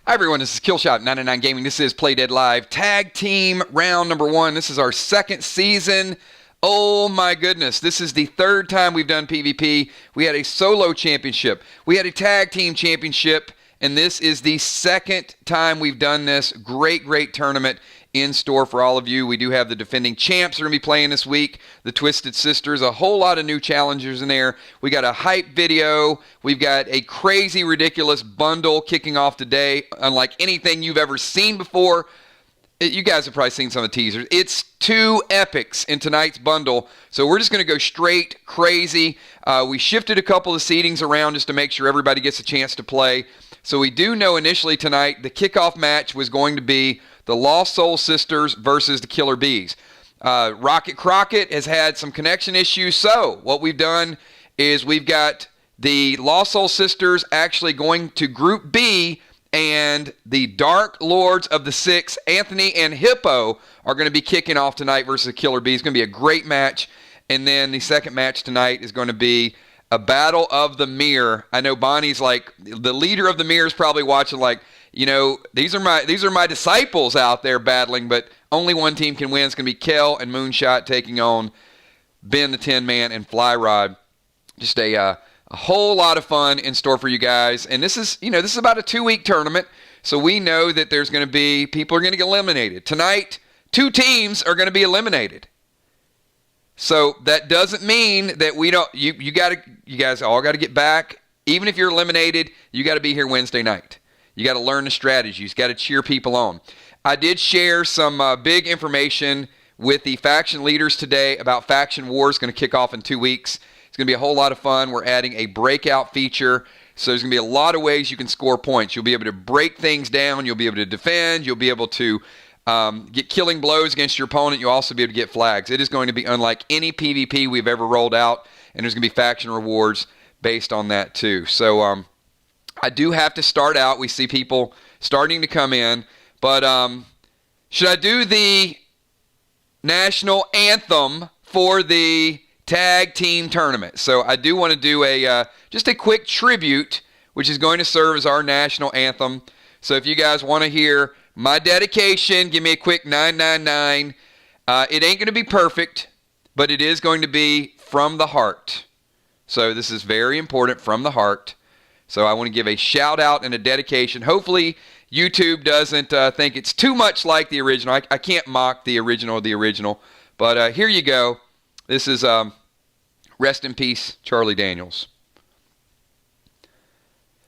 Hi everyone, this is Killshot 99 Gaming. This is Play Dead Live Tag Team Round number 1. This is our second season. Oh my goodness, this is the third time we've done PvP. We had a solo championship, we had a tag team championship, and this is the second time we've done this. Great tournament in store for all of you. We do have the defending champs are going to be playing this week, the Twisted Sisters, a whole lot of new challengers in there. We got a hype video. We've got a crazy, ridiculous bundle kicking off today, unlike anything you've ever seen before. You guys have probably seen some of the teasers. It's 2 epics in tonight's bundle, so we're just going to go straight crazy. We shifted a couple of seedings around just to make sure everybody gets a chance to play. So we do know initially tonight the kickoff match was going to be the Lost Soul Sisters versus the Killer Bees. Rocket Crockett has had some connection issues, so what we've done is we've got the Lost Soul Sisters actually going to Group B, and the Dark Lords of the Six, Anthony and Hippo, are going to be kicking off tonight versus the Killer Bees. It's going to be a great match. And then the second match tonight is going to be a Battle of the Mirror. I know Bonnie's like, the leader of the Mirror is probably watching like, you know, these are my disciples out there battling, but only one team can win. It's going to be Kel and Moonshot taking on Ben the Tin Man and Fly Rod. Just a whole lot of fun in store for you guys. And this is about a 2-week tournament, so we know that there's going to be, people are going to get eliminated. Tonight, 2 teams are going to be eliminated. So that doesn't mean that we don't, you guys all got to get back. Even if you're eliminated, you got to be here Wednesday night. You got to learn the strategies. You got to cheer people on. I did share some big information with the faction leaders today about Faction Wars. Going to kick off in 2 weeks. It's going to be a whole lot of fun. We're adding a breakout feature. So there's going to be a lot of ways you can score points. You'll be able to break things down. You'll be able to defend. You'll be able to get killing blows against your opponent. You'll also be able to get flags. It is going to be unlike any PvP we've ever rolled out. And there's going to be faction rewards based on that too. So I do have to start out. We see people starting to come in. But should I do the national anthem for the tag team tournament? So I do want to do just a quick tribute, which is going to serve as our national anthem. So if you guys want to hear my dedication, give me a quick 999. It ain't going to be perfect, but it is going to be from the heart. So this is very important, from the heart. So I want to give a shout out and a dedication. Hopefully YouTube doesn't think it's too much like the original. I can't mock the original, but here you go. This is rest in peace, Charlie Daniels.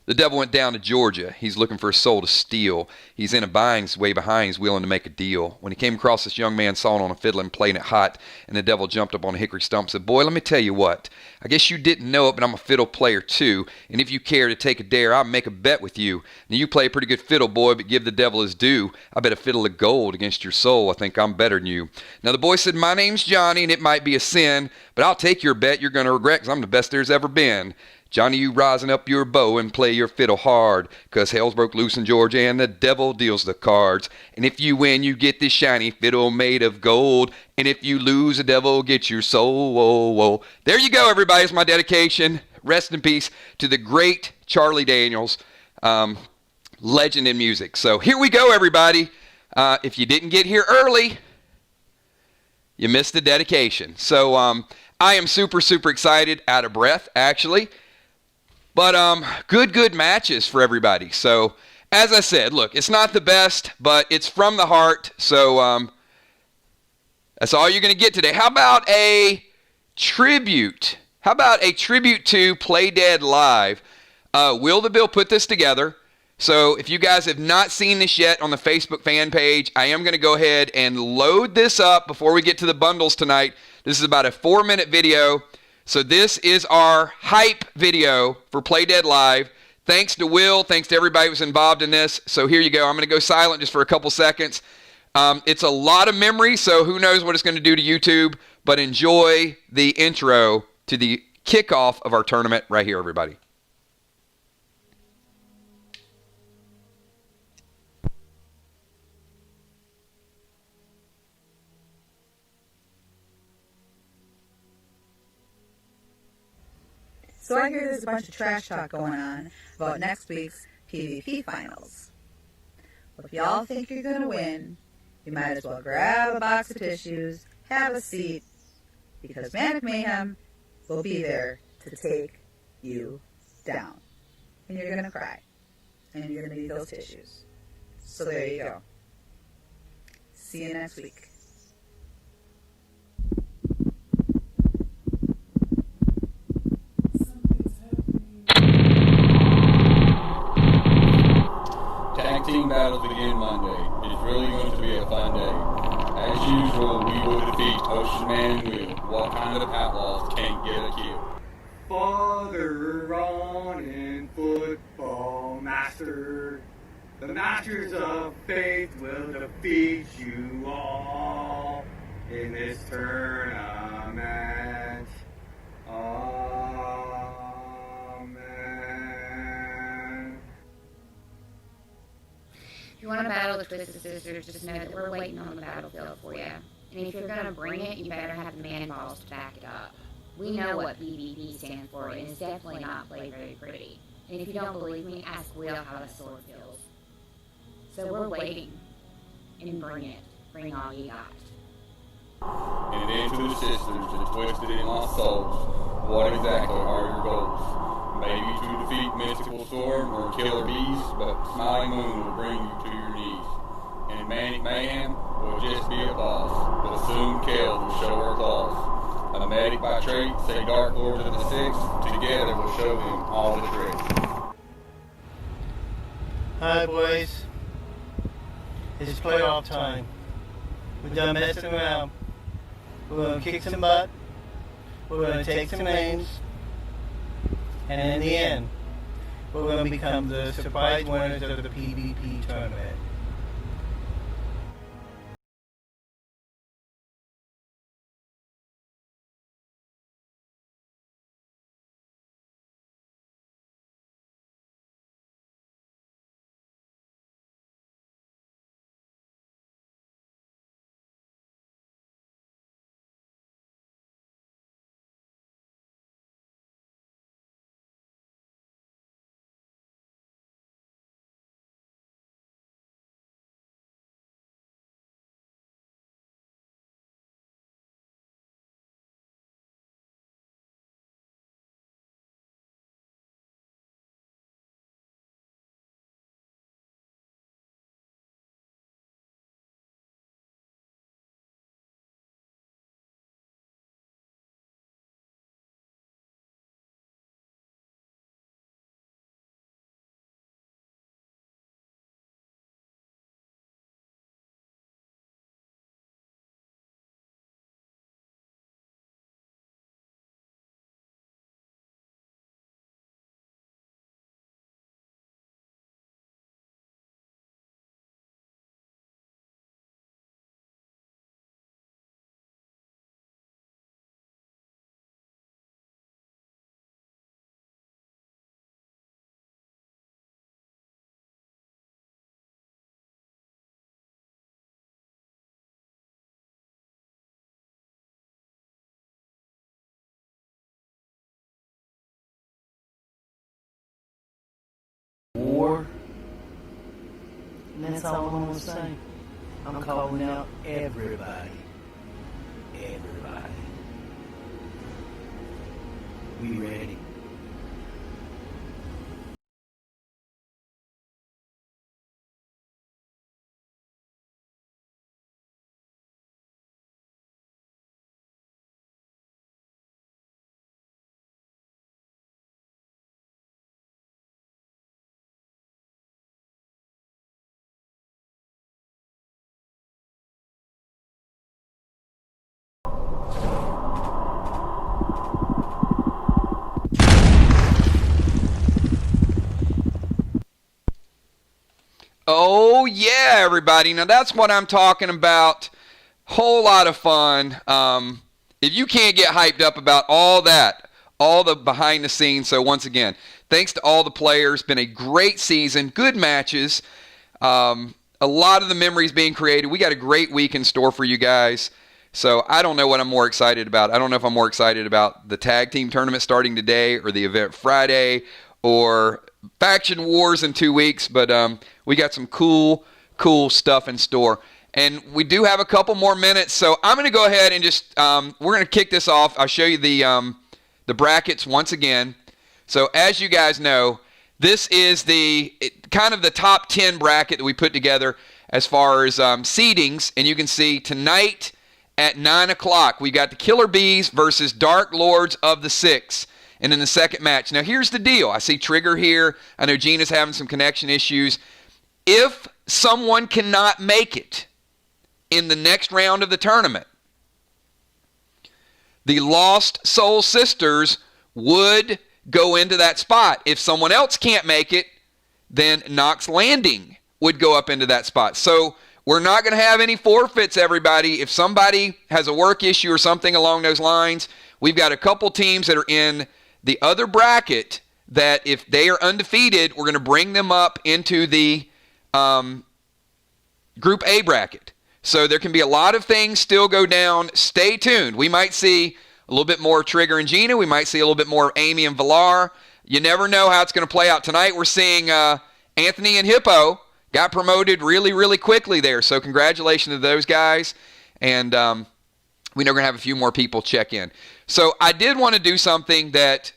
The devil went down to Georgia. He's looking for a soul to steal. He's in a bind, he's way behind, he's willing to make a deal. When he came across this young man sawing on a fiddle and playing it hot, and the devil jumped up on a hickory stump and said, "Boy, let me tell you what. I guess you didn't know it, but I'm a fiddle player too. And if you care to take a dare, I'll make a bet with you. Now you play a pretty good fiddle, boy, but give the devil his due. I bet a fiddle of gold against your soul. I think I'm better than you." Now the boy said, "My name's Johnny, and it might be a sin, but I'll take your bet. You're going to regret, because I'm the best there's ever been. Johnny, you rising up your bow and play your fiddle hard, 'cause hell's broke loose in Georgia and the devil deals the cards. And if you win, you get this shiny fiddle made of gold. And if you lose, the devil gets your soul." Whoa, whoa. There you go, everybody. It's my dedication. Rest in peace to the great Charlie Daniels, legend in music. So here we go, everybody. If you didn't get here early, you missed the dedication. So I am super excited, out of breath, actually. But good matches for everybody. So, as I said, look, it's not the best, but it's from the heart. So, that's all you're going to get today. How about a tribute? How about a tribute to Play Dead Live? Will the Bill put this together? So, if you guys have not seen this yet on the Facebook fan page, I am going to go ahead and load this up before we get to the bundles tonight. This is about a 4-minute video. So this is our hype video for Play Dead Live. Thanks to Will. Thanks to everybody who was involved in this. So here you go. I'm going to go silent just for a couple seconds. It's a lot of memory, so who knows what it's going to do to YouTube. But enjoy the intro to the kickoff of our tournament right here, everybody. So I hear there's a bunch of trash talk going on about next week's PvP finals. If y'all think you're going to win, you might as well grab a box of tissues, have a seat, because Manic Mayhem will be there to take you down. And you're going to cry. And you're going to need those tissues. So there you go. See you next week. Tag team battles begin Monday. It's really going to be a fun day. As usual, we will defeat Ocean Man and Will. What kind of outlaws can't get a kill? Father on in football, master. The masters of faith will defeat you all in this tournament. Amen. If you want to battle the Twisted Sisters, just know that we're waiting on the battlefield for you. And if you're going to bring it, you better have the man balls to back it up. We know what BBB stands for, and it's definitely not played very pretty. And if you don't believe me, ask Will how the sword feels. So we're waiting. And bring it. Bring all you got. And then to the sisters that twisted in my souls, what exactly are your goals? Maybe to defeat Mystical Storm or Killer Bees, but Smiling Moon will bring you to your knees. And Manic Mayhem will just be a boss, but soon Kel will show her claws. A medic by trade, say Dark Lord of the Six, together we'll show them all the tricks. Hi boys, it's playoff time. We're done messing around. We're going to kick some butt. We're going to take some names. And in the end, we're going to become the surprise winners of the PvP tournament. War. And that's all I'm gonna say. I'm calling out everybody. Everybody. We ready? Oh, yeah, everybody. Now, that's what I'm talking about. Whole lot of fun. If you can't get hyped up about all that, all the behind the scenes, so once again, thanks to all the players. Been a great season. Good matches. A lot of the memories being created. We got a great week in store for you guys. So I don't know what I'm more excited about. I don't know if I'm more excited about the tag team tournament starting today or the event Friday or faction wars in 2 weeks. But we got some cool cool stuff in store. And we do have a couple more minutes, so I'm going to go ahead and just we're going to kick this off. I'll show you the brackets once again. So as you guys know, this is kind of the top 10 bracket that we put together as far as seedings. And you can see tonight at 9 o'clock, we got the Killer Bees versus Dark Lords of the Six. And in the second match. Now, here's the deal. I see Trigger here. I know Gina's having some connection issues. If someone cannot make it in the next round of the tournament, the Lost Soul Sisters would go into that spot. If someone else can't make it, then Knox Landing would go up into that spot. So we're not going to have any forfeits, everybody. If somebody has a work issue or something along those lines, we've got a couple teams that are in the other bracket that if they are undefeated, we're going to bring them up into the Group A bracket. So there can be a lot of things still go down. Stay tuned. We might see a little bit more Trigger and Gina. We might see a little bit more Amy and Villar. You never know how it's going to play out. Tonight we're seeing Anthony and Hippo got promoted really, really quickly there. So congratulations to those guys. And we know we're going to have a few more people check in. So I did want to do something that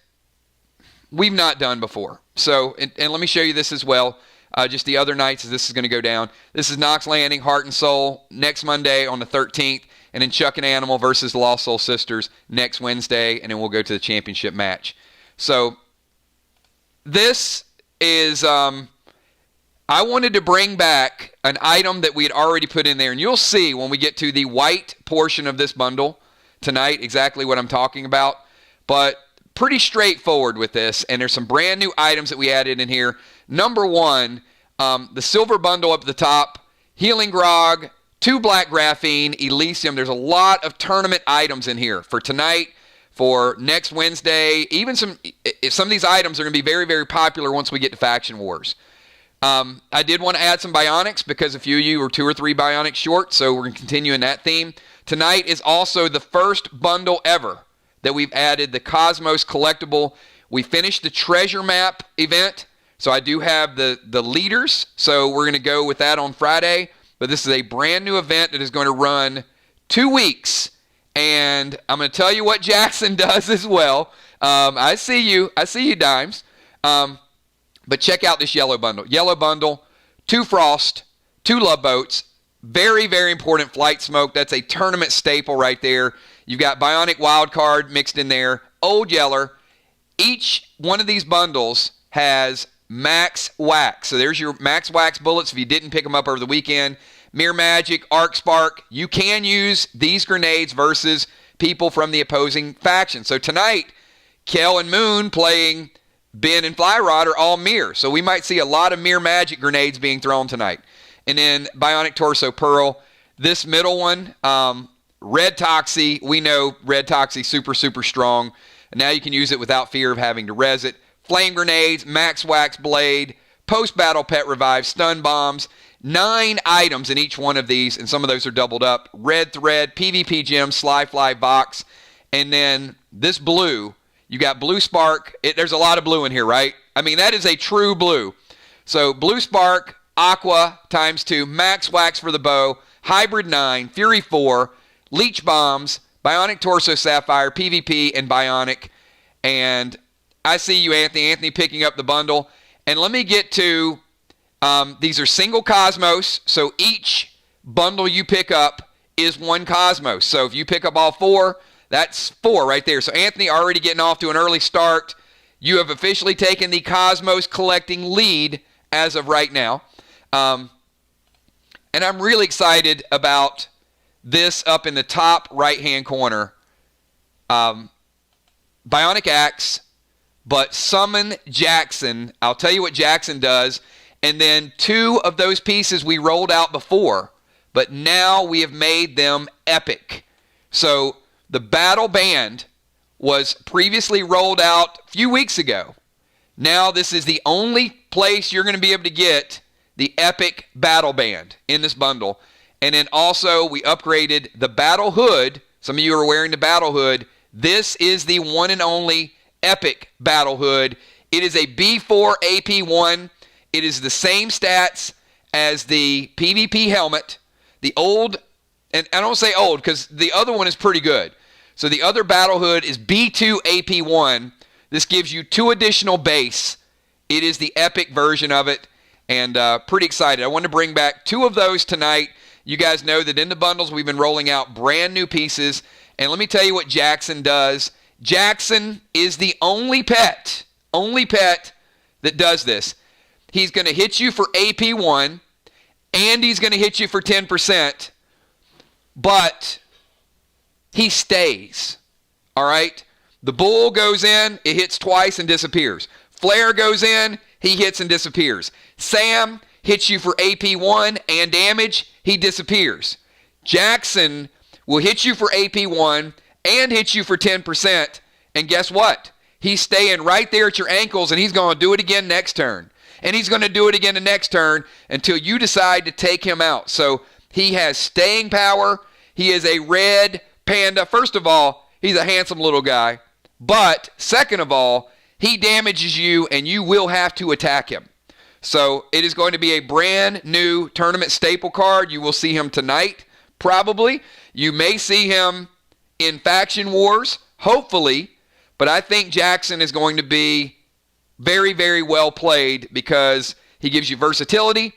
we've not done before. So, and let me show you this as well. Just the other nights as this is going to go down. This is Knox Landing, Heart and Soul, next Monday on the 13th. And then Chuck and Animal versus the Lost Soul Sisters next Wednesday. And then we'll go to the championship match. So this is, I wanted to bring back an item that we had already put in there. And you'll see when we get to the white portion of this bundle tonight exactly what I'm talking about. But pretty straightforward with this. And there's some brand new items that we added in here. Number one, the silver bundle up at the top, Healing Grog, 2 Black Graphene, Elysium. There's a lot of tournament items in here for tonight, for next Wednesday. Even some of these items are going to be very, very popular once we get to Faction Wars. I did want to add some Bionics because a few of you are 2 or 3 Bionics short, so we're going to continue in that theme. Tonight is also the first bundle ever that we've added the Cosmos collectible. We finished the treasure map event. So I do have the leaders, so we're going to go with that on Friday. But this is a brand new event that is going to run 2 weeks. And I'm going to tell you what Jackson does as well. I see you, Dimes. But check out this yellow bundle. Yellow bundle, 2 Frost, 2 Love Boats. Very, very important flight smoke. That's a tournament staple right there. You've got Bionic Wildcard mixed in there. Old Yeller. Each one of these bundles has Max Wax. So there's your Max Wax bullets if you didn't pick them up over the weekend. Mere Magic, Arc Spark. You can use these grenades versus people from the opposing faction. So tonight, Kel and Moon playing Ben and Flyrod are all Mere. So we might see a lot of Mere Magic grenades being thrown tonight. And then Bionic Torso Pearl. This middle one, Red Toxie. We know Red Toxie super, super strong. And now you can use it without fear of having to res it. Flame grenades, Max Wax blade, post-battle pet revive, stun bombs. 9 items in each one of these, and some of those are doubled up. Red thread, PvP gem, Sly Fly box. And then this blue, you got Blue Spark. There's a lot of blue in here, right? I mean, that is a true blue. So Blue Spark, Aqua ×2, Max Wax for the bow, Hybrid 9, Fury 4, Leech Bombs, Bionic Torso Sapphire, PvP, and Bionic. And I see you, Anthony. Anthony picking up the bundle. And let me get to, these are single Cosmos. So each bundle you pick up is 1 Cosmos. So if you pick up all 4, that's 4 right there. So Anthony already getting off to an early start. You have officially taken the Cosmos collecting lead as of right now. And I'm really excited about this up in the top right-hand corner. Bionic Axe. But Summon Jackson, I'll tell you what Jackson does. And then 2 of those pieces we rolled out before. But now we have made them epic. So the Battle Band was previously rolled out a few weeks ago. Now this is the only place you're going to be able to get the epic Battle Band in this bundle. And then also we upgraded the Battle Hood. Some of you are wearing the Battle Hood. This is the one and only epic Battle Hood. It is a B4 AP1. It is the same stats as the PvP helmet. The old, and I don't say old because the other one is pretty good. So the other battle hood is B2 AP1. This gives you 2 additional base. It is the epic version of it, and pretty excited. I want to bring back 2 of those tonight. You guys know that in the bundles we've been rolling out brand new pieces, and let me tell you what Jackson does. Jackson is the only pet that does this. He's going to hit you for AP1, and he's going to hit you for 10%, but he stays. All right? The bull goes in, it hits twice and disappears. Flare goes in, he hits and disappears. Sam hits you for AP1 and damage, he disappears. Jackson will hit you for AP1 and hit you for 10%, and guess what? He's staying right there at your ankles, and he's going to do it again next turn. And he's going to do it again the next turn until you decide to take him out. So he has staying power. He is a red panda. First of all, he's a handsome little guy. But second of all, he damages you, and you will have to attack him. So it is going to be a brand new tournament staple card. You will see him tonight, probably. You may see him in Faction Wars, hopefully. But I think Jackson is going to be very, very well played because he gives you versatility.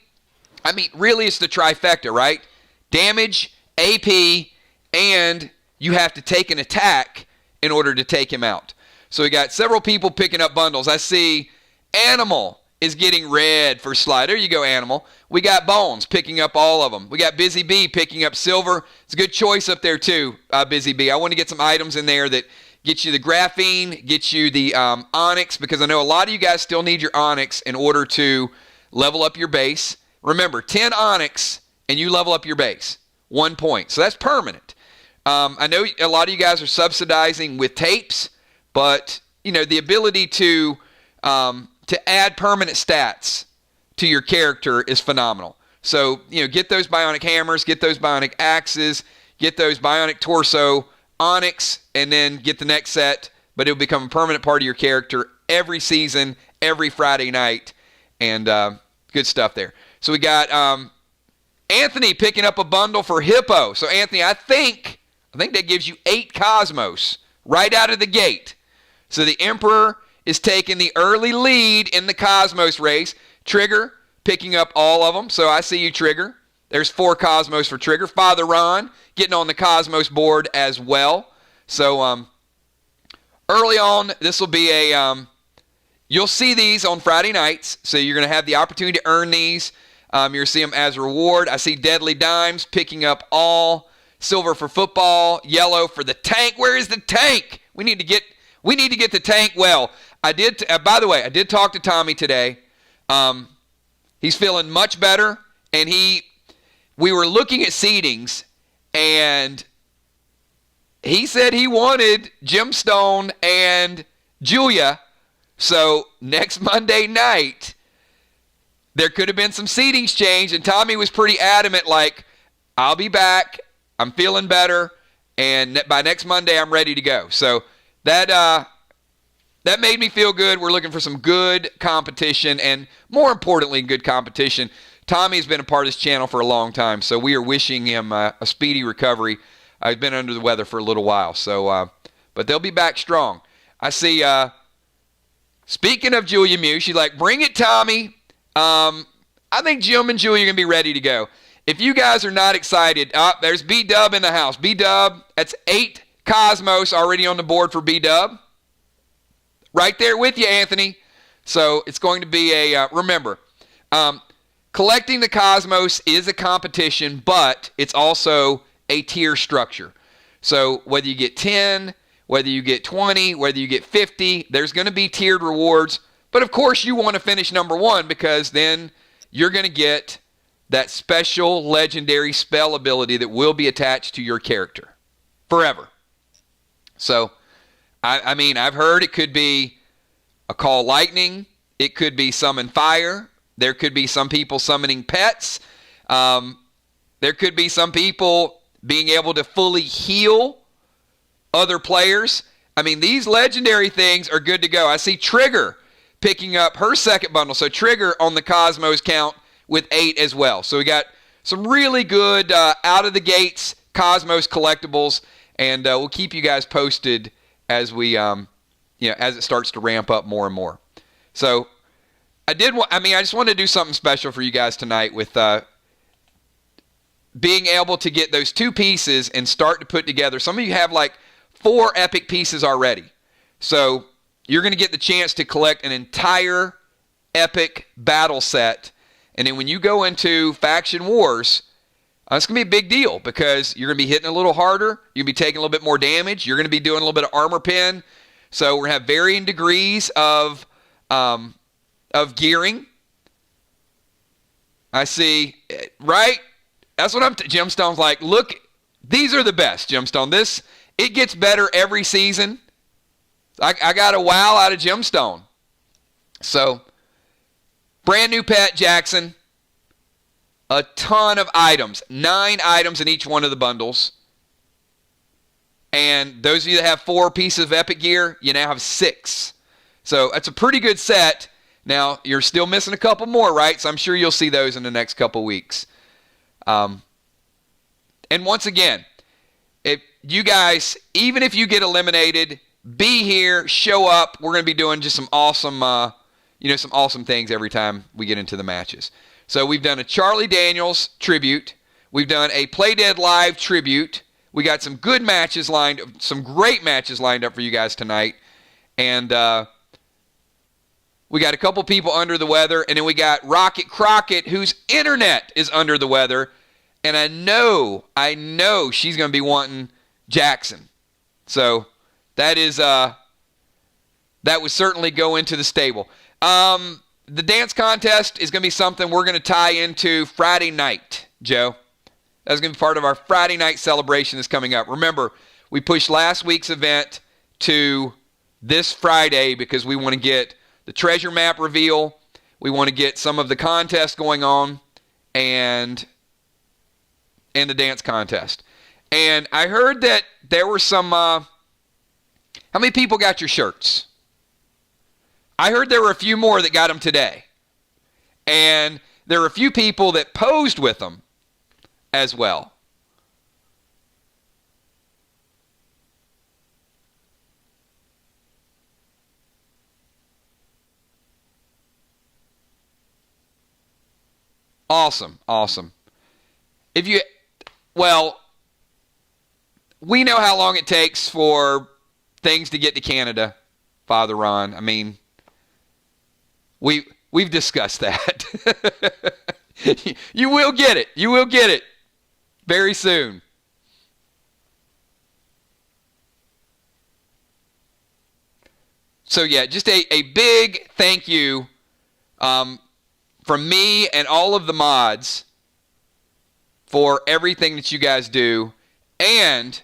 I mean, really, it's the trifecta, right? Damage, AP, and you have to take an attack in order to take him out. So we got several people picking up bundles. I see Animal is getting red for Slide. There you go, Animal. We got Bones picking up all of them. We got Busy Bee picking up silver. It's a good choice up there too, Busy Bee. I want to get some items in there that get you the graphene, get you the onyx, because I know a lot of you guys still need your onyx in order to level up your base. Remember, 10 onyx and you level up your base. 1 point. So that's permanent. I know a lot of you guys are subsidizing with tapes, but you know the ability to add permanent stats to your character is phenomenal. So get those bionic hammers, get those bionic axes, get those bionic torso onyx, and then get the next set, but it'll become a permanent part of your character every season, every Friday night, and good stuff there. So we got Anthony picking up a bundle for Hippo. So Anthony, I think that gives you 8 Cosmos right out of the gate. So the Emperor is taking the early lead in the Cosmos race. Trigger picking up all of them. So I see you, Trigger. There's 4 Cosmos for Trigger. Father Ron getting on the Cosmos board as well. So early on, this will be a you'll see these on Friday nights. So you're going to have the opportunity to earn these. You're going to see them as a reward. I see Deadly Dimes picking up all. Silver for Football, yellow for the tank. Where is the tank? We need to get the tank. Well, I did. By the way, I did talk to Tommy today. He's feeling much better, and we were looking at seedings, and he said he wanted Gemstone and Julia. So next Monday night, there could have been some seedings change, and Tommy was pretty adamant, like, I'll be back. I'm feeling better, and by next Monday, I'm ready to go. So that made me feel good. We're looking for some good competition, and more importantly, good competition. Tommy's been a part of this channel for a long time, so we are wishing him a speedy recovery. I've been under the weather for a little while, so but they'll be back strong. I see. Speaking of Julia Mew, she's like, "Bring it, Tommy." I think Jim and Julia are gonna be ready to go. If you guys are not excited, there's B-Dub in the house. B-Dub, that's 8 Cosmos already on the board for B-Dub. Right there with you, Anthony. So it's going to be a, remember, collecting the Cosmos is a competition, but it's also a tier structure. So whether you get 10, whether you get 20, whether you get 50, there's going to be tiered rewards. But of course you want to finish number 1 because then you're going to get that special legendary spell ability that will be attached to your character forever. So, I mean, I've heard it could be a Call Lightning. It could be Summon Fire. There could be some people summoning pets. There could be some people being able to fully heal other players. I mean, these legendary things are good to go. I see Trigger picking up her second bundle. So Trigger on the Cosmos count with 8 as well. So we got some really good out of the gates Cosmos collectibles, and we'll keep you guys posted as we, as it starts to ramp up more and more. So I just wanted to do something special for you guys tonight with being able to get those 2 pieces and start to put together. Some of you have like 4 epic pieces already. So you're going to get the chance to collect an entire epic battle set. And then when you go into Faction Wars, it's going to be a big deal because you're going to be hitting a little harder. You're going to be taking a little bit more damage. You're going to be doing a little bit of armor pen. So we're going to have varying degrees of gearing. I see, right? That's what Gemstone's like, look, these are the best, Gemstone. It gets better every season. I got a wow out of Gemstone. So, brand new pet, Jackson. A ton of items. 9 items in each one of the bundles. And those of you that have 4 pieces of epic gear, you now have 6. So, that's a pretty good set. Now, you're still missing a couple more, right? So, I'm sure you'll see those in the next couple weeks. And once again, if you guys, even if you get eliminated, be here, show up. We're going to be doing just some awesome, some awesome things every time we get into the matches. So we've done a Charlie Daniels tribute. We've done a Play Dead Live tribute. We got some good matches some great matches lined up for you guys tonight. And we got a couple people under the weather. And then we got Rocket Crockett, whose internet is under the weather. And I know she's going to be wanting Jackson. So that would certainly go into the stable. The dance contest is going to be something we're going to tie into Friday night, Joe. That's going to be part of our Friday night celebration that's coming up. Remember, we pushed last week's event to this Friday because we want to get the treasure map reveal. We want to get some of the contest going on and the dance contest. And I heard that there were some... how many people got your shirts? I heard there were a few more that got them today. And there were a few people that posed with them as well. Awesome. We know how long it takes for things to get to Canada, Father Ron. I mean, we've discussed that. You will get it. You will get it very soon. So yeah, just a big thank you from me and all of the mods for everything that you guys do. And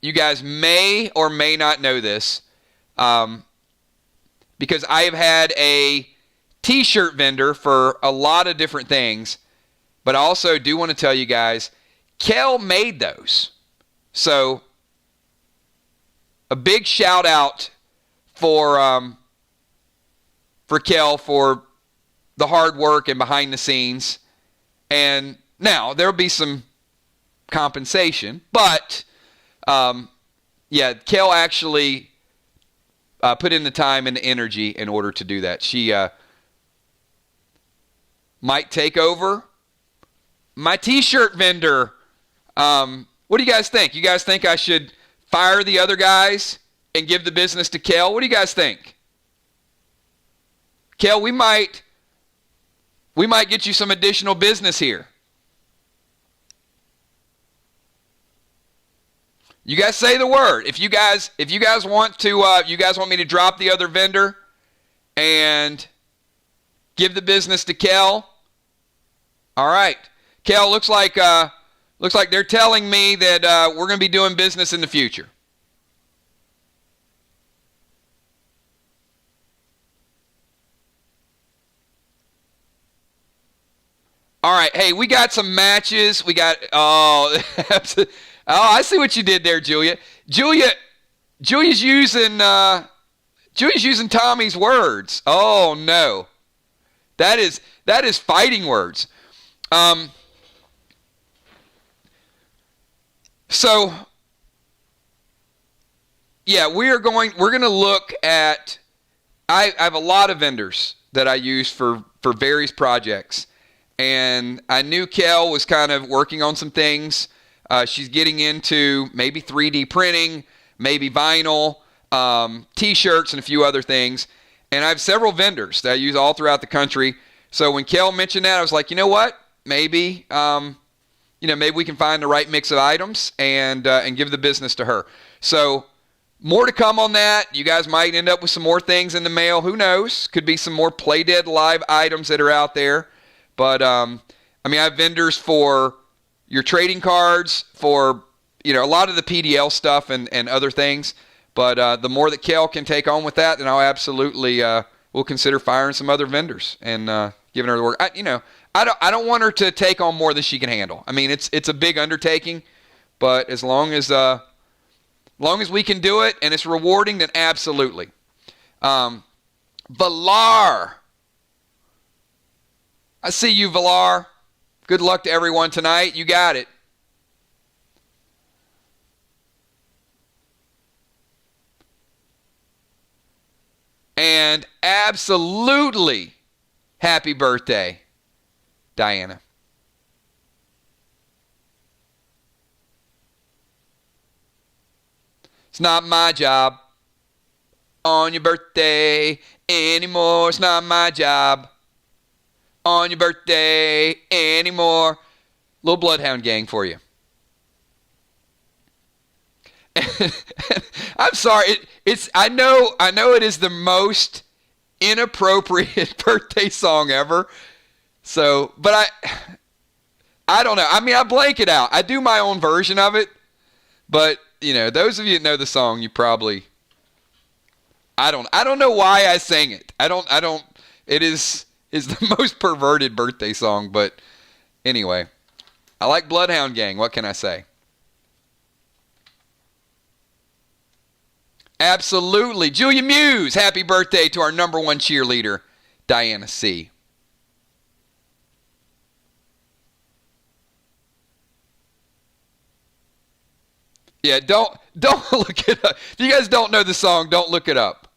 you guys may or may not know this, because I have had a t-shirt vendor for a lot of different things, but I also do want to tell you guys, Kel made those. So a big shout out for Kel for the hard work and behind the scenes. And now there'll be some compensation, but Kel actually put in the time and the energy in order to do that. She might take over my t-shirt vendor. What do you guys think? You guys think I should fire the other guys and give the business to Kel? What do you guys think? Kel, we might get you some additional business here. You guys say the word. If you guys want to, you guys want me to drop the other vendor and give the business to Kel. All right, Kel. Looks like they're telling me that we're going to be doing business in the future. All right, hey, we got some matches. We got I see what you did there, Julia. Julia's using Tommy's words. Oh no, That is fighting words. So yeah, we're going to look at. I have a lot of vendors that I use for various projects, and I knew Kel was kind of working on some things. She's getting into maybe 3D printing, maybe vinyl, T-shirts, and a few other things. And I have several vendors that I use all throughout the country. So when Kel mentioned that, I was like, you know what? Maybe, maybe we can find the right mix of items and give the business to her. So more to come on that. You guys might end up with some more things in the mail. Who knows? Could be some more Play Dead Live items that are out there. But, I have vendors for your trading cards, for, a lot of the PDL stuff and other things. But the more that Kel can take on with that, then I'll absolutely will consider firing some other vendors and giving her the work. I don't want her to take on more than she can handle. I mean, it's a big undertaking, but as long as we can do it and it's rewarding, then absolutely. Valar. I see you, Valar. Good luck to everyone tonight. You got it. And absolutely happy birthday, Diana. It's not my job on your birthday anymore. It's not my job on your birthday anymore. Little Bloodhound Gang for you. I'm sorry. I know it is the most inappropriate birthday song ever. So, but I don't know. I mean, I blank it out. I do my own version of it. But, those of you that know the song, you probably I don't know why I sang it. It is the most perverted birthday song, but anyway. I like Bloodhound Gang. What can I say? Absolutely. Julia Muse, happy birthday to our number one cheerleader, Diana C. Yeah, don't look it up. If you guys don't know the song, don't look it up.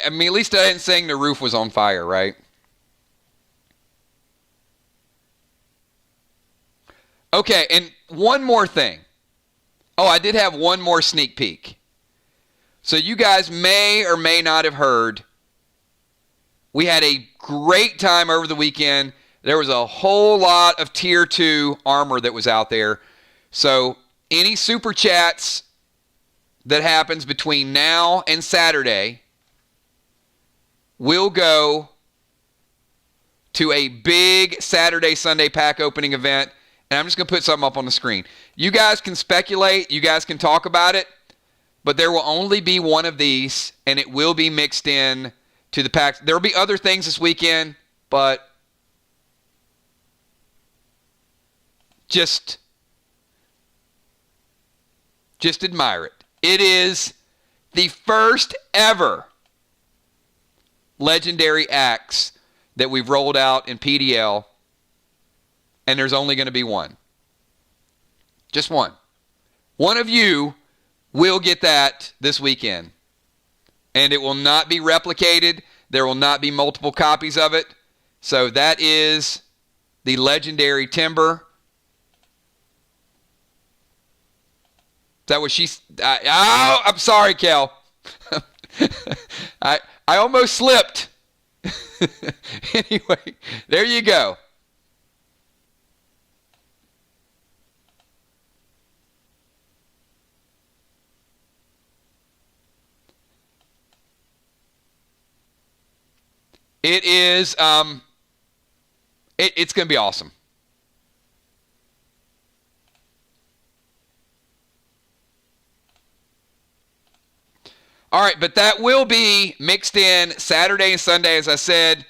I mean, at least I didn't sing the roof was on fire, right? Okay, and one more thing. Oh, I did have one more sneak peek. So you guys may or may not have heard, we had a great time over the weekend. There was a whole lot of Tier 2 armor that was out there. So any super chats that happens between now and Saturday will go to a big Saturday, Sunday pack opening event. And I'm just going to put something up on the screen. You guys can speculate. You guys can talk about it. But there will only be one of these, and it will be mixed in to the packs. There will be other things this weekend, but just admire it. It is the first ever legendary axe that we've rolled out in PDL, and there's only going to be one. Just one. One of you will get that this weekend. And it will not be replicated. There will not be multiple copies of it. So that is the legendary timber. Is that what she's... I'm sorry, Kel. I almost slipped. Anyway, there you go. It is, it's going to be awesome. All right, but that will be mixed in Saturday and Sunday, as I said.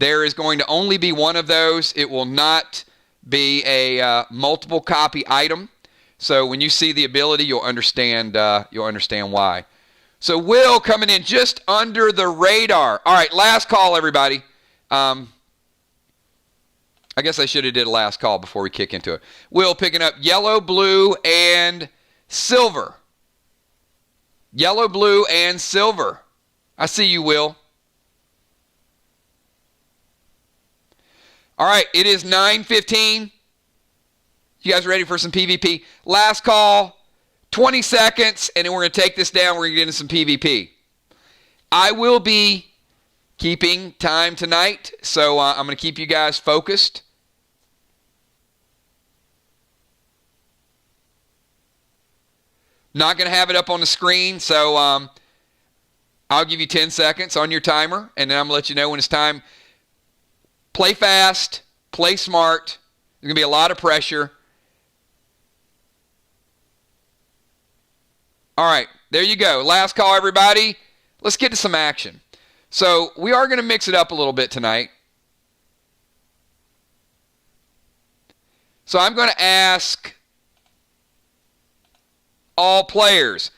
There is going to only be one of those. It will not be a multiple copy item. So when you see the ability, you'll understand why. So Will coming in just under the radar. All right, last call, everybody. I guess I should have did a last call before we kick into it. Will picking up yellow, blue, and silver. Yellow, blue, and silver. I see you, Will. All right, it is 9:15. You guys ready for some PvP? Last call, 20 seconds, and then we're going to take this down. We're going to get into some PvP. I will be keeping time tonight, so I'm going to keep you guys focused. Not going to have it up on the screen, so I'll give you 10 seconds on your timer, and then I'm going to let you know when it's time. Play fast, play smart. There's going to be a lot of pressure. All right, there you go. Last call, everybody. Let's get to some action. So we are going to mix it up a little bit tonight. So I'm going to ask all players,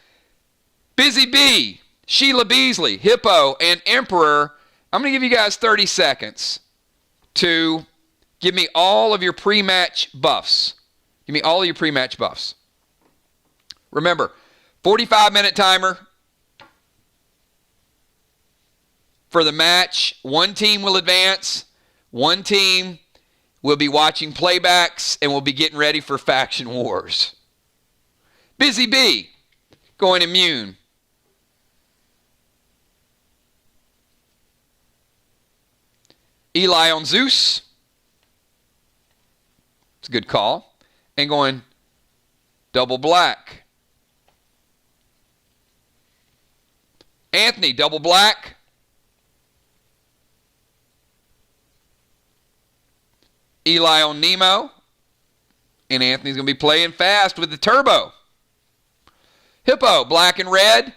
Busy Bee, Sheila Beasley, Hippo, and Emperor. I'm going to give you guys 30 seconds to give me all of your pre-match buffs. Give me all of your pre-match buffs. Remember, 45-minute timer for the match. One team will advance. One team will be watching playbacks and will be getting ready for faction wars. Busy Bee, going immune. Eli on Zeus. It's a good call. And going double black. Anthony, double black. Eli on Nemo. And Anthony's going to be playing fast with the turbo. Hippo, black and red.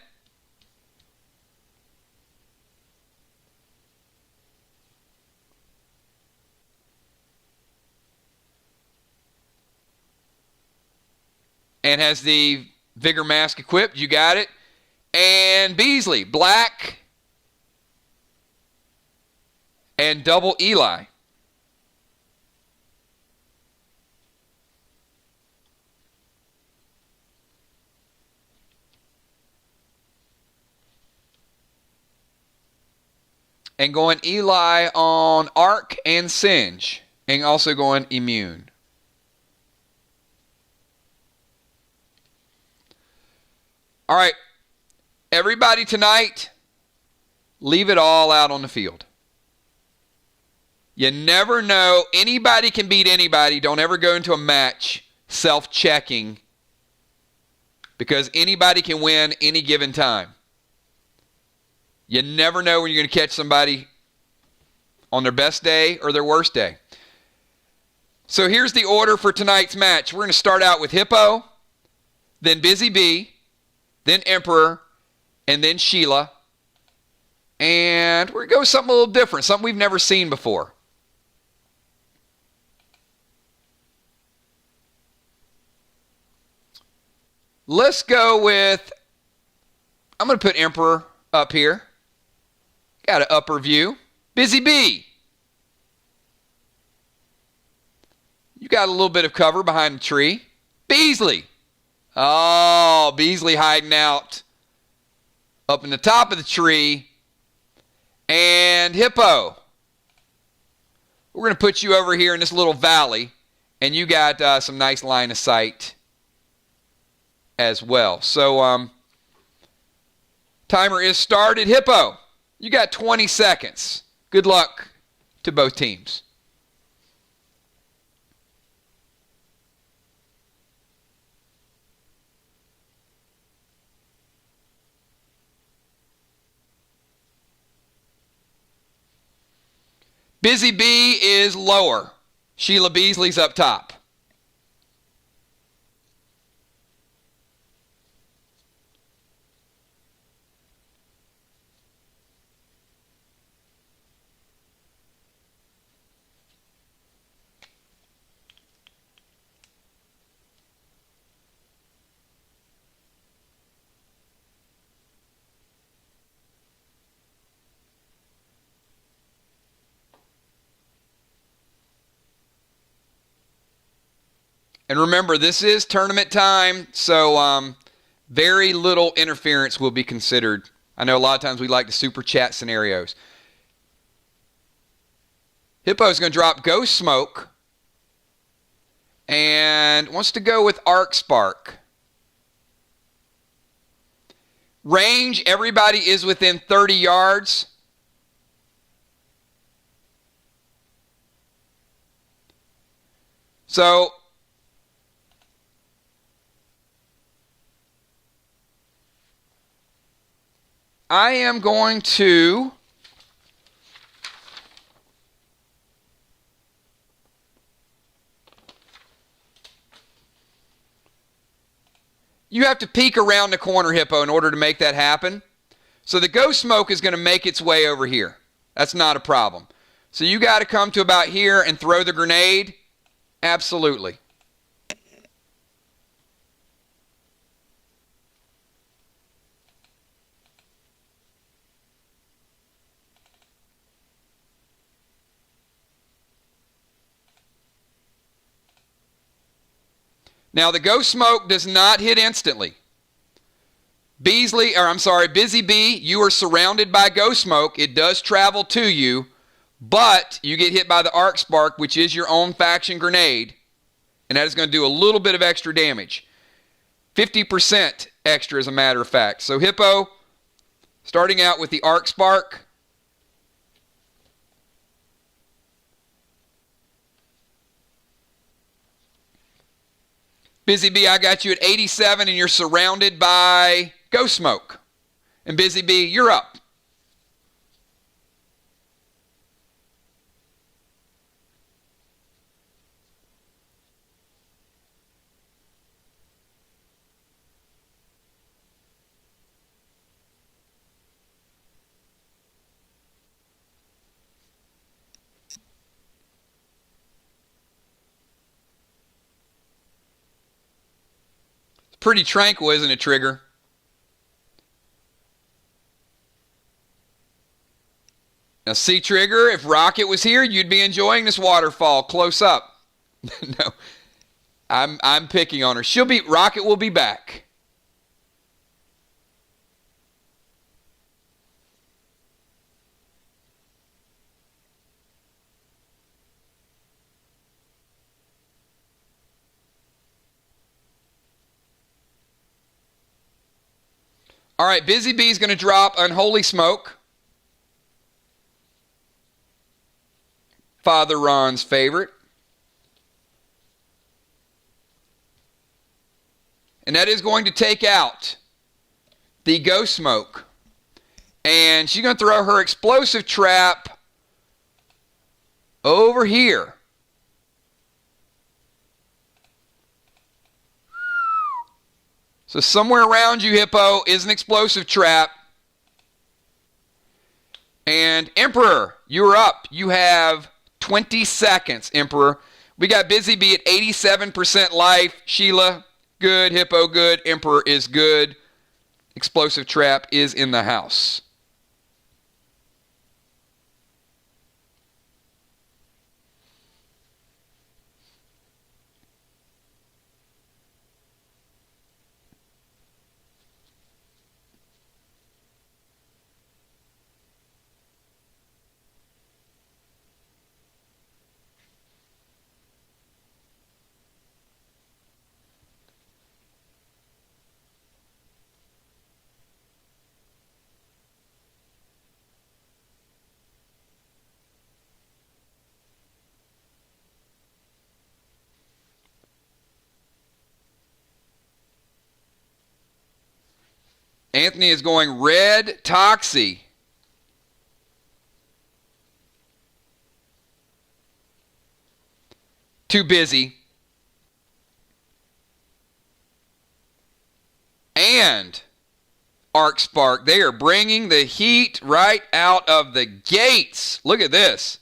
And has the Vigor Mask equipped. You got it. And Beasley, black and double Eli. And going Eli on Arc and Singe. And also going immune. All right, everybody tonight, leave it all out on the field. You never know. Anybody can beat anybody. Don't ever go into a match self-checking because anybody can win any given time. You never know when you're going to catch somebody on their best day or their worst day. So here's the order for tonight's match. We're going to start out with Hippo, then Busy Bee, then Emperor, and then Sheila. And we're going to go with something a little different, something we've never seen before. Let's go with, I'm going to put Emperor up here. Got an upper view. Busy Bee. You got a little bit of cover behind the tree. Beasley. Oh, Beasley hiding out up in the top of the tree. And Hippo. We're going to put you over here in this little valley. And you got some nice line of sight as well. So, timer is started. Hippo, you got 20 seconds. Good luck to both teams. Busy Bee is lower. Sheila Beasley's up top. And remember, this is tournament time, so very little interference will be considered. I know a lot of times we like the super chat scenarios. Hippo's going to drop Ghost Smoke and wants to go with Arc Spark. Range, everybody is within 30 yards. So I am going to you have to peek around the corner, Hippo, in order to make that happen. So the Ghost Smoke is going to make its way over here. That's not a problem. So you got to come to about here and throw the grenade. Absolutely. Now, the Ghost Smoke does not hit instantly. Busy Bee, you are surrounded by Ghost Smoke. It does travel to you, but you get hit by the Arc Spark, which is your own faction grenade, and that is going to do a little bit of extra damage. 50% extra, as a matter of fact. So, Hippo, starting out with the Arc Spark. Busy Bee, I got you at 87, and you're surrounded by Ghost Smoke. And Busy Bee, you're up. Pretty tranquil, isn't it, Trigger? Now, see, Trigger, if Rocket was here, you'd be enjoying this waterfall close up. No, I'm picking on her. Rocket will be back. All right, Busy Bee's going to drop Unholy Smoke. Father Ron's favorite. And that is going to take out the Ghost Smoke. And she's going to throw her explosive trap over here. So somewhere around you, Hippo, is an explosive trap. And Emperor, you're up. You have 20 seconds, Emperor. We got Busy Bee at 87% life. Sheila, good. Hippo, good. Emperor is good. Explosive trap is in the house. Anthony is going red Toxie. Too busy. And Arc Spark. They are bringing the heat right out of the gates. Look at this.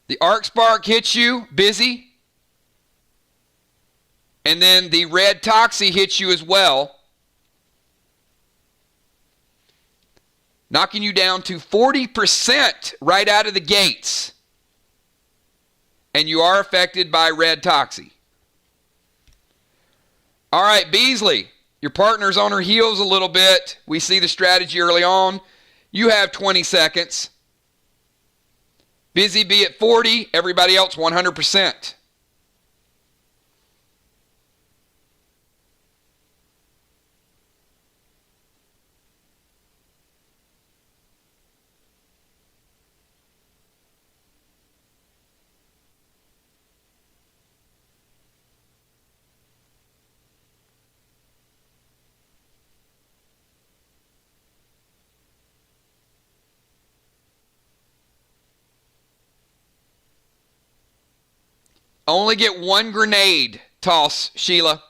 The Arc Spark hits you, Busy. And then the red Toxie hits you as well. knocking you down to 40% right out of the gates. And you are affected by red toxie. All right, Beasley, your partner's on her heels a little bit. We see the strategy early on. You have 20 seconds. Busy Bee at 40, everybody else 100%. Only get one grenade toss, Sheila.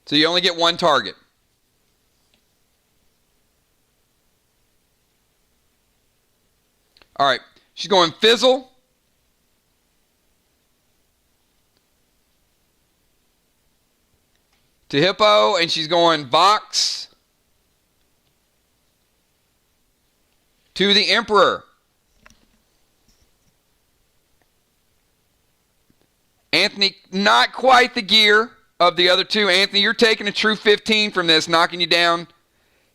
So you only get one target. All right, she's going Fizzle. To Hippo, and she's going Vox. To the Emperor. Anthony, not quite the gear of the other two. Anthony, you're taking a true 15 from this, knocking you down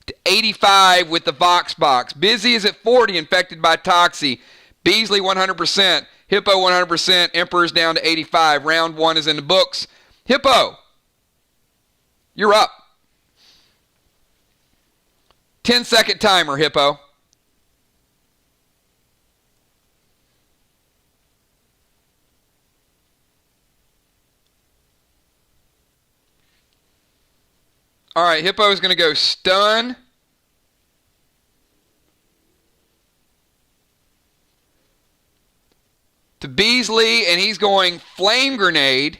to 85 with the Vox box. Busy is at 40, infected by Toxie. Beasley 100%. Hippo 100%. Emperor's down to 85. Round 1 is in the books. Hippo, you're up. 10-second timer, Hippo. All right, Hippo is going to go Stun. To Beasley, and he's going Flame Grenade.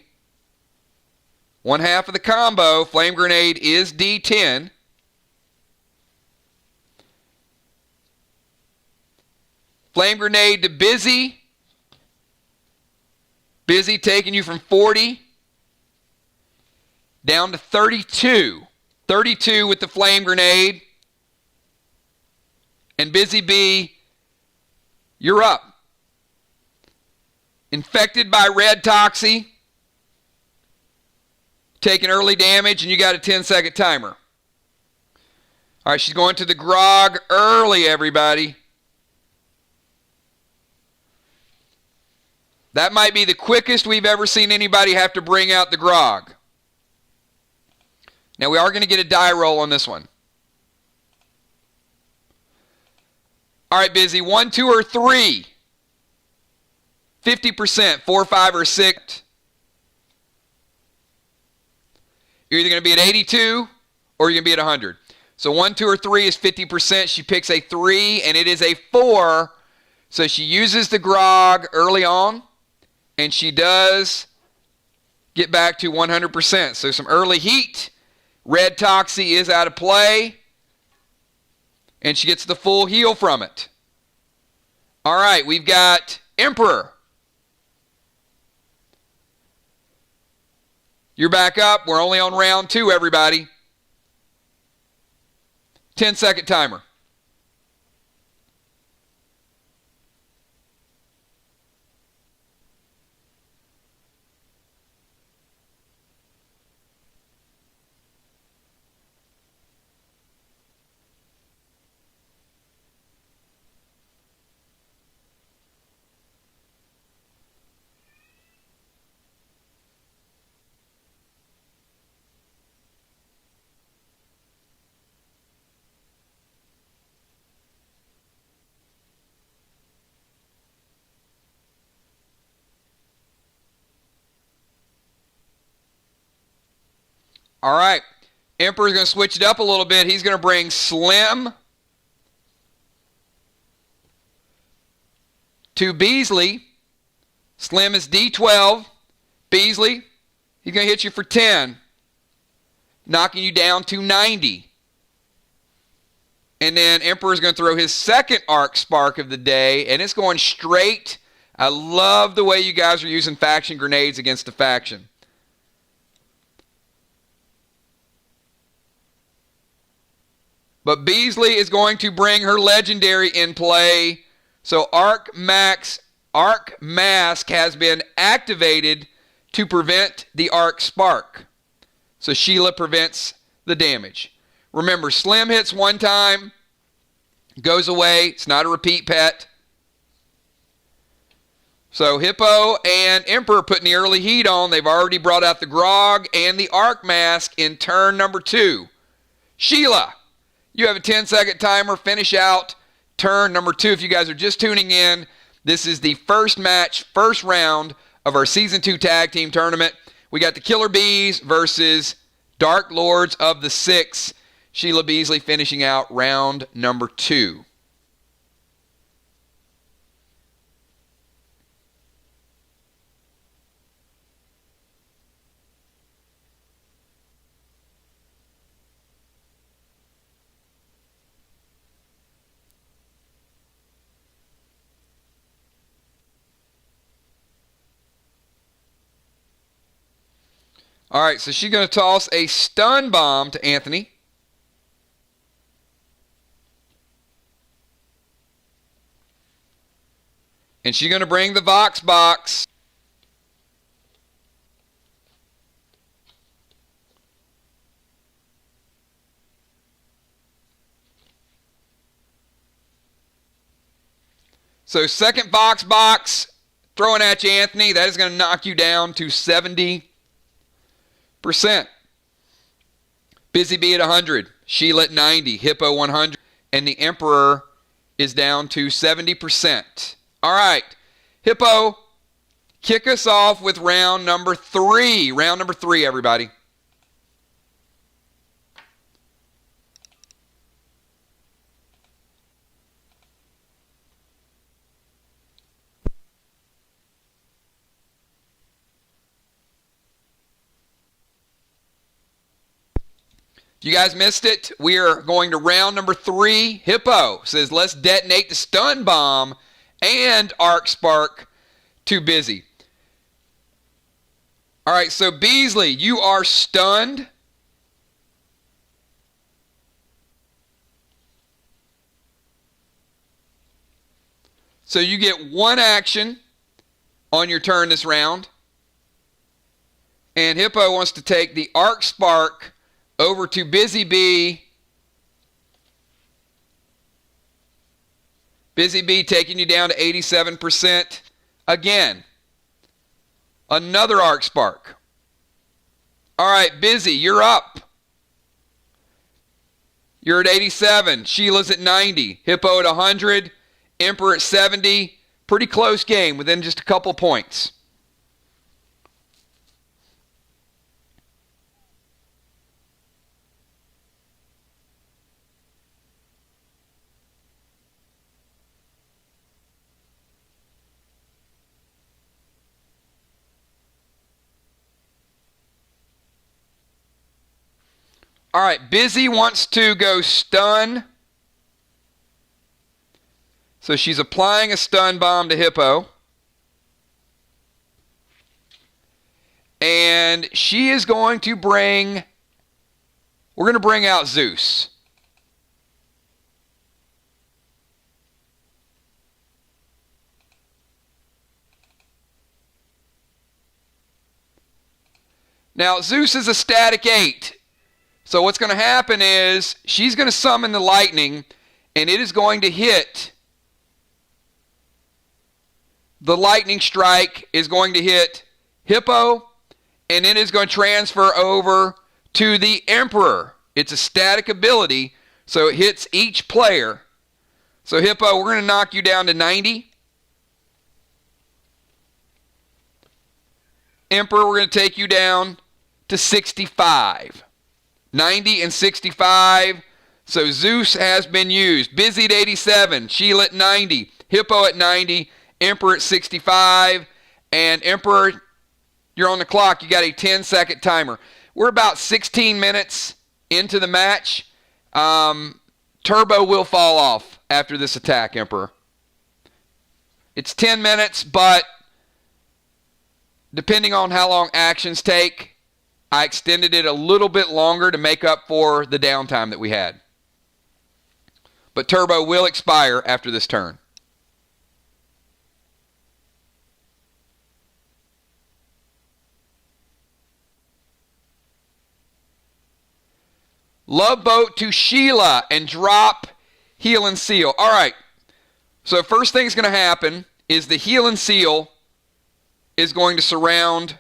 One half of the combo. Flame Grenade is D10. Flame Grenade to Busy. Busy taking you from 40 down to 32. 32 with the Flame Grenade. And Busy Bee, you're up. Infected by red toxie. Taking early damage, and you got a 10-second timer. All right, she's going to the grog early, everybody. That might be the quickest we've ever seen anybody have to bring out the grog. Now, we are going to get a die roll on this one. All right, Busy. 1, 2, or 3. 50%, 4, 5, or 6. You're either going to be at 82 or you're going to be at 100. So 1, 2, or 3 is 50%. She picks a 3, and it is a 4. So she uses the grog early on, and she does get back to 100%. So some early heat. Red Toxie is out of play, and she gets the full heal from it. All right, we've got Emperor. You're back up. We're only on round 2, everybody. 10-second timer. All right. Emperor's going to switch it up a little bit. He's going to bring Slim to Beasley. Slim is D12. Beasley, he's going to hit you for 10. knocking you down to 90. And then Emperor's going to throw his second arc spark of the day, and it's going straight. I love the way you guys are using faction grenades against a faction. But Beasley is going to bring her legendary in play. So Arc Mask has been activated to prevent the Arc Spark. So Sheila prevents the damage. Remember, Slim hits one time, goes away. It's not a repeat pet. So Hippo and Emperor putting the early heat on. They've already brought out the Grog and the Arc Mask in turn number 2. Sheila, you have a 10-second timer. Finish out turn number 2. If you guys are just tuning in, this is the first match, first round of our Season 2 Tag Team Tournament. We got the Killer Bees versus Dark Lords of the Six. Sheila Beasley finishing out round number 2. All right, so she's going to toss a stun bomb to Anthony. And she's going to bring the Vox Box. So second Vox Box throwing at you, Anthony. That is going to knock you down to 70%. Busy Bee at 100. Sheila at 90. Hippo 100. And the Emperor is down to 70%. All right, Hippo, kick us off with round number 3. Round number 3, everybody. If you guys missed it, we are going to round number 3. Hippo says, let's detonate the stun bomb and Arc Spark to Busy. All right, so Beasley, you are stunned. So you get one action on your turn this round. And Hippo wants to take the Arc Spark over to Busy Bee. Busy Bee taking you down to 87%. Again, another Arc Spark. All right, Busy, you're up. You're at 87. Sheila's at 90. Hippo at 100. Emperor at 70. Pretty close game within just a couple points. All right, Busy wants to go stun. So she's applying a stun bomb to Hippo. And she is going to we're going to bring out Zeus. Now, Zeus is a static 8. So what's going to happen is she's going to summon the lightning, and it is going to hit. The lightning strike is going to hit Hippo, and it is going to transfer over to the Emperor. It's a static ability, so it hits each player. So Hippo, we're going to knock you down to 90. Emperor, we're going to take you down to 65. 90 and 65. So Zeus has been used. Busy at 87. Sheila at 90. Hippo at 90. Emperor at 65. And Emperor, you're on the clock. You got a 10-second timer. We're about 16 minutes into the match. Turbo will fall off after this attack, Emperor. It's 10 minutes, but depending on how long actions take, I extended it a little bit longer to make up for the downtime that we had. But Turbo will expire after this turn. Love Boat to Sheila and drop Heal and Seal. All right. So first thing's going to happen is the Heal and Seal is going to surround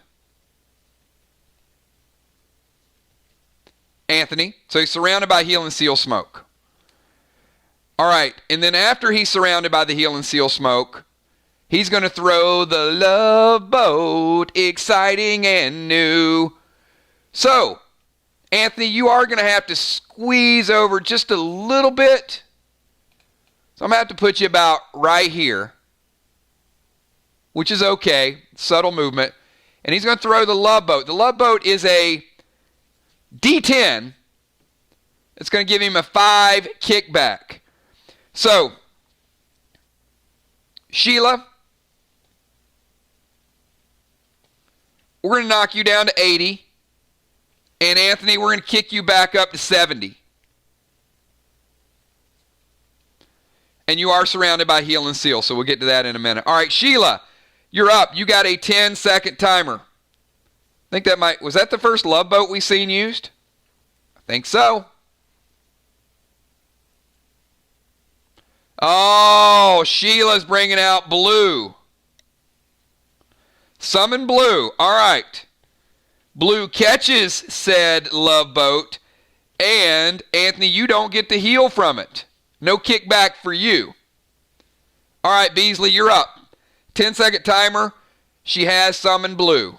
Anthony. So he's surrounded by Heal and Seal smoke. All right. And then after he's surrounded by the Heal and Seal smoke, he's going to throw the Love Boat, exciting and new. So, Anthony, you are going to have to squeeze over just a little bit. So I'm going to have to put you about right here, which is okay. Subtle movement. And he's going to throw the Love Boat. The Love Boat is a D10. It's going to give him a 5 kickback. So, Sheila, we're going to knock you down to 80. And Anthony, we're going to kick you back up to 70. And you are surrounded by Heal and Seal, so we'll get to that in a minute. All right, Sheila, you're up. You got a 10-second timer. I think that was that the first Love Boat we seen used? I think so. Oh, Sheila's bringing out blue. Summon blue. All right. Blue catches said Love Boat, and Anthony, you don't get to heal from it. No kickback for you. All right, Beasley, you're up. 10-second timer. She has summoned blue.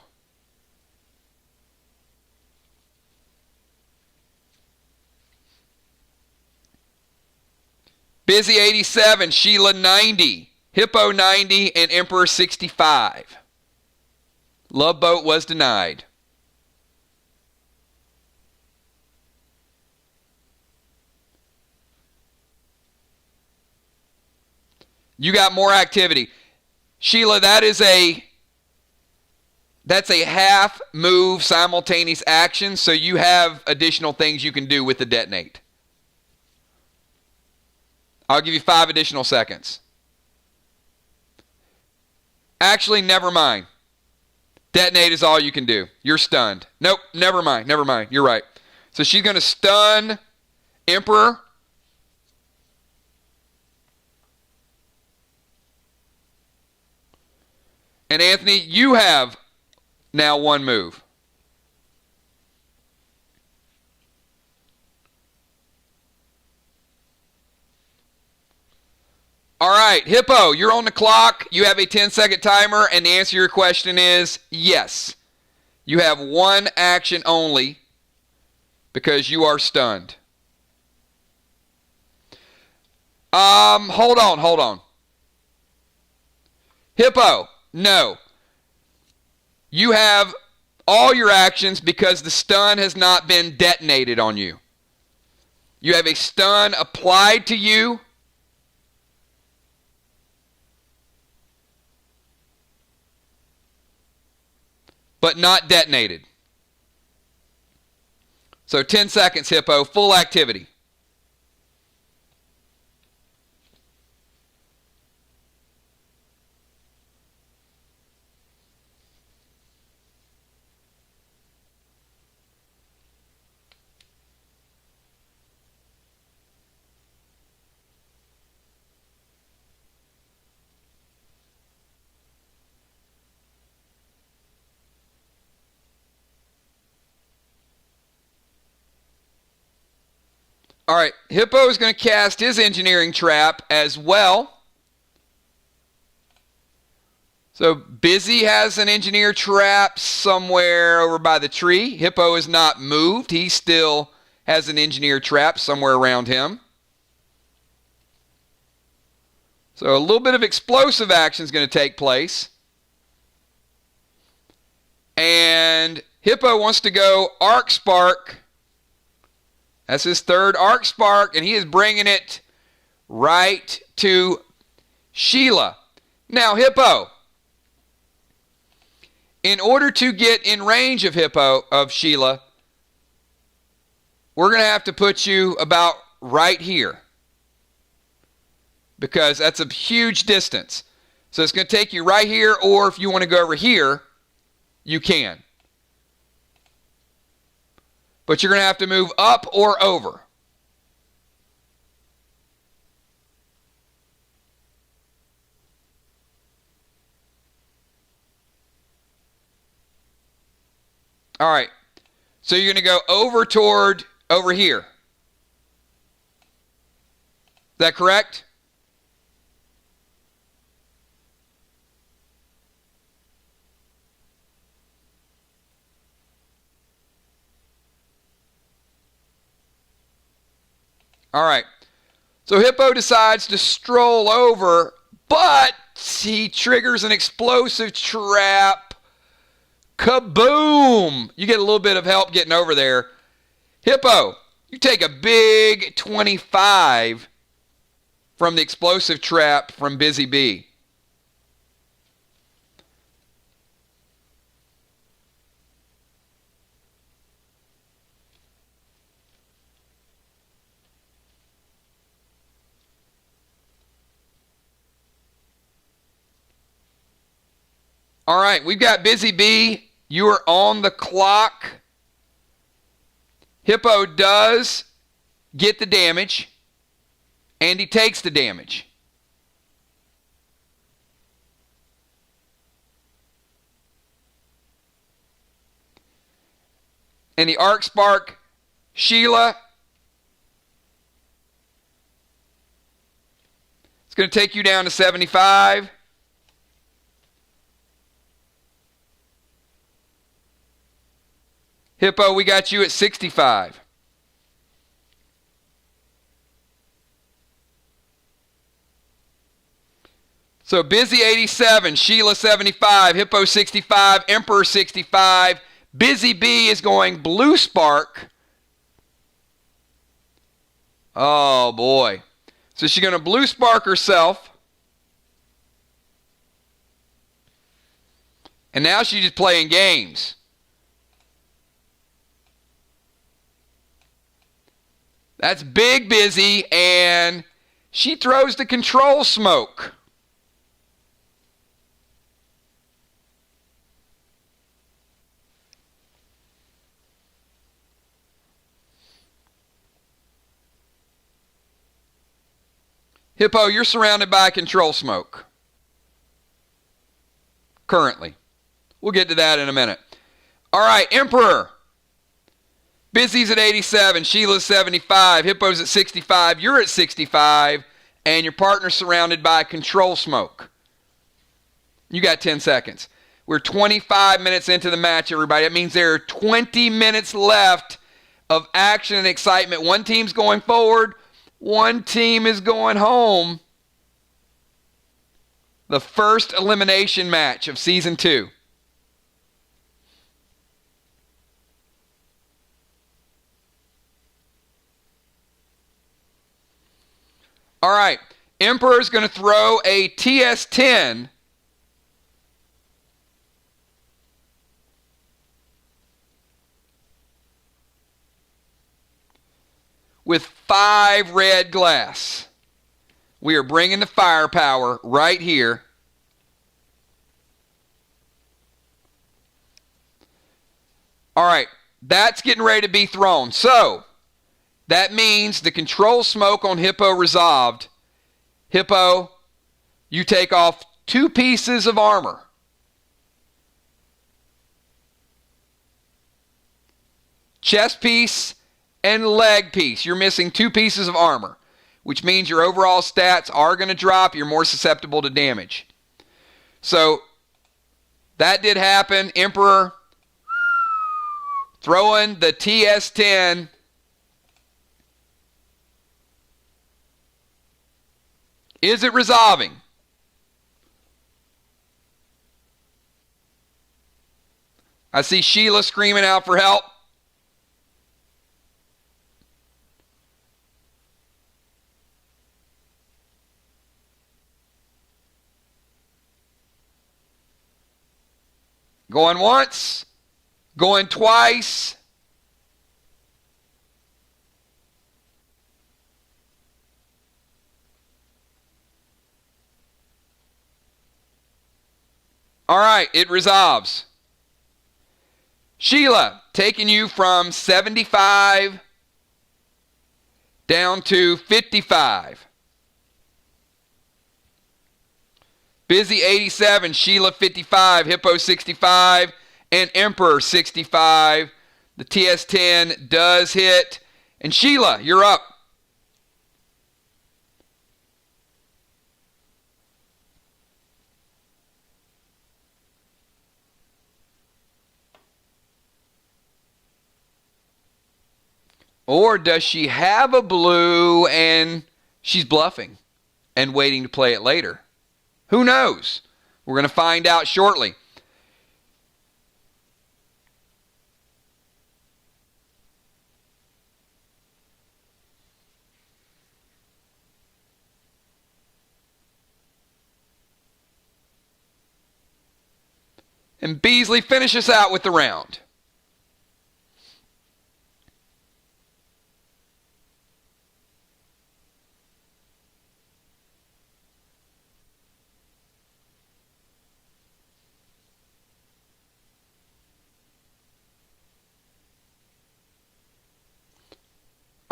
Busy 87, Sheila 90, Hippo 90, and Emperor 65. Love Boat was denied. You got more activity. Sheila, that's a half move simultaneous action, so you have additional things you can do with the detonate. I'll give you 5 additional seconds. Actually, never mind. Detonate is all you can do. You're stunned. Nope, never mind. You're right. So she's going to stun Emperor. And Anthony, you have now 1 move. All right, Hippo, you're on the clock. You have a 10-second timer, and the answer to your question is yes. You have 1 action only because you are stunned. Hold on. Hippo, no. You have all your actions because the stun has not been detonated on you. You have a stun applied to you. But not detonated. So 10 seconds, Hippo, full activity. All right, Hippo is going to cast his engineering trap as well. So Busy has an engineer trap somewhere over by the tree. Hippo is not moved. He still has an engineer trap somewhere around him. So a little bit of explosive action is going to take place. And Hippo wants to go Arc Spark. That's his third Arc Spark, and he is bringing it right to Sheila. Now, Hippo, in order to get in range of Sheila, we're going to have to put you about right here, because that's a huge distance. So it's going to take you right here, or if you want to go over here, you can. But you're going to have to move up or over. All right. So you're going to go over here. Is that correct? All right. So Hippo decides to stroll over, but he triggers an explosive trap. Kaboom! You get a little bit of help getting over there. Hippo, you take a big 25 from the explosive trap from Busy Bee. All right, we've got Busy Bee. You are on the clock. Hippo does get the damage, and he takes the damage. And the Arc Spark, Sheila, it's going to take you down to 75. Hippo, we got you at 65. So Busy 87, Sheila 75, Hippo 65, Emperor 65. Busy Bee is going Blue Spark. Oh boy. So she's going to Blue Spark herself. And now she's just playing games. That's Big Busy, and she throws the control smoke. Hippo, you're surrounded by control smoke. Currently. We'll get to that in a minute. All right, Emperor. Busy's at 87, Sheila's 75, Hippo's at 65, you're at 65, and your partner's surrounded by control smoke. You got 10 seconds. We're 25 minutes into the match, everybody. That means there are 20 minutes left of action and excitement. One team's going forward, one team is going home. The first elimination match of Season 2. All right, Emperor's going to throw a TS-10. With 5 red glass. We are bringing the firepower right here. All right, that's getting ready to be thrown. So, that means the control smoke on Hippo resolved. Hippo, you take off 2 pieces of armor. Chest piece and leg piece. You're missing 2 pieces of armor, which means your overall stats are going to drop. You're more susceptible to damage. So, that did happen. Emperor throwing the TS-10. Is it resolving? I see Sheila screaming out for help. Going once. Going twice. All right, it resolves. Sheila, taking you from 75 down to 55. Busy 87, Sheila 55, Hippo 65, and Emperor 65. The TS10 does hit. And Sheila, you're up. Or does she have a blue and she's bluffing and waiting to play it later? Who knows? We're going to find out shortly. And Beasley finishes out with the round.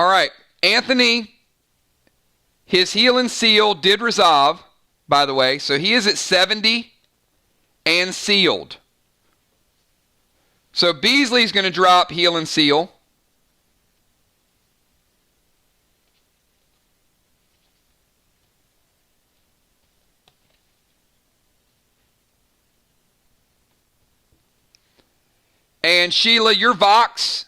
All right, Anthony, his heal and seal did resolve, by the way. So he is at 70 and sealed. So Beasley's going to drop heal and seal. And Sheila, your Vox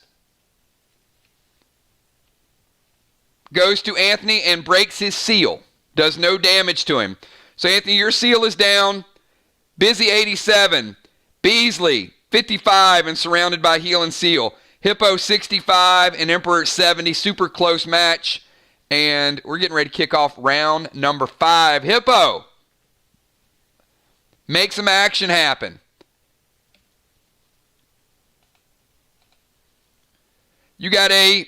goes to Anthony and breaks his seal. Does no damage to him. So Anthony, your seal is down. Busy 87. Beasley 55 and surrounded by heal and seal. Hippo 65 and Emperor 70. Super close match. And we're getting ready to kick off round number 5. Hippo, make some action happen. You got a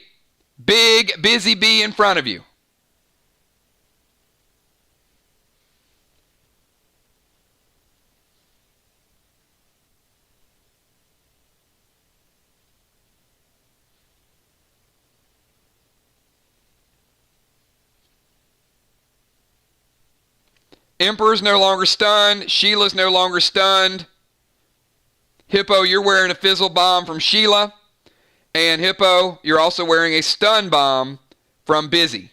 big, busy bee in front of you. Emperor's no longer stunned. Sheila's no longer stunned. Hippo, you're wearing a fizzle bomb from Sheila. And Hippo, you're also wearing a stun bomb from Busy.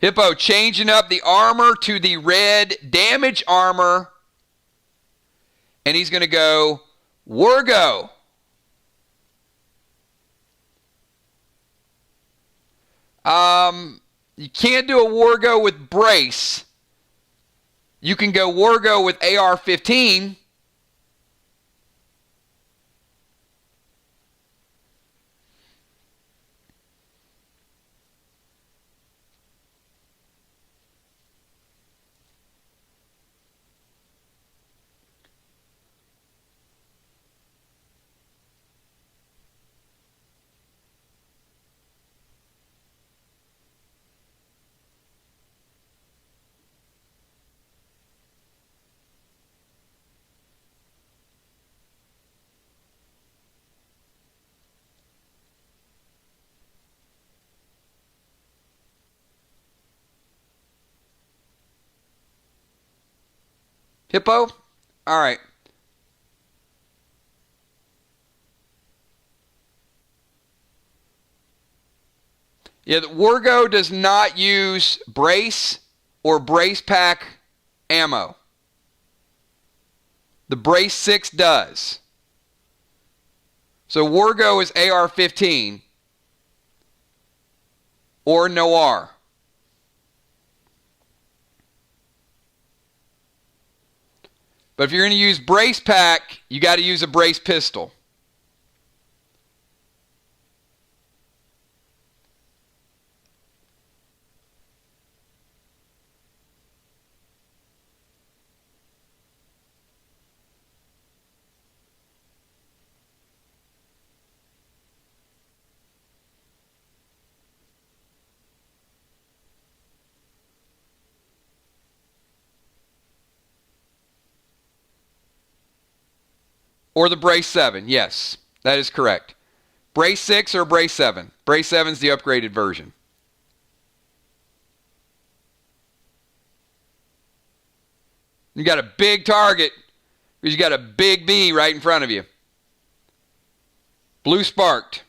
Hippo changing up the armor to the red damage armor. And he's going to go Wargo. You can't do a Wargo with Brace. You can go Wargo with AR-15. Hippo? All right. Yeah, the Wargo does not use brace or brace pack ammo. The Brace 6 does. So Wargo is AR-15 or Noir. But if you're going to use brace pack, you got to use a brace pistol. Or the brace 7. Yes, that is correct. Brace 6 or brace 7. Brace 7 is the upgraded version. You got a big target because you got a big bee right in front of you. Blue sparked.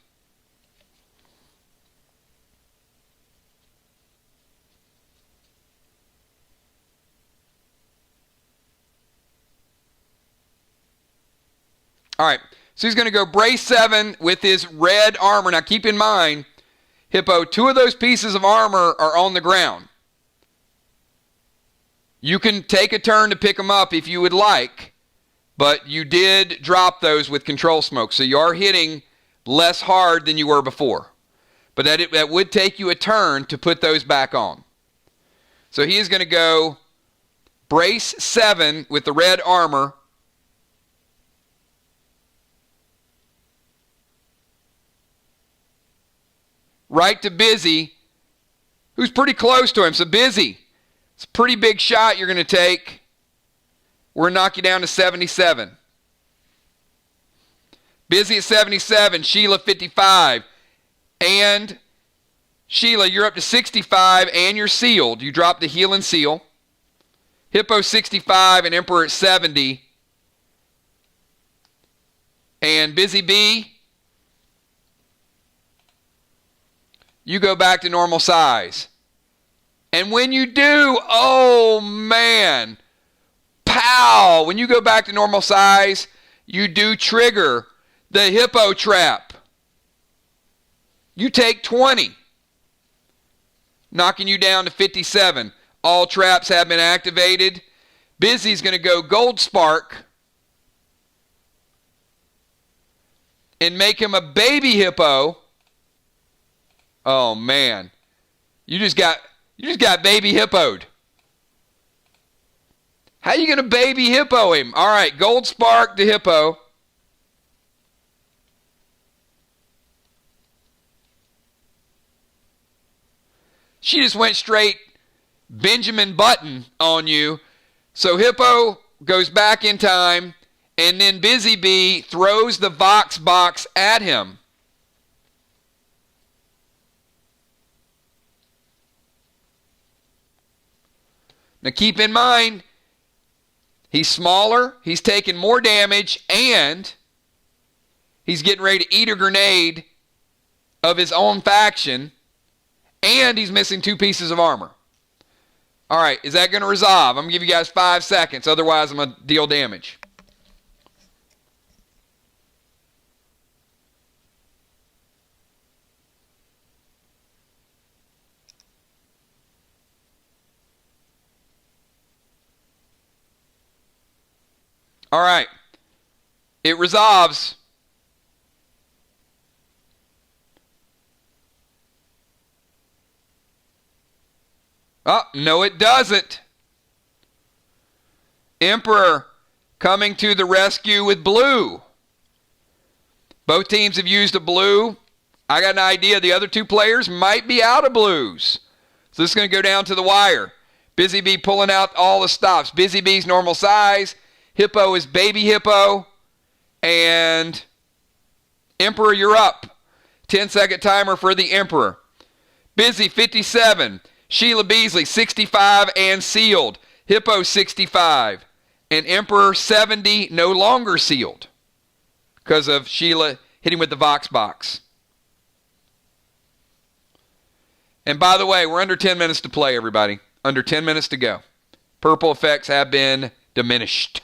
All right, so he's going to go brace 7 with his red armor. Now keep in mind, Hippo, 2 of those pieces of armor are on the ground. You can take a turn to pick them up if you would like, but you did drop those with control smoke, so you are hitting less hard than you were before. But that would take you a turn to put those back on. So he is going to go brace 7 with the red armor. Right to Busy, who's pretty close to him. So Busy, it's a pretty big shot you're going to take. We're going to knock you down to 77. Busy at 77, Sheila 55. And Sheila, you're up to 65 and you're sealed. You dropped the heal and seal. Hippo 65 and Emperor at 70. And Busy Bee, you go back to normal size. And when you do, oh man, pow! When you go back to normal size, you do trigger the hippo trap. You take 20, knocking you down to 57. All traps have been activated. Busy's going to go gold spark and make him a baby hippo. Oh man, you just got baby hippoed. How are you going to baby hippo him? All right, gold spark to hippo. She just went straight Benjamin Button on you. So hippo goes back in time, and then Busy Bee throws the Vox box at him. Now keep in mind, he's smaller, he's taking more damage, and he's getting ready to eat a grenade of his own faction, and he's missing 2 pieces of armor. All right, is that going to resolve? I'm going to give you guys 5 seconds, otherwise I'm going to deal damage. All right. It resolves. Oh, no it doesn't. Emperor coming to the rescue with blue. Both teams have used a blue. I got an idea. The other 2 players might be out of blues. So this is going to go down to the wire. Busy Bee pulling out all the stops. Busy Bee's normal size. Hippo is baby hippo. And Emperor, you're up. 10-second timer for the Emperor. Busy, 57. Sheila Beasley, 65 and sealed. Hippo, 65. And Emperor, 70, no longer sealed because of Sheila hitting with the Vox box. And by the way, we're under 10 minutes to play, everybody. Under 10 minutes to go. Purple effects have been diminished.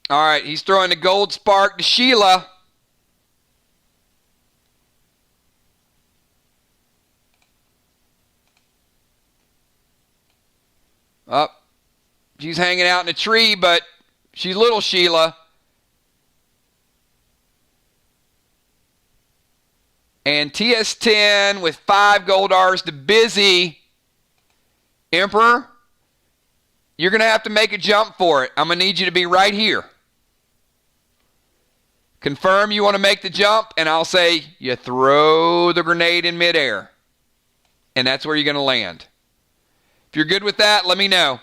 All right, he's throwing the gold spark to Sheila. Up. She's hanging out in a tree, but she's little Sheila. And TS10 with 5 gold Rs to Busy. Emperor, you're going to have to make a jump for it. I'm going to need you to be right here. Confirm you want to make the jump, and I'll say you throw the grenade in midair. And that's where you're going to land. If you're good with that, let me know.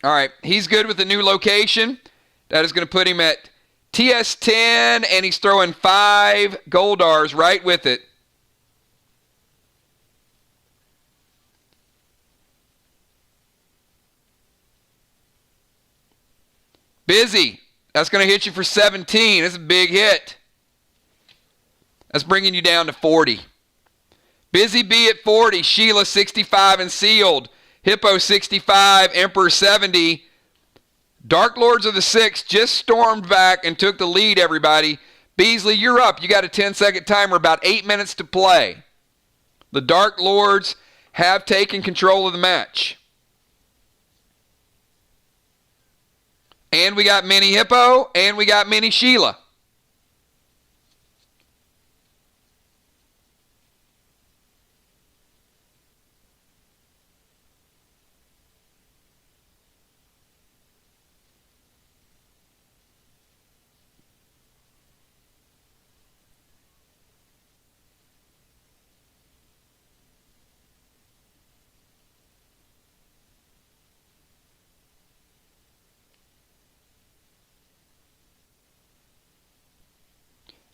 All right, he's good with the new location. That is going to put him at TS10, and he's throwing 5 gold Rs right with it. Busy. That's going to hit you for 17. That's a big hit. That's bringing you down to 40. Busy B at 40. Sheila 65 and sealed. Hippo 65. Emperor 70. Dark Lords of the Six just stormed back and took the lead, everybody. Beasley, you're up. You got a 10-second timer, about 8 minutes to play. The Dark Lords have taken control of the match. And we got Mini Hippo, and we got Mini Sheila.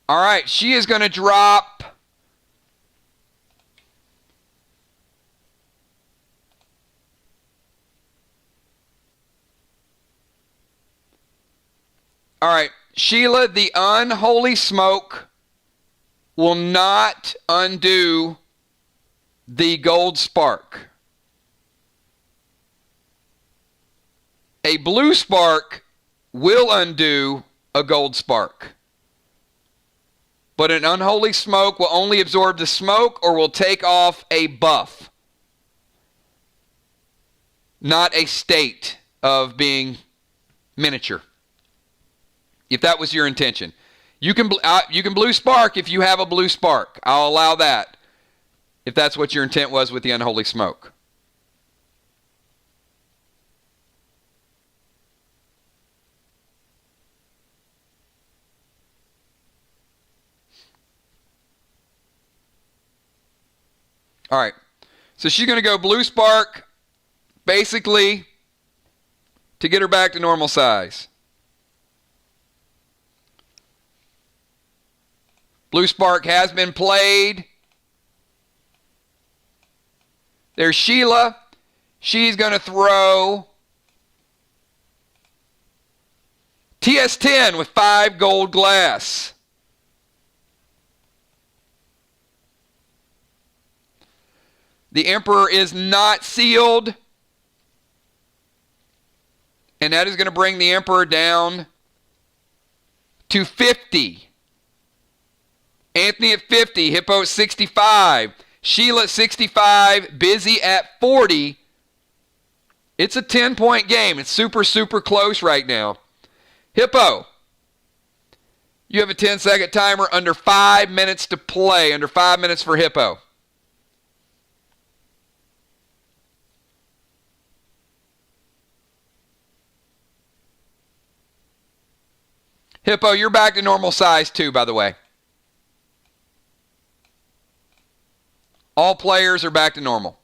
All right, she is going to drop All right, Sheila, the unholy smoke will not undo the gold spark. A blue spark will undo a gold spark. But an unholy smoke will only absorb the smoke or will take off a buff. Not a state of being miniature. If that was your intention. You can blue spark if you have a blue spark. I'll allow that. If that's what your intent was with the unholy smoke. All right, so she's going to go blue spark, basically, to get her back to normal size. Blue spark has been played. There's Sheila. She's going to throw TS10 with 5 gold glass. The Emperor is not sealed. And that is going to bring the Emperor down to 50. Anthony at 50. Hippo at 65. Sheila at 65. Busy at 40. It's a 10-point game. It's super, super close right now. Hippo, you have a 10-second timer. Under 5 minutes to play. Under 5 minutes for Hippo. Hippo, you're back to normal size too, by the way. All players are back to normal.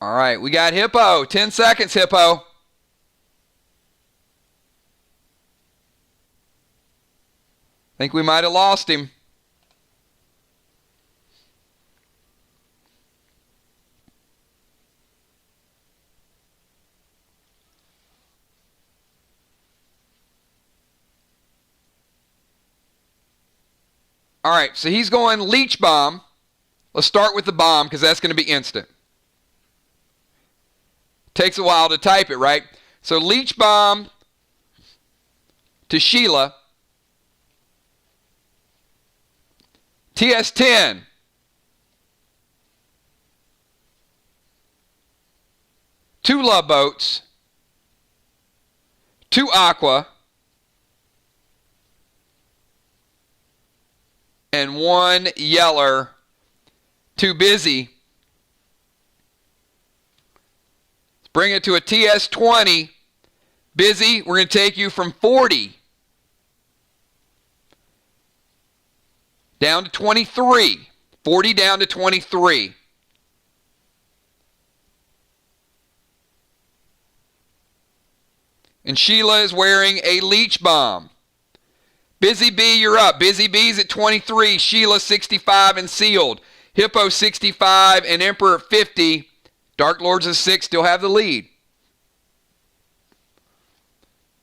All right, we got Hippo. 10 seconds, Hippo. Think we might have lost him. All right, so he's going leech bomb. Let's start with the bomb because that's going to be instant. Takes a while to type it, right? So leech bomb to Sheila. TS10. Two love boats. Two aqua. And one yeller. Too busy. Let's bring it to a TS20. Busy, we're going to take you from 40 down to 23. 40 down to 23. And Sheila is wearing a leech bomb. Busy B, you're up. Busy B's at 23. Sheila 65 and sealed. Hippo 65 and Emperor 50. Dark Lords of 6 still have the lead.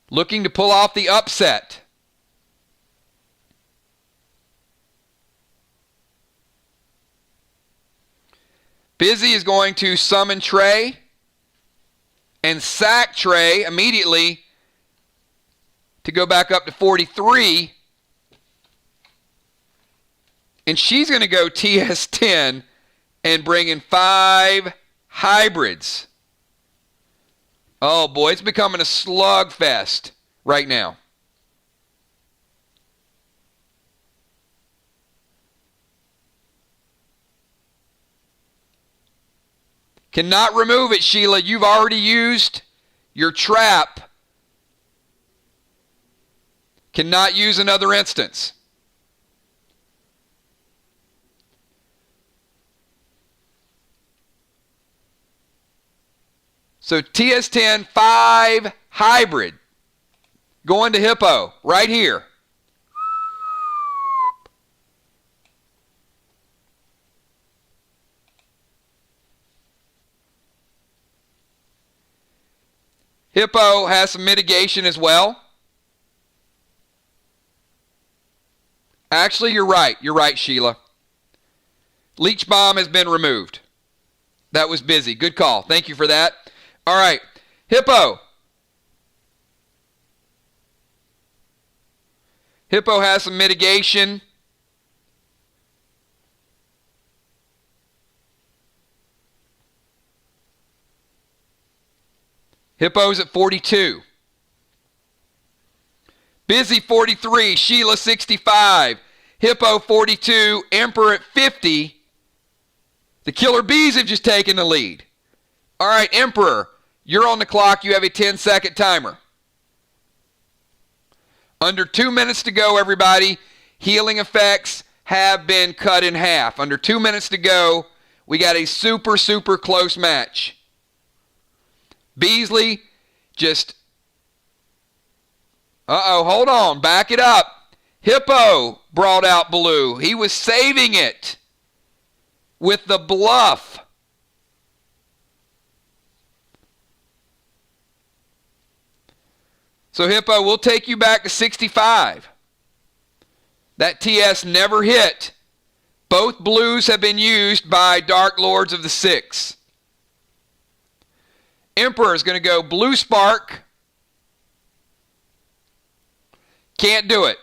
Looking to pull off the upset. Busy is going to summon Trey and sack Trey immediately to go back up to 43. And she's going to go TS10 and bring in 5 hybrids. Oh boy, it's becoming a slugfest right now. Cannot remove it, Sheila. You've already used your trap. Cannot use another instance. So TS10, 5 hybrid. Going to Hippo right here. Hippo has some mitigation as well. Actually, you're right. You're right, Sheila. Leech bomb has been removed. That was busy. Good call. Thank you for that. All right. Hippo. Hippo has some mitigation. Hippo's at 42. Busy 43. Sheila 65. Hippo 42. Emperor at 50. The Killer Bees have just taken the lead. All right, Emperor, you're on the clock. You have a 10-second timer. Under 2 minutes to go, everybody. Healing effects have been cut in half. Under 2 minutes to go, we got a super, super close match. Beasley just... hold on. Back it up. Hippo brought out blue. He was saving it with the bluff. So Hippo, we'll take you back to 65. That TS never hit. Both blues have been used by Dark Lords of the 6. Emperor is going to go blue spark. Can't do it.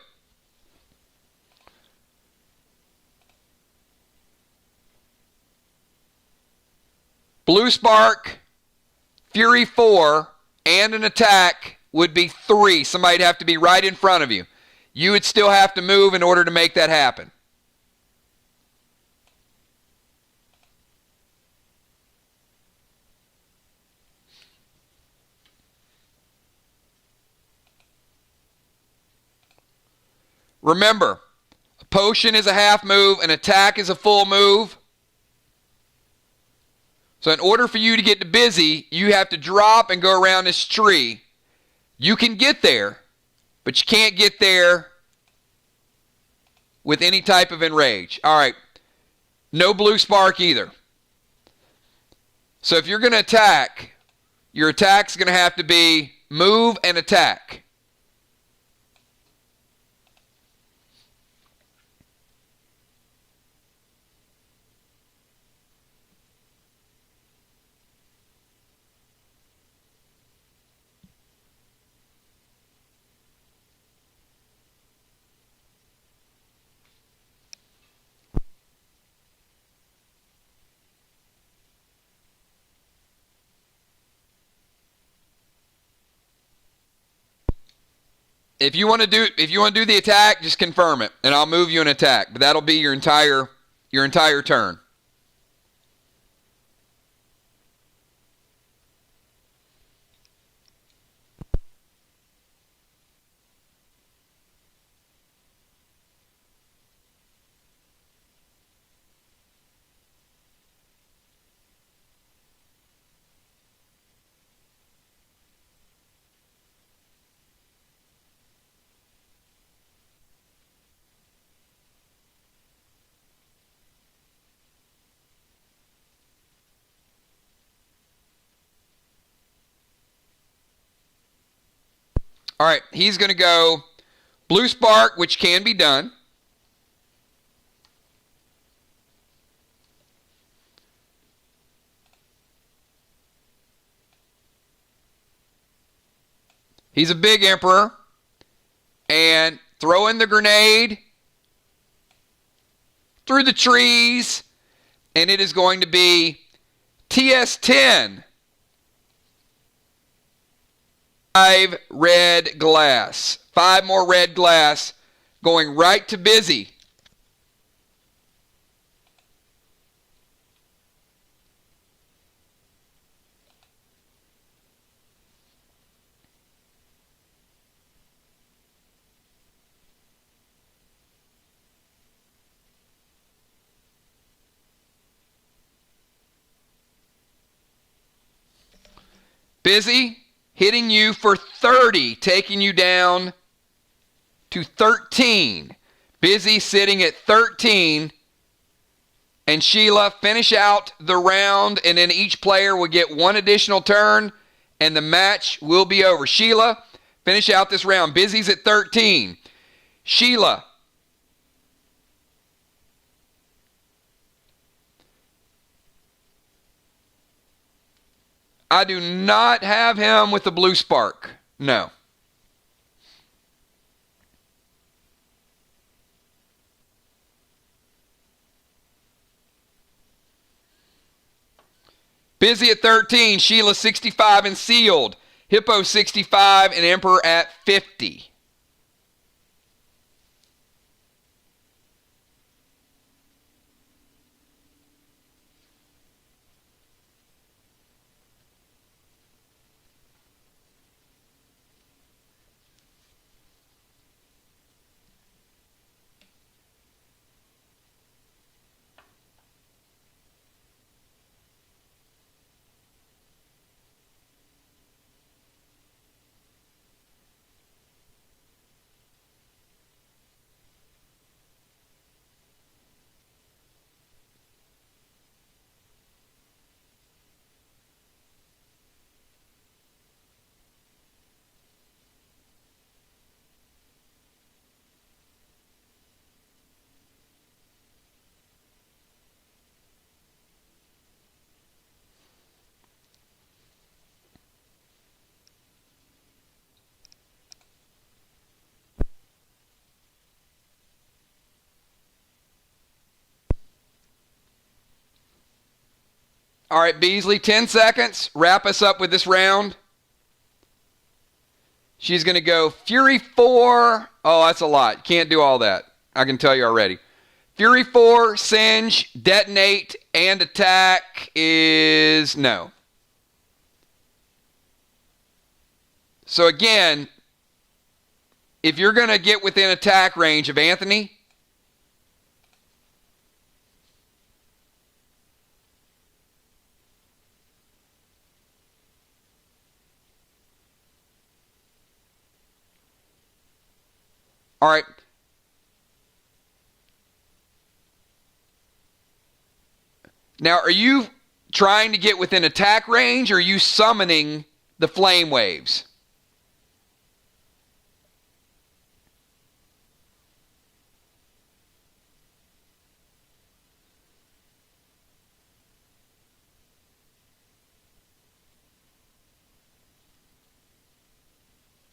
Blue spark, Fury 4, and an attack would be 3. Somebody'd have to be right in front of you. You would still have to move in order to make that happen. Remember, a potion is a half move, an attack is a full move. So in order for you to get to Busy, you have to drop and go around this tree. You can get there, but you can't get there with any type of enrage. All right. No blue spark either. So if you're going to attack, your attack's going to have to be move and attack. If you want to do the attack, just confirm it, and I'll move you an attack. But that'll be your entire turn. All right, he's going to go blue spark, which can be done. He's a big emperor. And throw in the grenade through the trees. And it is going to be TS10. 5 red glass. 5 more red glass going right to Busy. Busy hitting you for 30, taking you down to 13. Busy sitting at 13. And Sheila, finish out the round, and then each player will get 1 additional turn, and the match will be over. Sheila, finish out this round. Busy's at 13. Sheila. I do not have him with the blue spark. No. Busy at 13. Sheila 65 and sealed. Hippo 65 and Emperor at 50. All right, Beasley, 10 seconds. Wrap us up with this round. She's going to go Fury 4. Oh, that's a lot. Can't do all that. I can tell you already. Fury 4, Singe, Detonate, and Attack is no. So again, if you're going to get within attack range of Anthony, All right. Now, are you trying to get within attack range, or are you summoning the flame waves?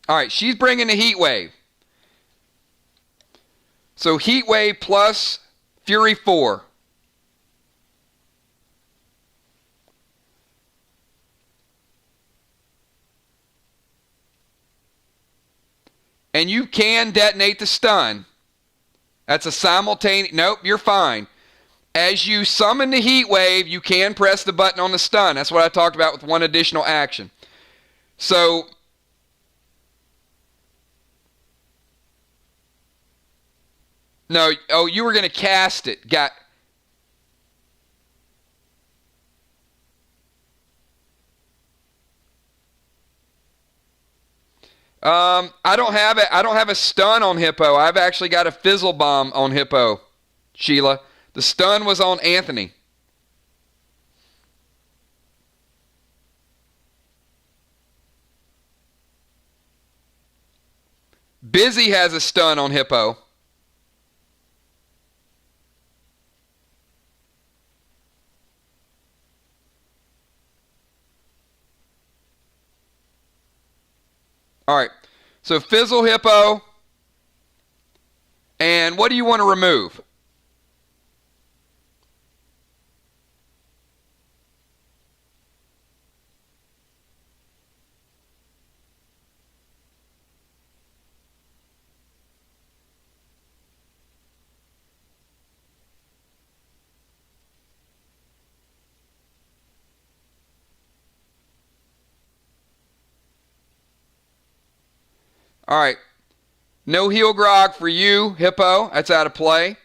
All right, she's bringing the heat wave. So heat wave plus Fury 4. And you can detonate the stun. That's a simultaneous... Nope, you're fine. As you summon the heat wave, you can press the button on the stun. That's what I talked about with one additional action. So... No, oh, you were going to cast it. I don't have it. I don't have a stun on Hippo. I've actually got a fizzle bomb on Hippo, Sheila. The stun was on Anthony. Busy has a stun on Hippo. All right, so Fizzle Hippo, and what do you want to remove? All right. No heal grog for you, Hippo. That's out of play.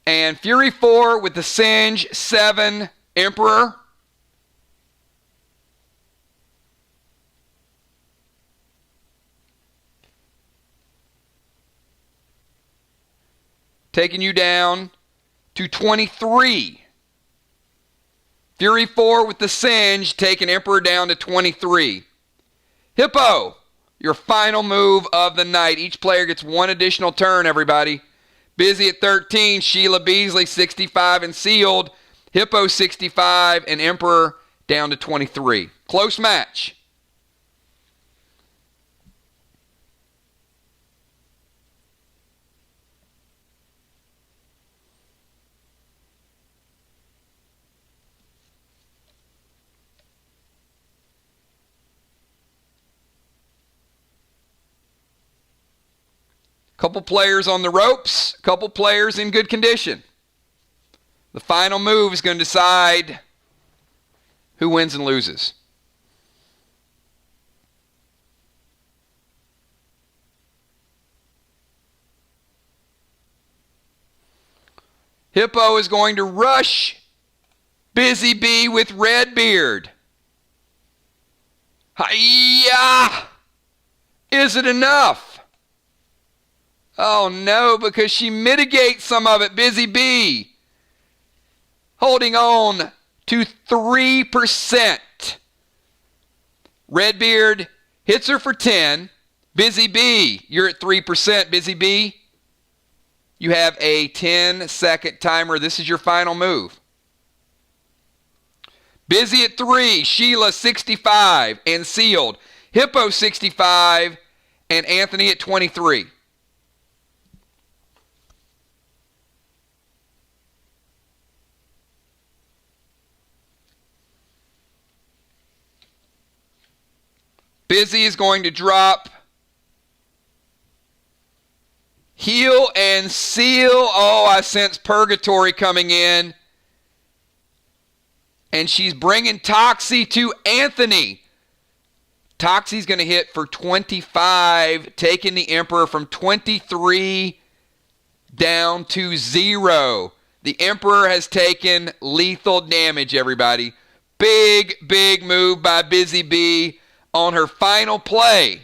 And Fury 4 with the Singe 7 Emperor. Taking you down to 23. Fury 4 with the Singe, taking Emperor down to 23. Hippo, your final move of the night. Each player gets one additional turn, everybody. Busy at 13, Sheila Beasley 65 and sealed. Hippo 65 and Emperor down to 23. Close match. Couple players on the ropes, couple players in good condition. The final move is going to decide who wins and loses. Hippo is going to rush Busy Bee with Redbeard. Hi-ya! Is it enough? Oh no, because she mitigates some of it, Busy Bee. Holding on to 3%. Redbeard hits her for 10. Busy Bee, you're at 3%, Busy Bee. You have a 10-second timer. This is your final move. Busy at 3, Sheila 65 and sealed. Hippo 65 and Anthony at 23. Busy is going to drop Heal and Seal. Oh, I sense Purgatory coming in. And she's bringing Toxie to Anthony. Toxie's going to hit for 25, taking the Emperor from 23 down to 0. The Emperor has taken lethal damage, everybody. Big, big move by Busy Bee on her final play.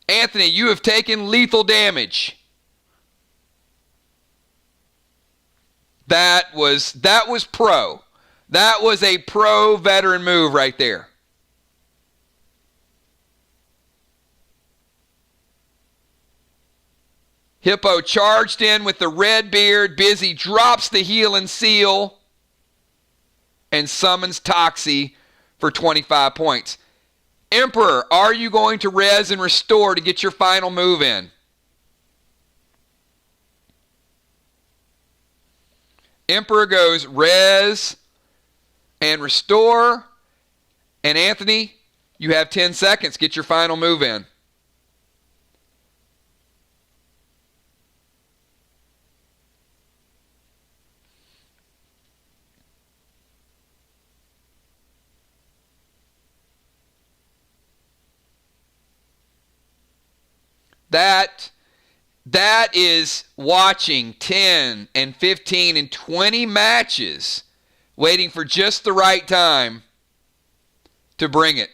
Anthony, you have taken lethal damage. That was pro. That was a pro veteran move right there. Hippo charged in with the red beard. Busy drops the heel and seal and summons Toxie for 25 points. Emperor, are you going to res and restore to get your final move in? Emperor goes res and restore. And Anthony, you have 10 seconds. Get your final move in. That is watching 10 and 15 and 20 matches, waiting for just the right time to bring it.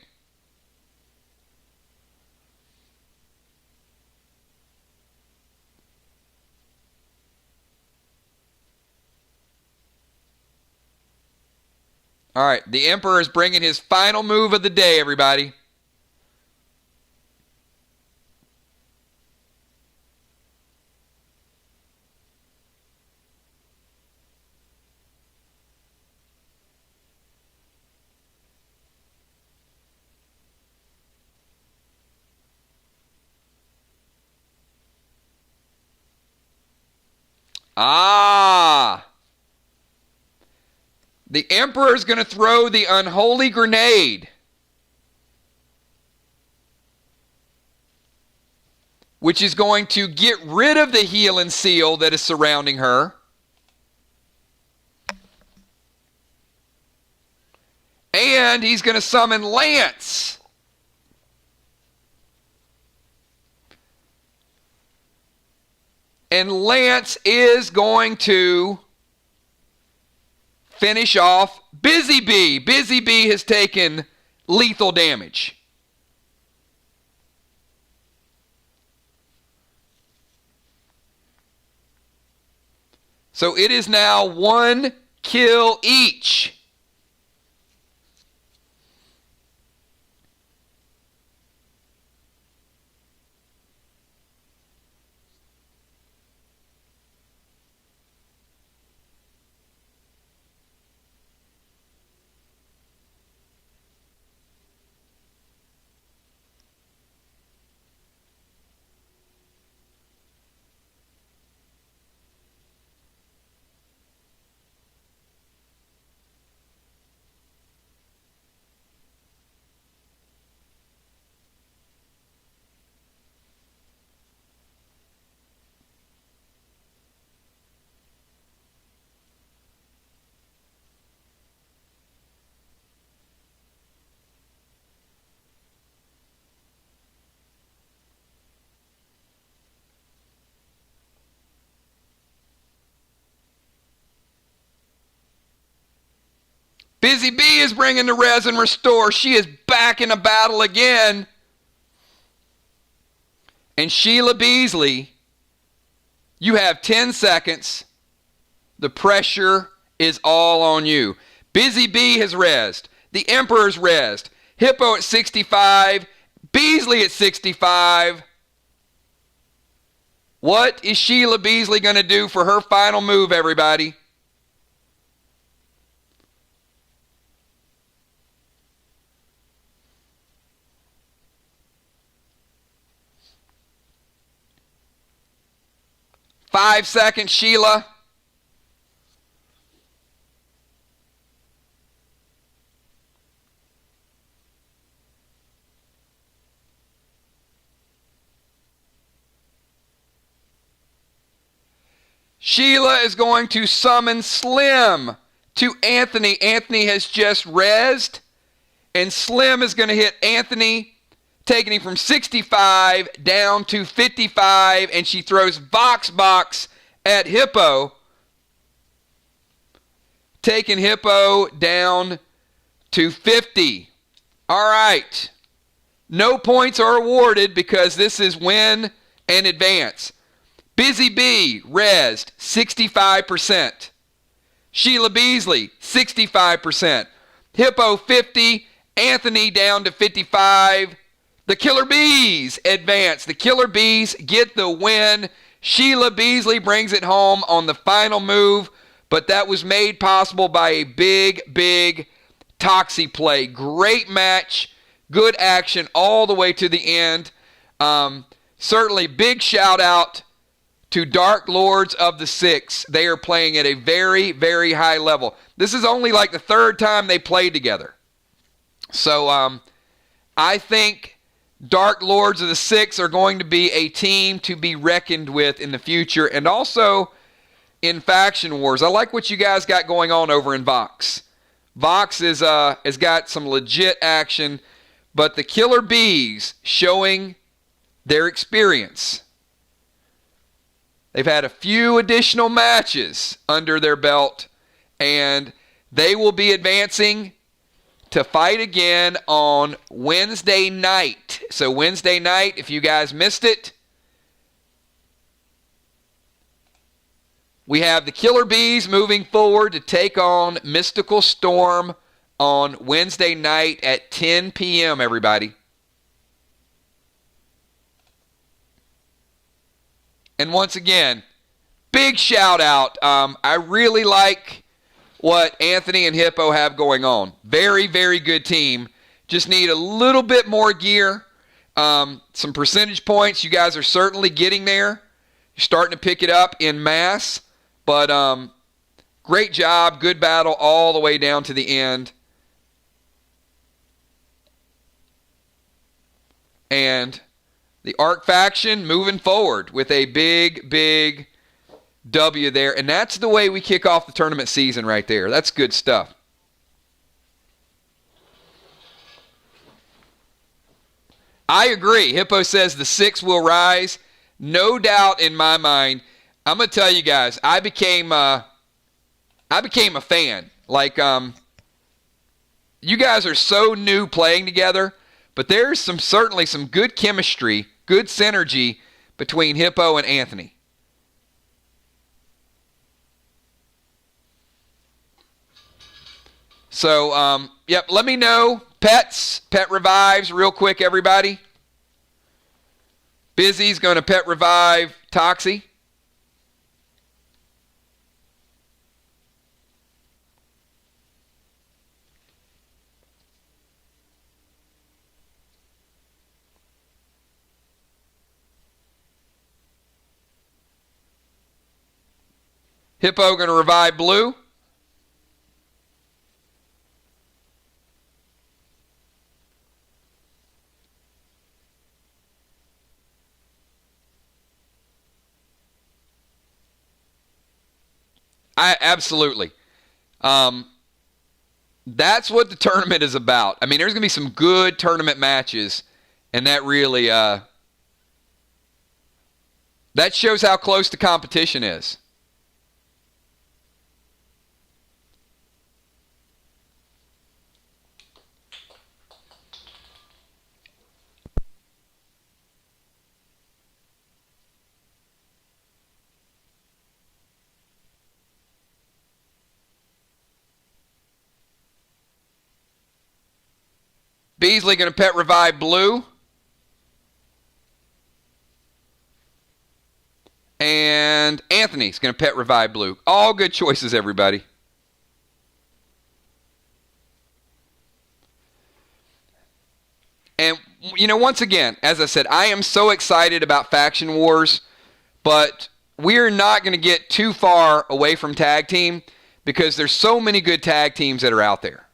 All right, the Emperor is bringing his final move of the day, everybody. The Emperor is going to throw the unholy grenade, which is going to get rid of the heel and seal that is surrounding her. And he's going to summon Lance. And Lance is going to finish off Busy Bee. Busy Bee has taken lethal damage. So it is now 1 kill each. Busy Bee is bringing the res and restore. She is back in a battle again. And Sheila Beasley, you have 10 seconds. The pressure is all on you. Busy Bee has rezzed. The Emperor's rezzed. Hippo at 65. Beasley at 65. What is Sheila Beasley going to do for her final move, everybody? Five seconds, Sheila. Sheila is going to summon Slim to Anthony. Anthony has just rezzed, and Slim is going to hit Anthony, taking him from 65 down to 55, and she throws Vox Box at Hippo, taking Hippo down to 50. All right. No points are awarded because this is win and advance. Busy Bee, rezzed, 65%. Sheila Beasley, 65%. Hippo, 50. Anthony down to 55. The Killer Bees advance. The Killer Bees get the win. Sheila Beasley brings it home on the final move, but that was made possible by a big Toxie play. Great match. Good action all the way to the end. Certainly big shout out to Dark Lords of the Six. They are playing at a very high level. This is only like the third time they played together. So I think Dark Lords of the Six are going to be a team to be reckoned with in the future, and also in Faction Wars. I like what you guys got going on over in Vox. Vox has got some legit action, but the Killer Bees showing their experience. They've had a few additional matches under their belt, and they will be advancing to fight again on Wednesday night. So Wednesday night, if you guys missed it, we have the Killer Bees moving forward to take on Mystical Storm on Wednesday night at 10 p.m., everybody. And once again, big shout out. I really like what Anthony and Hippo have going on. Very good team. Just need a little bit more gear. Some percentage points. You guys are certainly getting there. You're starting to pick it up in mass. But great job. Good battle all the way down to the end. And the Arc faction moving forward with a big W there. And that's the way we kick off the tournament season right there. That's good stuff. I agree. Hippo says the Six will rise. No doubt in my mind. I'm going to tell you guys, I became a fan. Like, you guys are so new playing together. But there's certainly some good chemistry, good synergy between Hippo and Anthony. So, yep, let me know. Pet revives real quick, everybody. Busy's going to pet revive Toxie. Hippo going to revive Blue. Absolutely. That's what the tournament is about. I mean, there's going to be some good tournament matches, and that really that shows how close the competition is. Beasley going to pet revive Blue. And Anthony's going to pet revive Blue. All good choices, everybody. And, once again, as I said, I am so excited about Faction Wars, but we're not going to get too far away from tag team because there's so many good tag teams that are out there.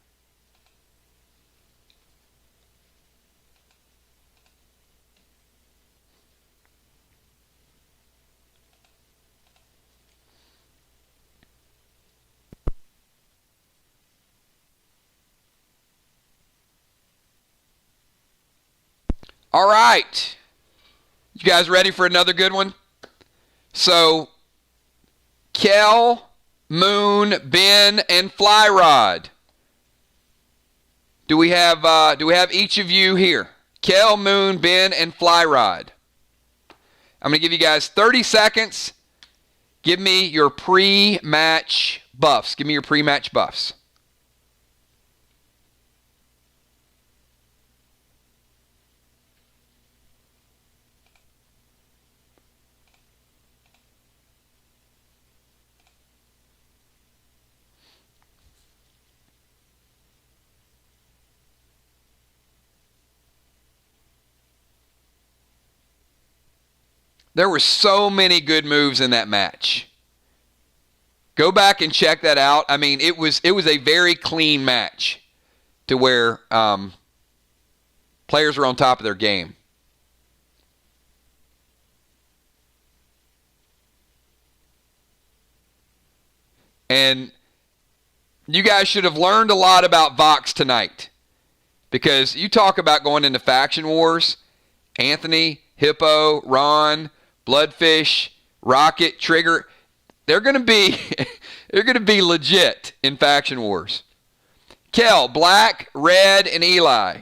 All right. You guys ready for another good one? So, Kel, Moon, Ben, and Fly Rod. Do we have each of you here? Kel, Moon, Ben, and Fly Rod. I'm going to give you guys 30 seconds. Give me your pre-match buffs. Give me your pre-match buffs. There were so many good moves in that match. Go back and check that out. I mean, it was a very clean match to where players were on top of their game. And you guys should have learned a lot about Vox tonight. Because you talk about going into faction wars. Anthony, Hippo, Ron, Bloodfish, Rocket, Trigger, they're going to be legit in faction wars. Kel, Black, Red, and Eli.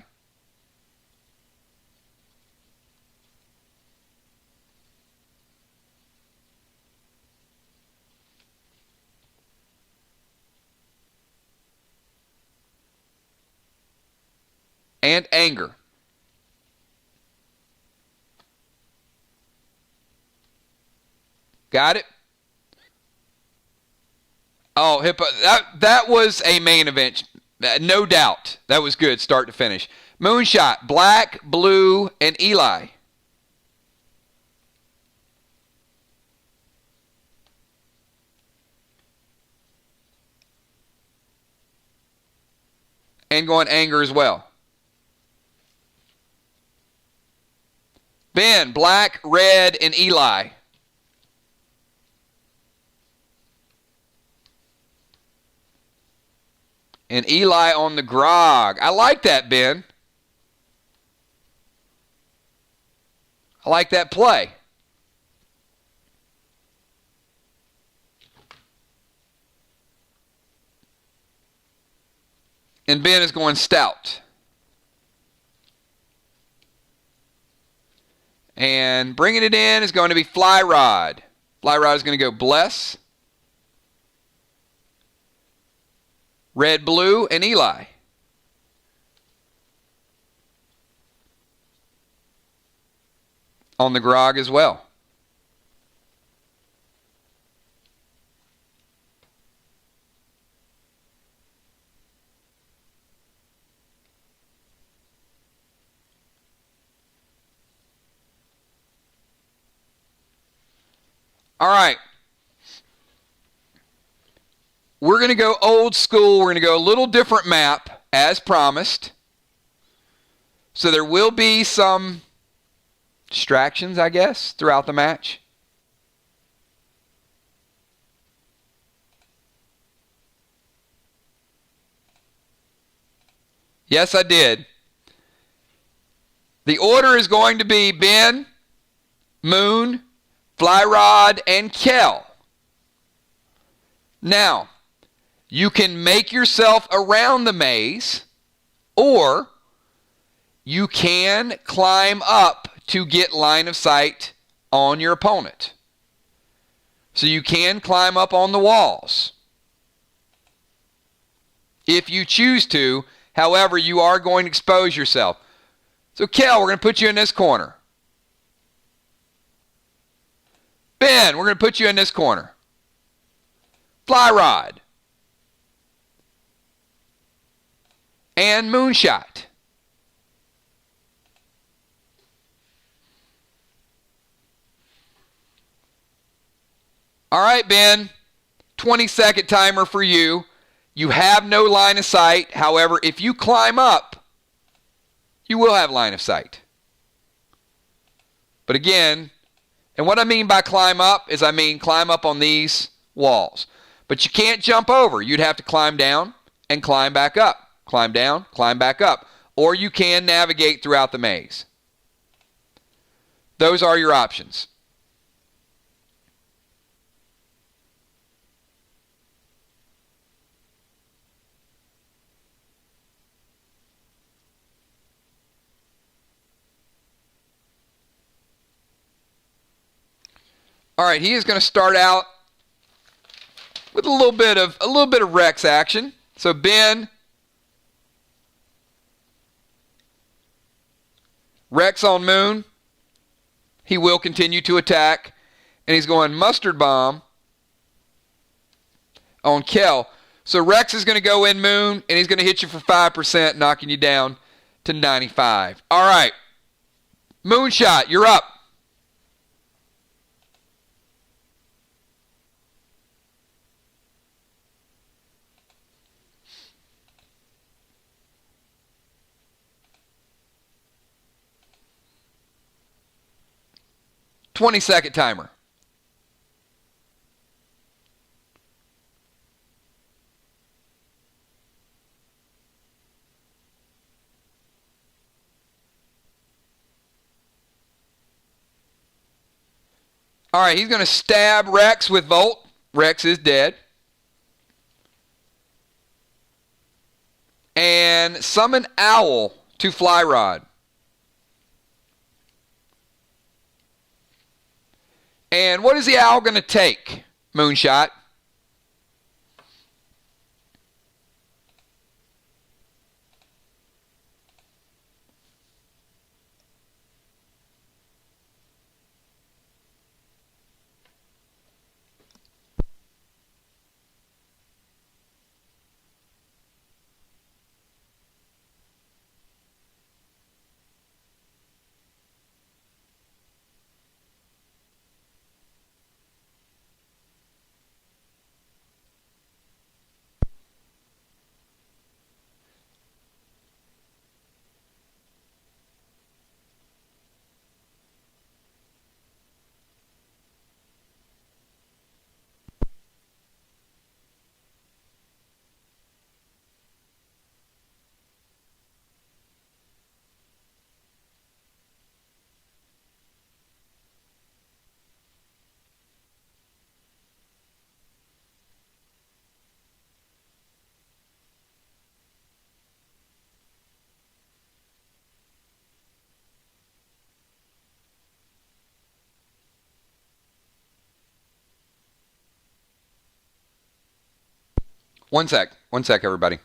And Anger. Got it? Oh, Hippo, that was a main event. No doubt. That was good, start to finish. Moonshot, Black, Blue, and Eli. And going Anger as well. Ben, Black, Red, and Eli. And Eli on the grog. I like that, Ben. I like that play. And Ben is going Stout. And bringing it in is going to be Fly Rod. Fly Rod is going to go Bless. Red, Blue, and Eli. On the grog as well. All right. We're going to go old school. We're going to go a little different map, as promised. So there will be some distractions, I guess, throughout the match. Yes, I did. The order is going to be Ben, Moon, Fly Rod, and Kel. Now, you can make yourself around the maze, or you can climb up to get line of sight on your opponent. So you can climb up on the walls if you choose to. However, you are going to expose yourself. So, Kel, we're going to put you in this corner. Ben, we're going to put you in this corner. Fly Rod. And Moonshot. All right, Ben. 20-second timer for you. You have no line of sight. However, if you climb up, you will have line of sight. But again, and what I mean by climb up is I mean climb up on these walls. But you can't jump over. You'd have to climb down and climb back up. Climb down, climb back up. Or you can navigate throughout the maze. Those are your options. All right, he is going to start out with a little bit of Rex action. So Ben, Rex on Moon. He will continue to attack, and he's going Mustard Bomb on Kel. So Rex is going to go in Moon, and he's going to hit you for 5%, knocking you down to 95. All right, Moonshot, you're up. Twenty-second timer. All right, he's going to stab Rex with Volt. Rex is dead. And summon Owl to Fly Rod. And what is the Owl going to take, Moonshot? One sec, everybody.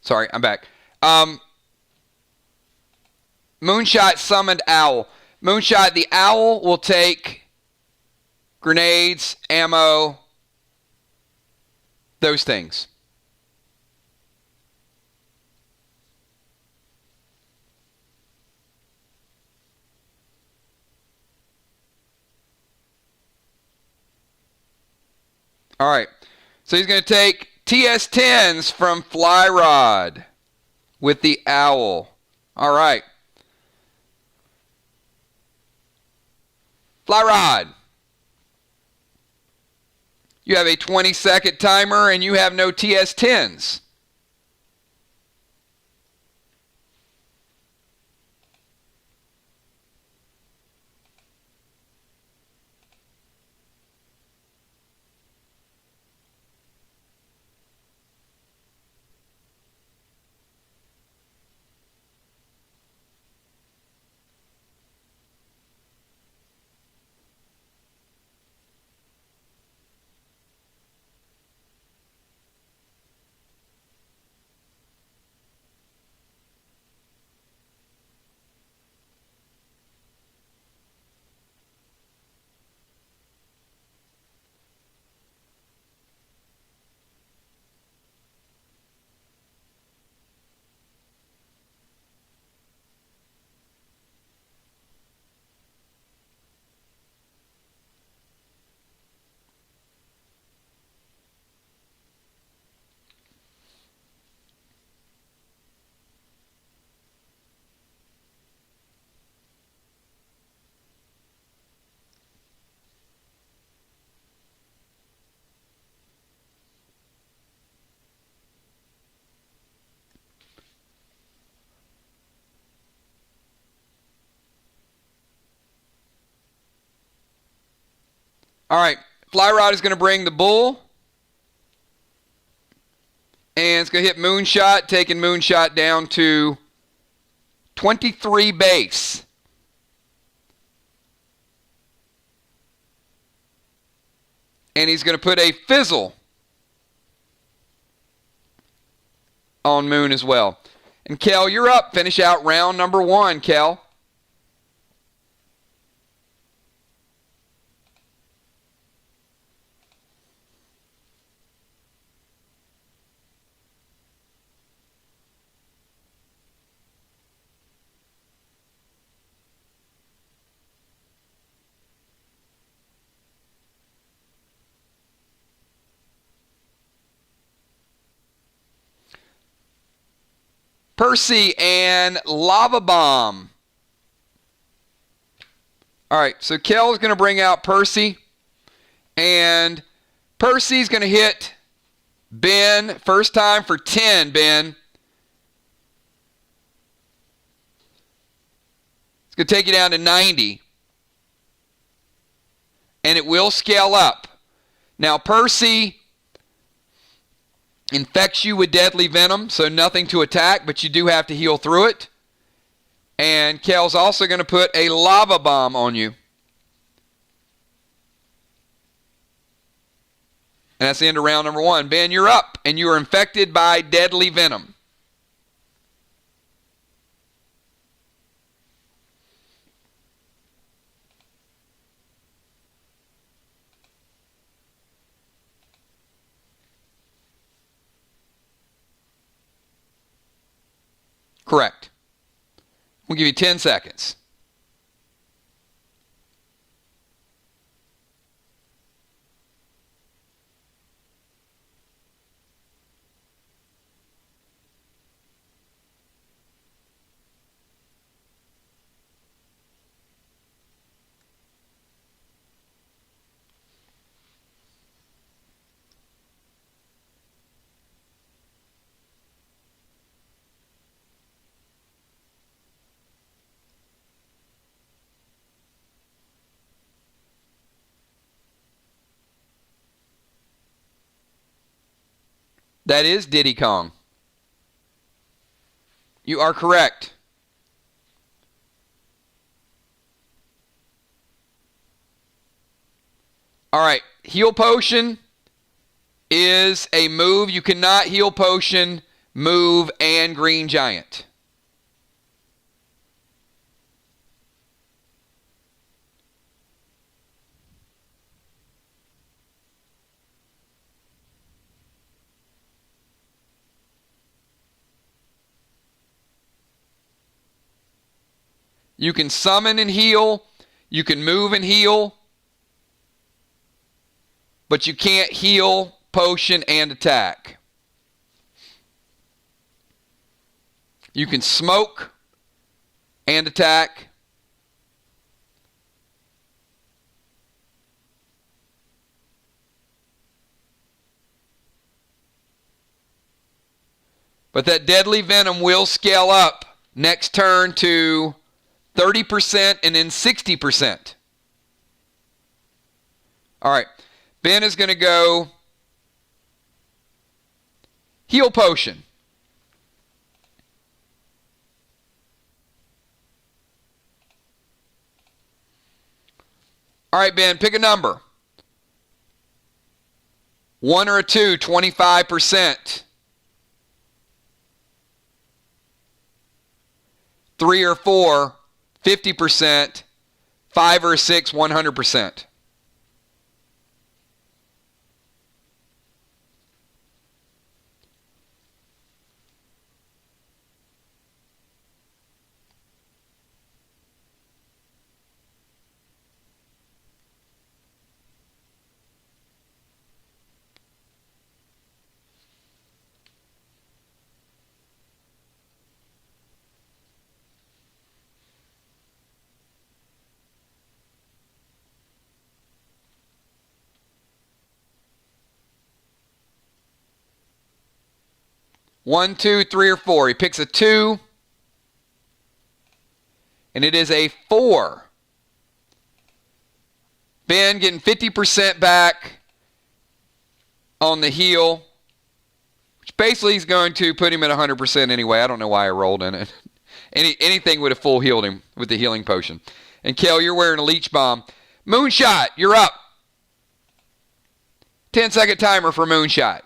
Sorry, I'm back. Moonshot summoned Owl. Moonshot, the Owl will take grenades, ammo, those things. All right. So he's going to take TS-10s from Fly Rod with the Owl. All right. Fly Rod. You have a 20-second timer and you have no TS-10s. All right. Fly Rod is going to bring the bull. And it's going to hit Moonshot, taking Moonshot down to 23 base. And he's going to put a Fizzle on Moon as well. And Kel, you're up. Finish out round number 1, Kel. Percy and Lava Bomb. All right, so Kel is going to bring out Percy. And Percy's going to hit Ben. First time for 10, Ben. It's going to take you down to 90. And it will scale up. Now, Percy infects you with deadly venom, so nothing to attack, but you do have to heal through it. And Kel's also going to put a Lava Bomb on you. And that's the end of round number 1. Ben, you're up, and you are infected by deadly venom. Correct. We'll give you 10 seconds. That is Diddy Kong. You are correct. All right, Heal Potion is a move. You cannot Heal Potion, move, and Green Giant. You can summon and heal. You can move and heal. But you can't heal, potion, and attack. You can smoke and attack. But that deadly venom will scale up next turn to 30% and then 60%. All right. Ben is going to go Heal Potion. All right, Ben, pick a number. 1 or a 2, 25%. 3 or 4, 50%, 5 or 6, 100%. One, 2, 3, or 4. He picks a 2. And it is a 4. Ben getting 50% back on the heal, which basically is going to put him at 100% anyway. I don't know why I rolled in it. Anything would have full healed him with the healing potion. And Kel, you're wearing a leech bomb. Moonshot, you're up. 10-second timer for Moonshot.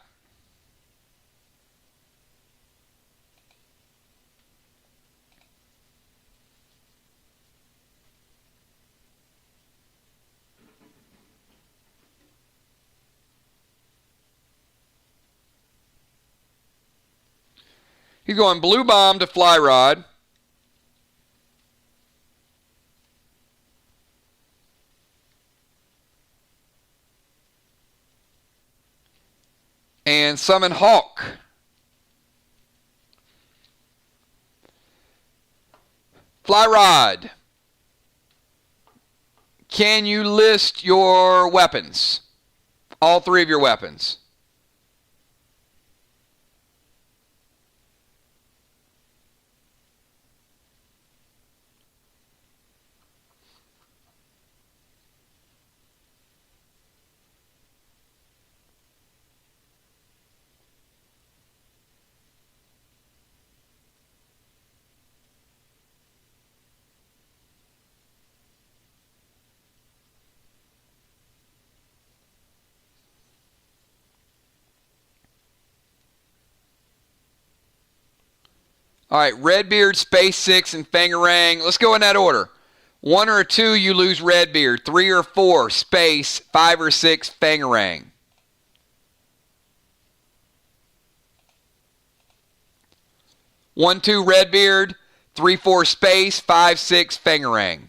He's going blue bomb to fly rod. And summon Hawk. Fly rod. Can you list your weapons? All three of your weapons. All right, Redbeard, Space 6, and Fangarang. Let's go in that order. 1 or 2, you lose Redbeard. 3 or 4, Space. 5 or 6, Fangarang. 1, 2, Redbeard. 3, 4, Space. 5, 6, Fangarang.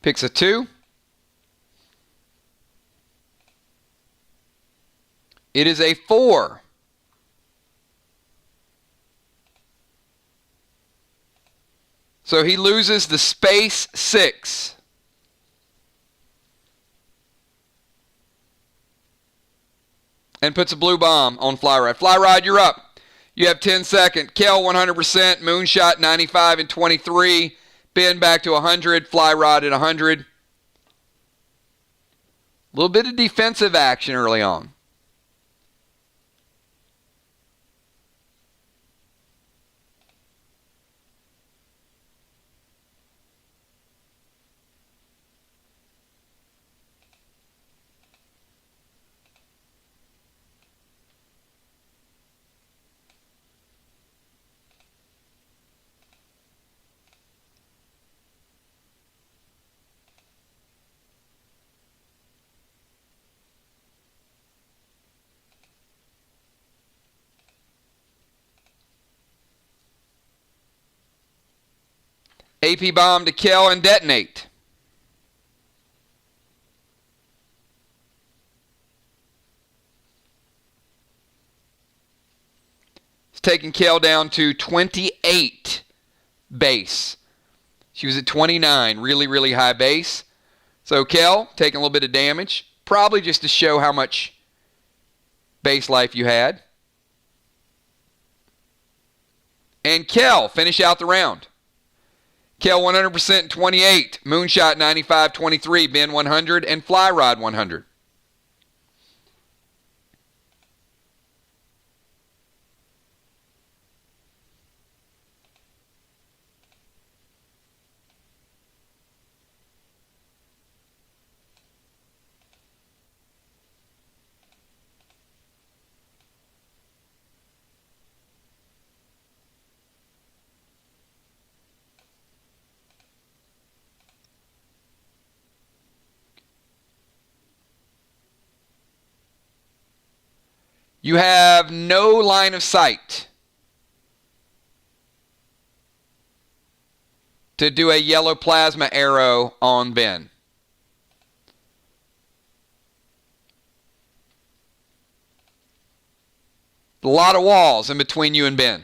Picks a 2. It is a 4. So he loses the Space 6. And puts a blue bomb on Flyrod. Flyrod, you're up. You have 10 seconds. Kel, 100%. Moonshot, 95 and 23. Ben back to 100. Flyrod at 100. A little bit of defensive action early on. AP bomb to kill and detonate. It's taking Kel down to 28 base. She was at 29, really, really high base. So Kel taking a little bit of damage, probably just to show how much base life you had. And Kel finish out the round. Kel 100% 28, Moonshot 95, 23, Ben 100, and Flyrod 100. You have no line of sight. to do a yellow plasma arrow on Ben. A lot of walls in between you and Ben.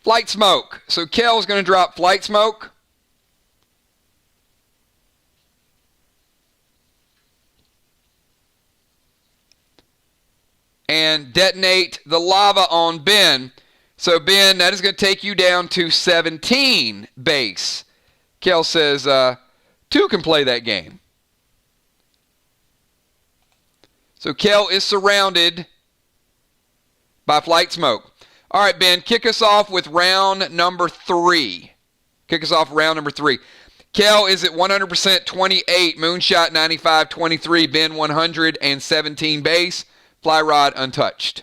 Flight smoke. So Kel's going to drop flight smoke. And detonate the lava on Ben. So Ben, that is going to take you down to 17 base. Kel says 2 can play that game. So Kel is surrounded by flight smoke. All right, Ben, kick us off with round number 3. Kick us off round number 3. Kel is at 100% 28, Moonshot 95 23, Ben 117 base, Fly Rod untouched.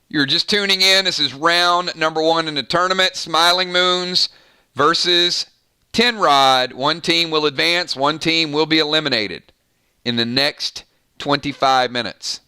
You're just tuning in. This is round number 1 in the tournament. Smiling Moons versus 10 Rod. One team will advance. One team will be eliminated in the next 25 minutes.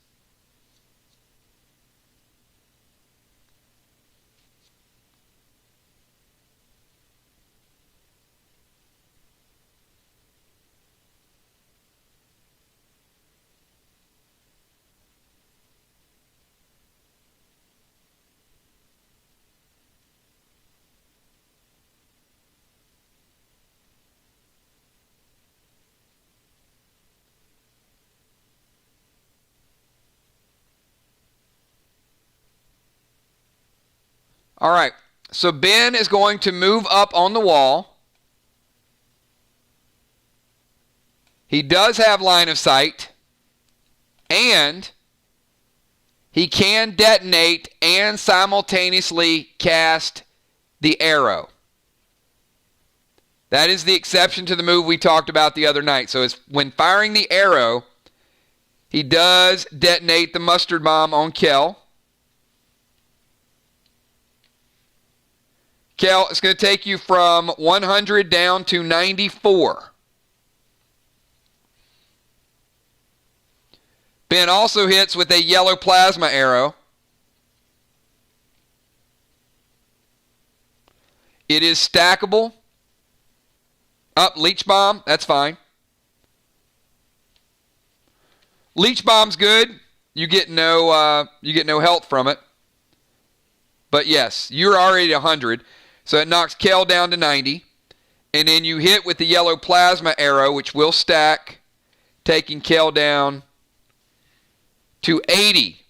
All right, so Ben is going to move up on the wall. He does have line of sight, and he can detonate and simultaneously cast the arrow. That is the exception to the move we talked about the other night. So it's when firing the arrow, he does detonate the mustard bomb on Kel. Kel, it's going to take you from 100 down to 94. Ben also hits with a yellow plasma arrow. It is stackable. Up, leech bomb, that's fine. Leech bomb's good. You get no health from it. But yes, you're already at 100. So it knocks Kel down to 90. And then you hit with the yellow plasma arrow, which will stack, taking Kel down to 80.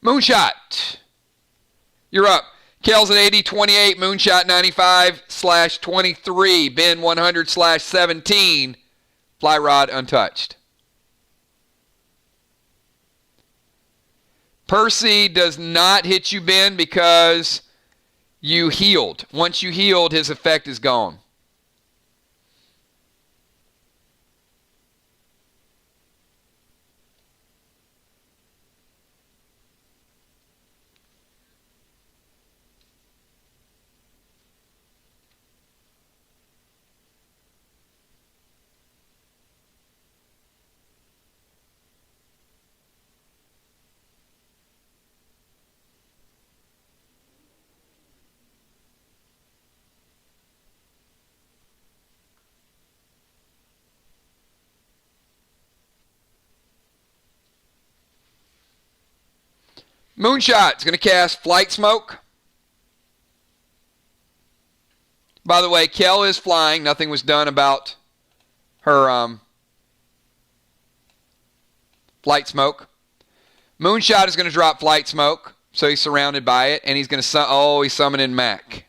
Moonshot. You're up. Kel's at 80, 28, Moonshot 95/23, Ben 100/17, Fly Rod untouched. Percy does not hit you, Ben, because you healed. Once you healed, his effect is gone. Moonshot's going to cast Flight Smoke. By the way, Kel is flying. Nothing was done about her flight smoke. Moonshot is going to drop flight smoke, so he's surrounded by it, and he's going to he's summoning Mac.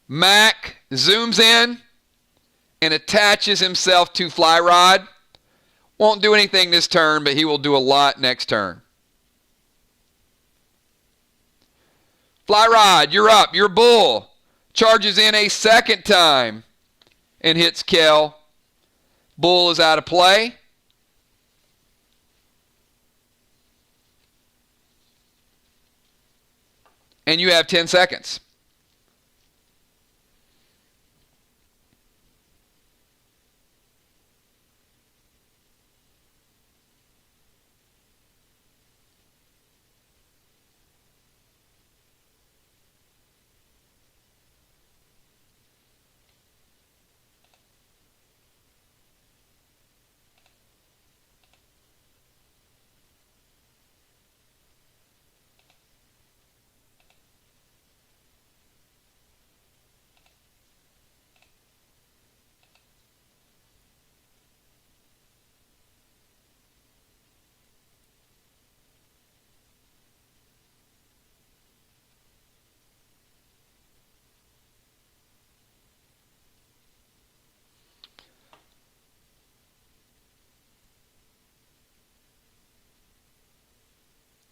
Mac zooms in and attaches himself to Fly Rod. Won't do anything this turn, but he will do a lot next turn. Fly Rod, you're up. Your bull charges in a second time and hits Kel. Bull is out of play. And you have 10 seconds.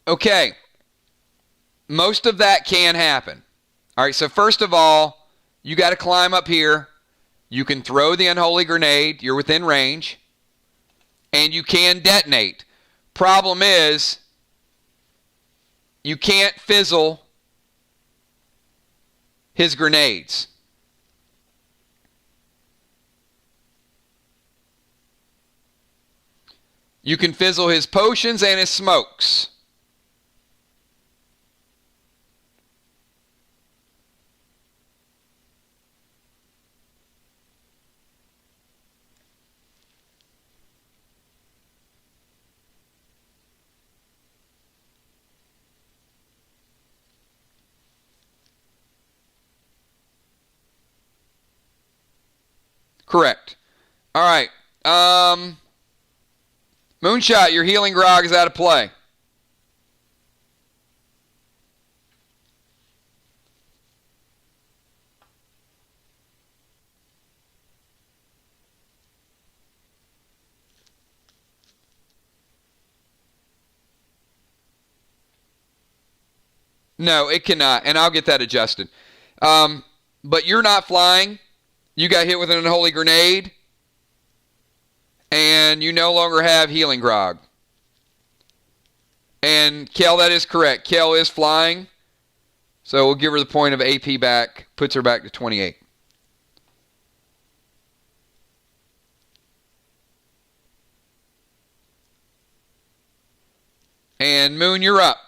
Okay. Most of that can happen. All right, so first of all, you got to climb up here. You can throw the unholy grenade. You're within range. And you can detonate. Problem is, you can't fizzle his grenades. You can fizzle his potions and his smokes. Correct. All right. Moonshot, your healing grog is out of play. No, it cannot, and I'll get that adjusted. But you're not flying. You got hit with an unholy grenade, and you no longer have healing grog. And Kel, that is correct. Kel is flying, so we'll give her the point of AP back, puts her back to 28. And Moon, you're up,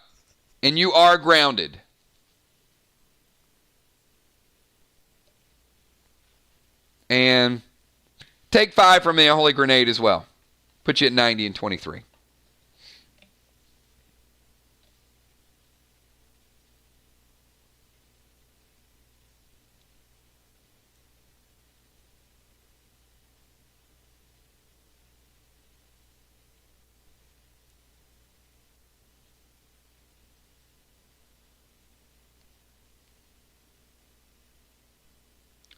and you are grounded. And take 5 from the unholy grenade as well. Put you at 90 and 23.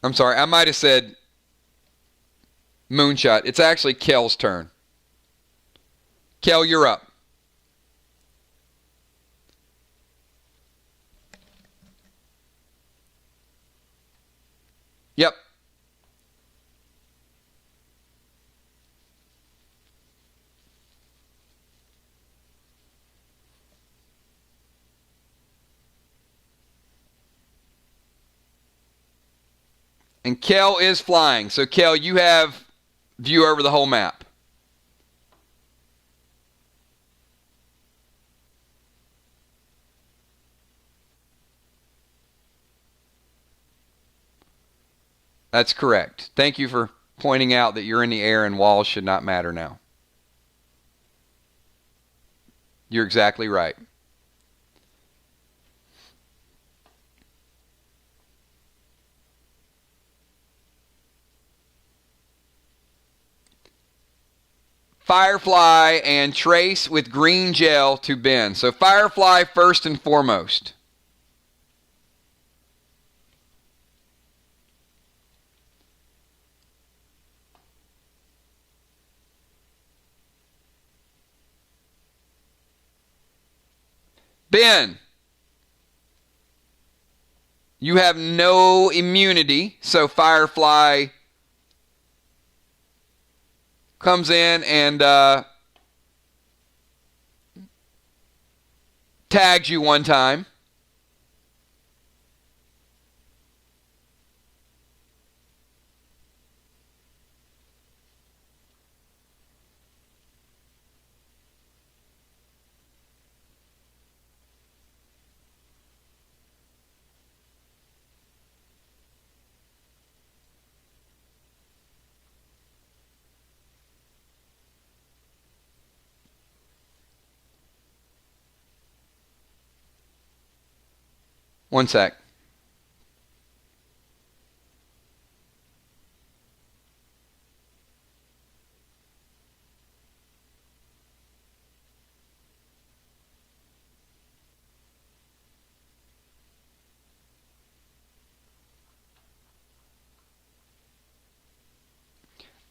I'm sorry, I might have said Moonshot. It's actually Kel's turn. Kel, you're up. Yep. And Kel is flying. So, Kel, you have view over the whole map. That's correct. Thank you for pointing out that you're in the air and walls should not matter now. You're exactly right. Firefly and Trace with green gel to Ben. So Firefly first and foremost. Ben, you have no immunity, so Firefly comes in and tags you one time. One sec.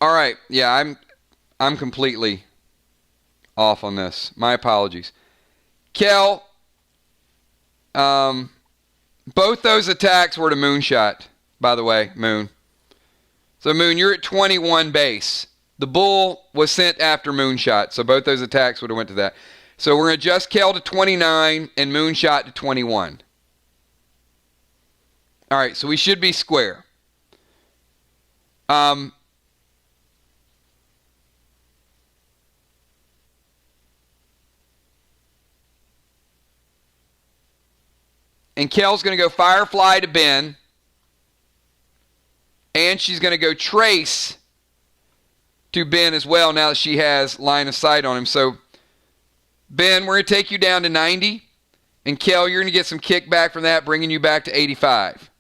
All right. Yeah, I'm completely off on this. My apologies. Kel, both those attacks were to Moonshot, by the way, Moon. So, Moon, you're at 21 base. The bull was sent after Moonshot, so both those attacks would have went to that. So we're going to adjust Kel to 29 and Moonshot to 21. All right, so we should be square. And Kel's going to go Firefly to Ben. And she's going to go Trace to Ben as well now that she has line of sight on him. So, Ben, we're going to take you down to 90. And Kel, you're going to get some kickback from that, bringing you back to 85.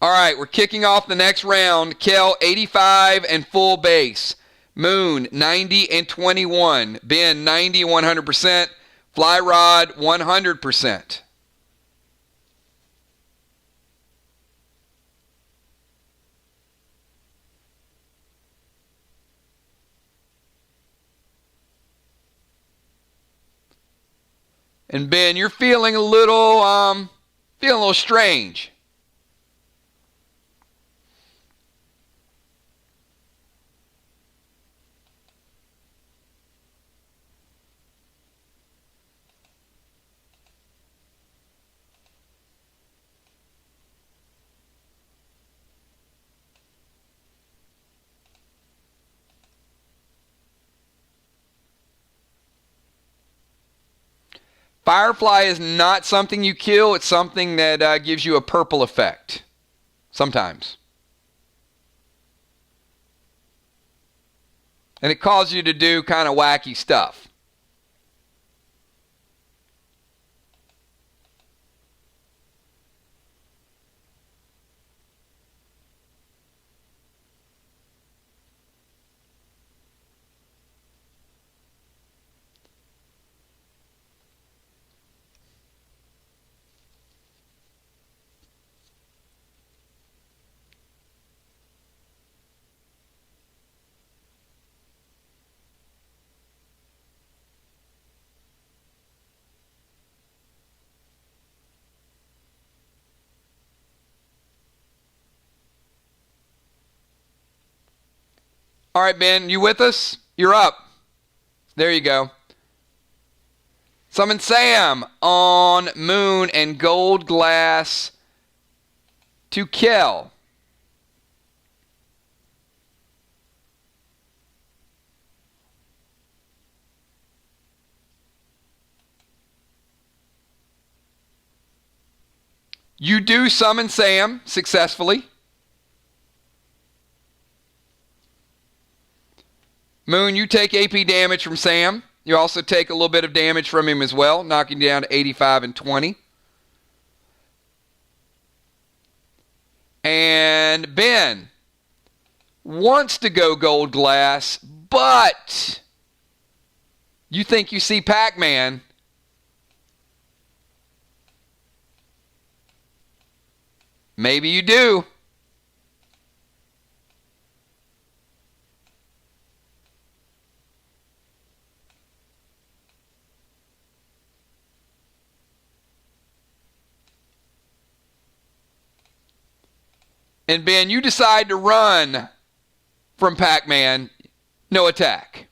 All right, we're kicking off the next round. Kel, 85 and full base. Moon, 90 and 21. Ben, 90 and 100%. Fly Rod, 100%. And Ben, you're feeling a little strange. Firefly is not something you kill. It's something that gives you a purple effect. Sometimes. And it causes you to do kind of wacky stuff. All right, Ben, you with us? You're up. There you go. Summon Sam on Moon and Gold Glass to Kel. You do summon Sam successfully. Moon, you take AP damage from Sam. You also take a little bit of damage from him as well, knocking you down to 85 and 20. And Ben wants to go gold glass, but you think you see Pac-Man. Maybe you do. And Ben, you decide to run from Pac-Man. No attack.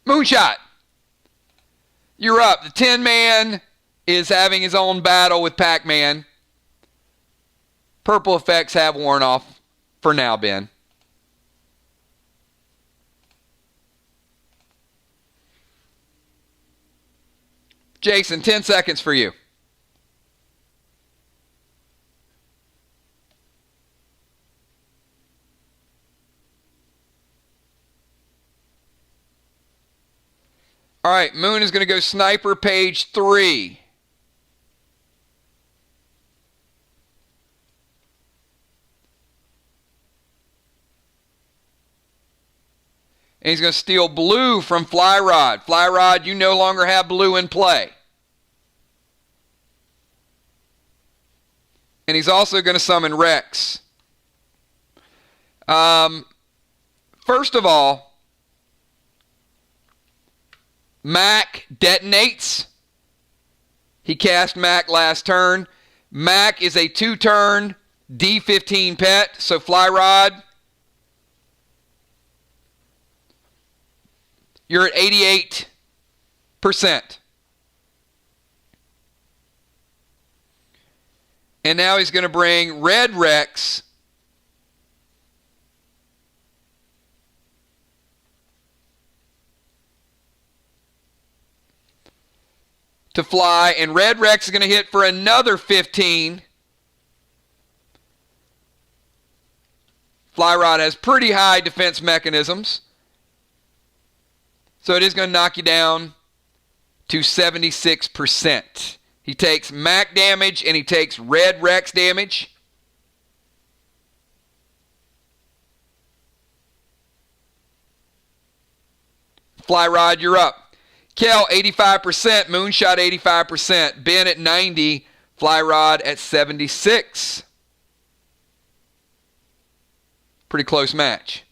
Moonshot. You're up. The Tin Man is having his own battle with Pac-Man. Purple effects have worn off for now, Ben. Jason, 10 seconds for you. All right, Moon is going to go Sniper, page 3. And he's going to steal blue from Fly Rod. Fly Rod, you no longer have blue in play. And he's also going to summon Rex. First of all, Mac detonates. He cast Mac last turn. Mac is a 2-turn D15 pet, so Fly Rod, you're at 88%. And now he's going to bring Red Rex to fly, and Red Rex is going to hit for another 15. Fly Rod has pretty high defense mechanisms, so it is going to knock you down to 76%. He takes Mac damage and he takes Red Rex damage. Fly Rod, you're up. Kel, 85%. Moonshot, 85%. Ben at 90. Fly Rod at 76. Pretty close match.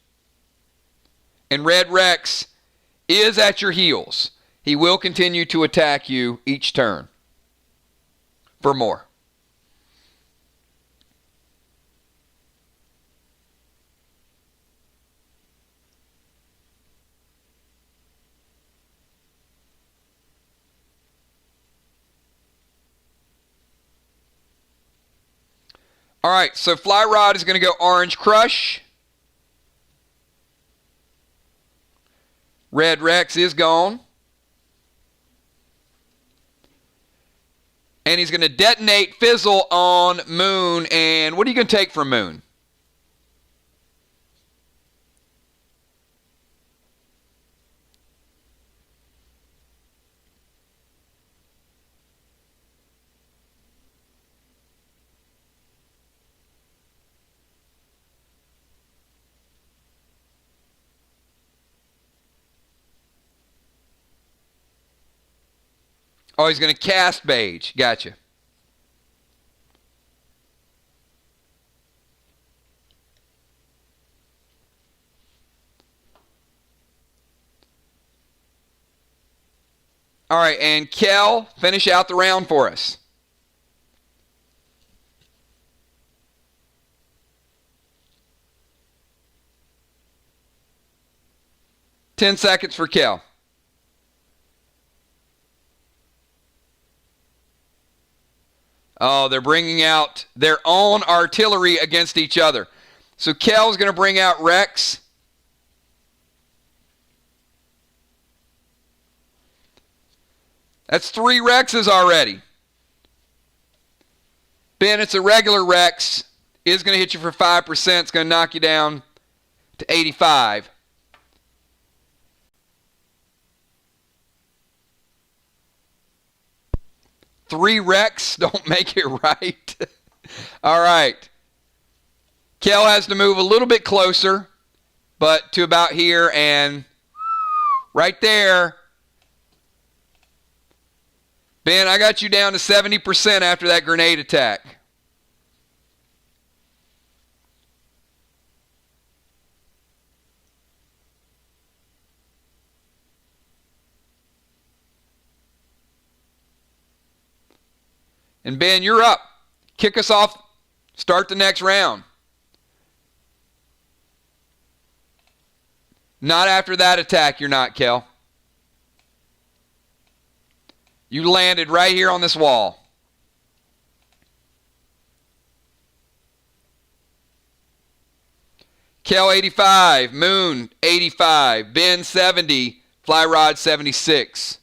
And Red Rex is at your heels. He will continue to attack you each turn for more. All right, so Fly Rod is going to go Orange Crush. Red Rex is gone. And he's going to detonate Fizzle on Moon. And what are you going to take from Moon? Oh, he's going to cast Beige. Gotcha. All right, and Kel, finish out the round for us. Ten seconds for Kel. Oh, they're bringing out their own artillery against each other. So Kel's going to bring out Rex. That's 3 Rexes already. Ben, it's a regular Rex. Is going to hit you for 5%. It's going to knock you down to 85. 3 wrecks don't make it right. All right. Kel has to move a little bit closer, but to about here, and right there. Ben, I got you down to 70% after that grenade attack. And Ben, you're up. Kick us off. Start the next round. Not after that attack, you're not, Kel. You landed right here on this wall. Kel 85, Moon 85, Ben 70, Fly Rod 76.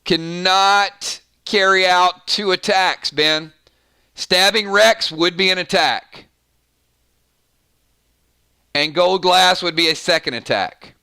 Cannot carry out 2 attacks, Ben. Stabbing Rex would be an attack. And Gold Glass would be a second attack.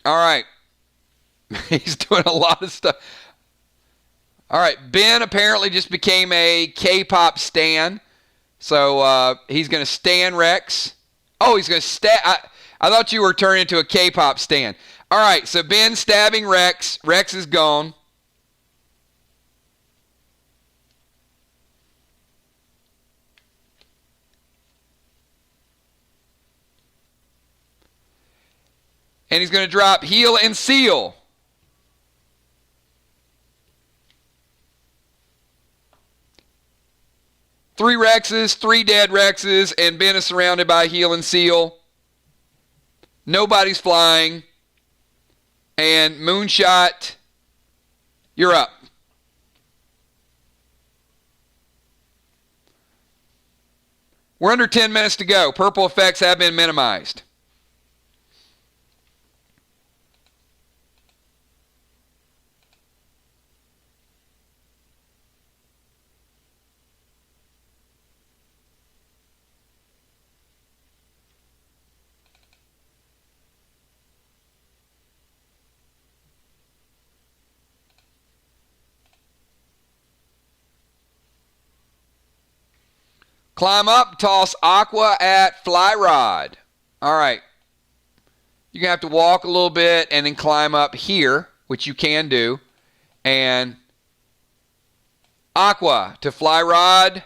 All right. He's doing a lot of stuff. All right. Ben apparently just became a K-pop stan. So he's going to stan Rex. Oh, he's going to stab. I thought you were turning into a K-pop stan. All right. So Ben stabbing Rex. Rex is gone. And he's going to drop Heal and Seal. Three Rexes, 3 dead Rexes, and Ben is surrounded by Heal and Seal. Nobody's flying. And Moonshot, you're up. We're under 10 minutes to go. Purple effects have been minimized. Climb up, toss Aqua at Fly Rod. All right. You're going to have to walk a little bit and then climb up here, which you can do. And Aqua to Fly Rod.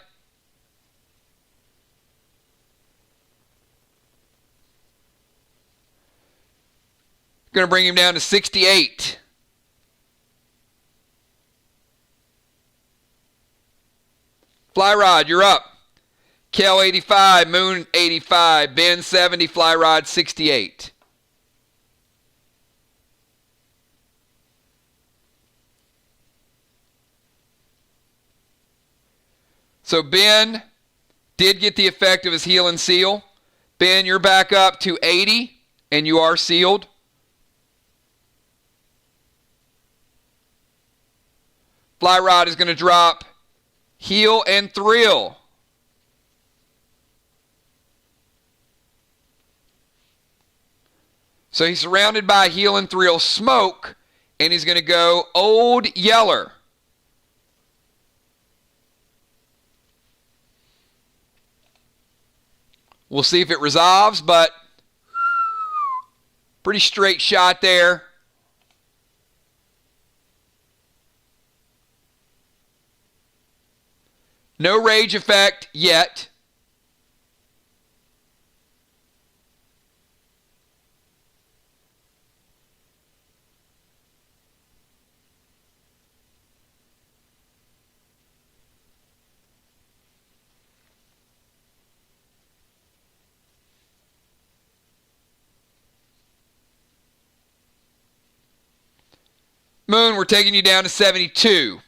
Going to bring him down to 68. Fly Rod, you're up. Kel 85, Moon 85, Ben 70, Fly Rod 68. So Ben did get the effect of his Heal and Seal. Ben, you're back up to 80, and you are sealed. Fly Rod is going to drop Heal and Thrill. So he's surrounded by Heal and Thrill smoke, and he's going to go Old Yeller. We'll see if it resolves, but pretty straight shot there. No rage effect yet. Moon, we're taking you down to 72.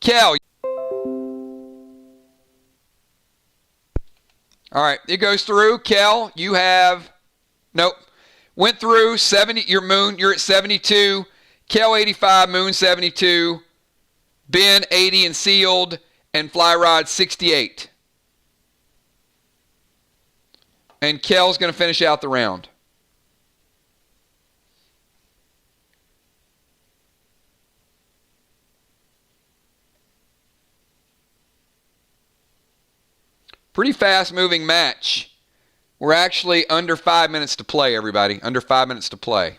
Kel. All right, it goes through. Kel, you have, nope, went through 70. Your Moon, you're at 72. Kel 85, Moon 72. Ben 80 and sealed, and Fly Rod 68. And Kel's going to finish out the round. Pretty fast-moving match. We're actually under 5 minutes to play, everybody. Under 5 minutes to play.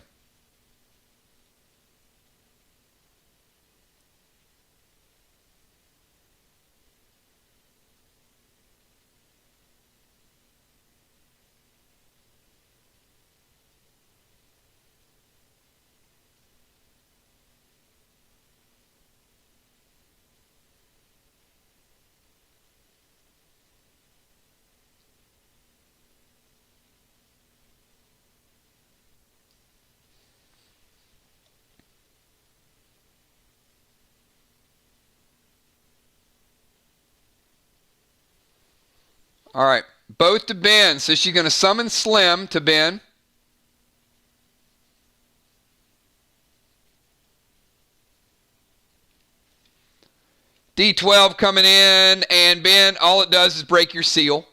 All right, both to Ben. So she's going to summon Slim to Ben. D12 coming in, and Ben, all it does is break your seal.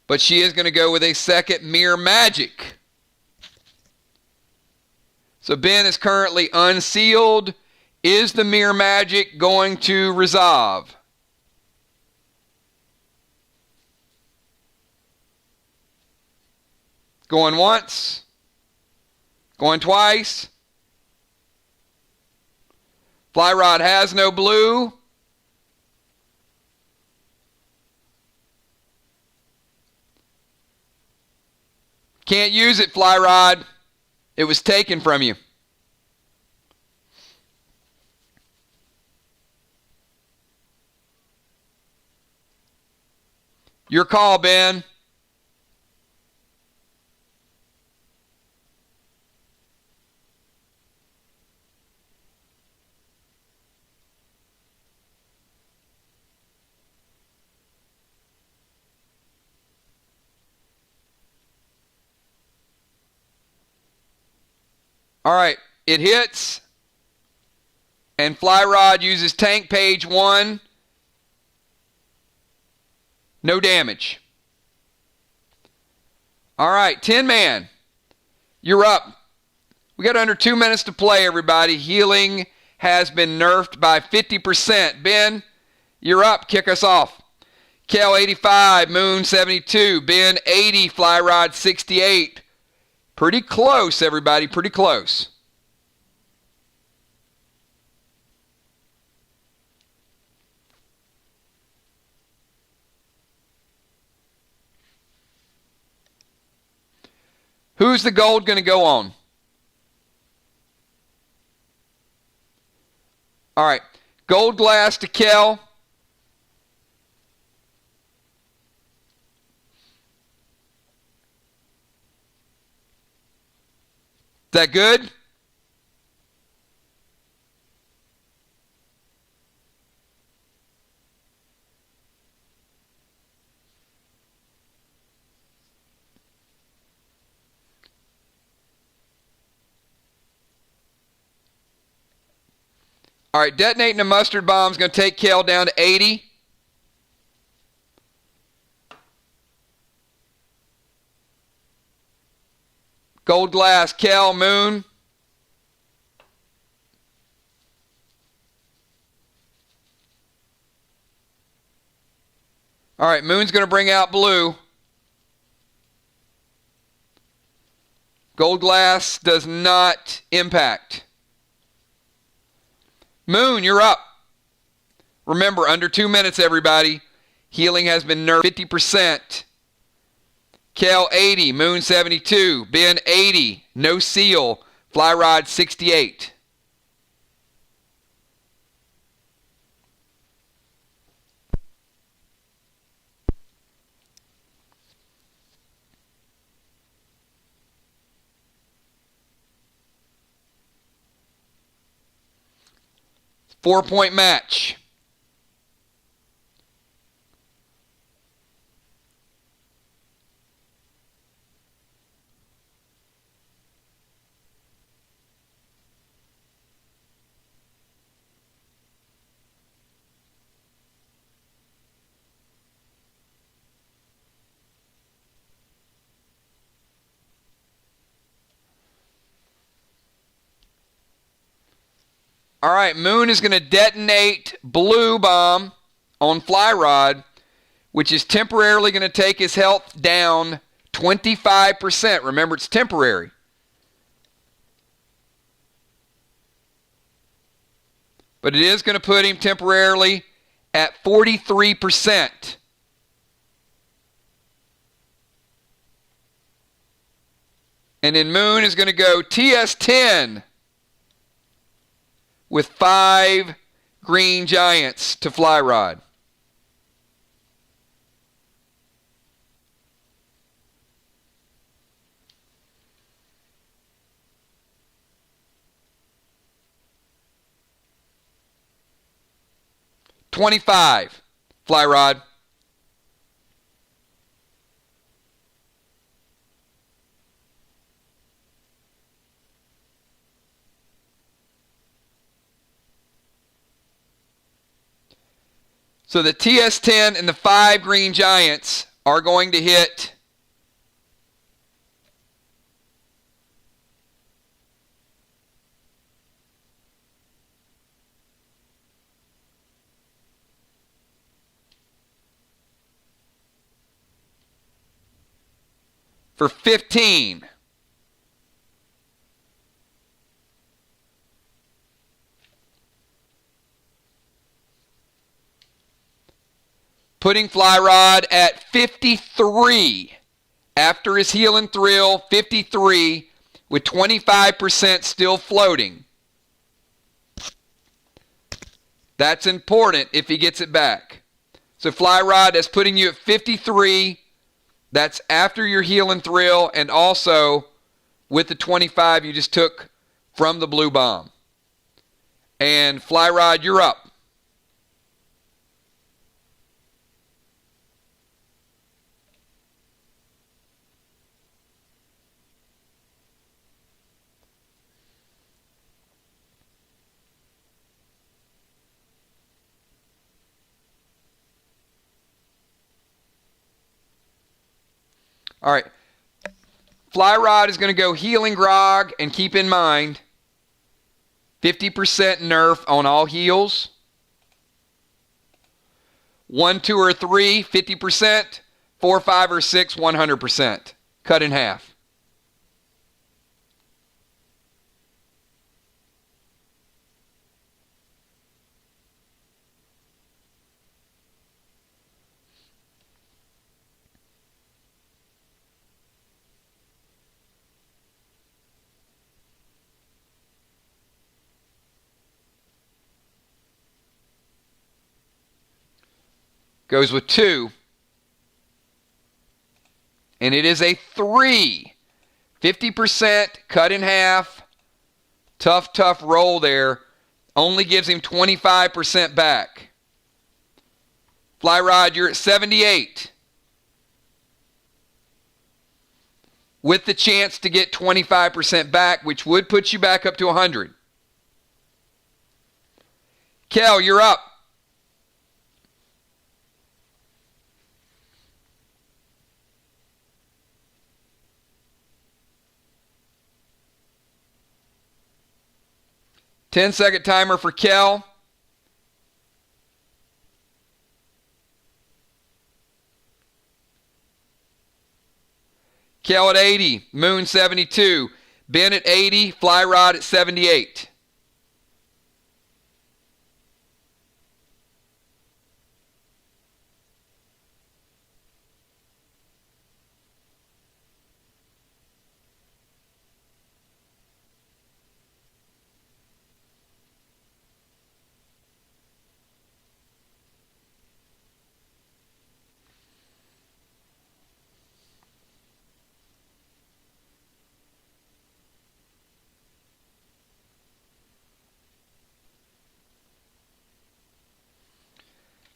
But she is going to go with a second Mirror Magic. So Ben is currently unsealed. Is the Mirror Magic going to resolve? Going once. Going twice. Fly Rod has no blue. Can't use it, Fly Rod. It was taken from you. Your call, Ben. All right, it hits, and Fly Rod uses tank page 1. No damage. All right, 10-man, you're up. We got under 2 minutes to play, everybody. Healing has been nerfed by 50%. Ben, you're up. Kick us off. Kel 85, Moon 72, Ben 80, Fly Rod 68. Pretty close, everybody, pretty close. Who's the gold going to go on? All right, gold glass to Kel. Is that good? All right, detonating a mustard bomb is going to take Kel down to 80. Gold glass, Kel, Moon. All right, Moon's going to bring out blue. Gold glass does not impact. Moon, you're up. Remember, under 2 minutes, everybody. Healing has been nerfed 50%. Kel 80, Moon 72, Ben 80, no seal, Fly Rod 68. 4-point match. All right, Moon is going to detonate Blue Bomb on Fly Rod, which is temporarily going to take his health down 25%. Remember, it's temporary. But it is going to put him temporarily at 43%. And then Moon is going to go TS10 with 5 green giants to Fly Rod. $25, Fly Rod. So the TS10 and the 5 green giants are going to hit for 15. Putting Fly Rod at 53 after his Heal and Thrill, 53 with 25% still floating. That's important if he gets it back. So Fly Rod, that's putting you at 53. That's after your Heal and Thrill and also with the 25 you just took from the Blue Bomb. And Fly Rod, you're up. All right. Fly Rod is going to go Healing Grog, and keep in mind, 50% nerf on all heals. 1, 2, or 3, 50%. 4, 5, or 6, 100%. Cut in half. Goes with 2. And it is a 3. 50% cut in half. Tough roll there. Only gives him 25% back. Fly Rod, you're at 78. With the chance to get 25% back, which would put you back up to 100. Kel, you're up. Ten-second timer for Kel. Kel at 80. Moon 72. Ben at 80. Fly Rod at 78.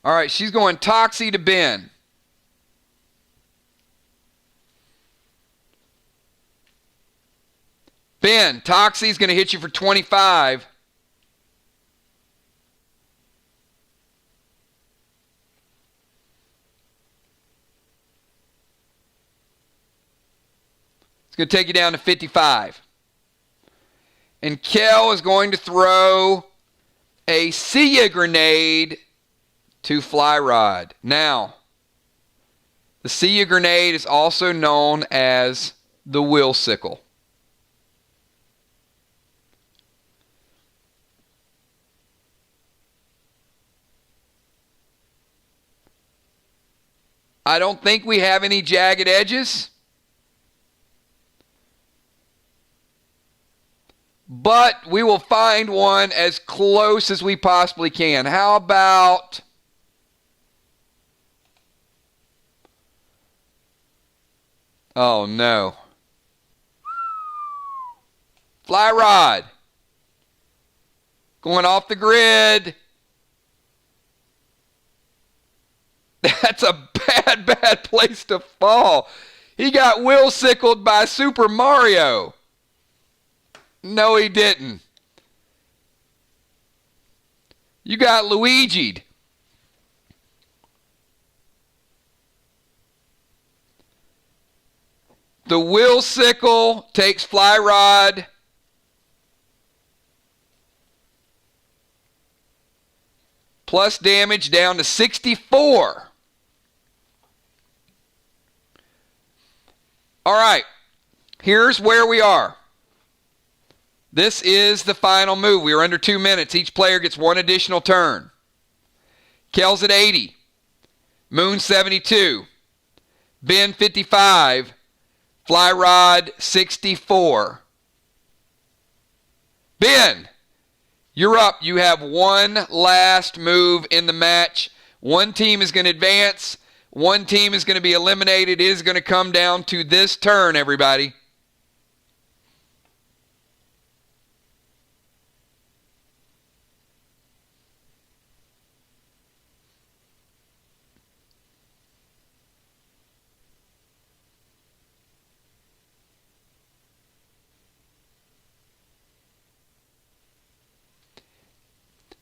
All right, she's going Toxie to Ben. Ben, Toxie's going to hit you for 25. It's going to take you down to 55. And Kel is going to throw a See Ya grenade to Fly Rod. Now, the See Ya grenade is also known as the Will Sickle. I don't think we have any jagged edges. But we will find one as close as we possibly can. How about... Oh, no. Fly Rod. Going off the grid. That's a bad place to fall. He got Will Sickled by Super Mario. No, he didn't. You got Luigi'd. The Will Sickle takes Fly Rod. Plus damage down to 64. All right. Here's where we are. This is the final move. We are under 2 minutes. Each player gets one additional turn. Kel's at 80. Moon 72. Ben 55. Fly Rod 64. Ben, you're up. You have one last move in the match. One team is going to advance. One team is going to be eliminated. It is going to come down to this turn, everybody.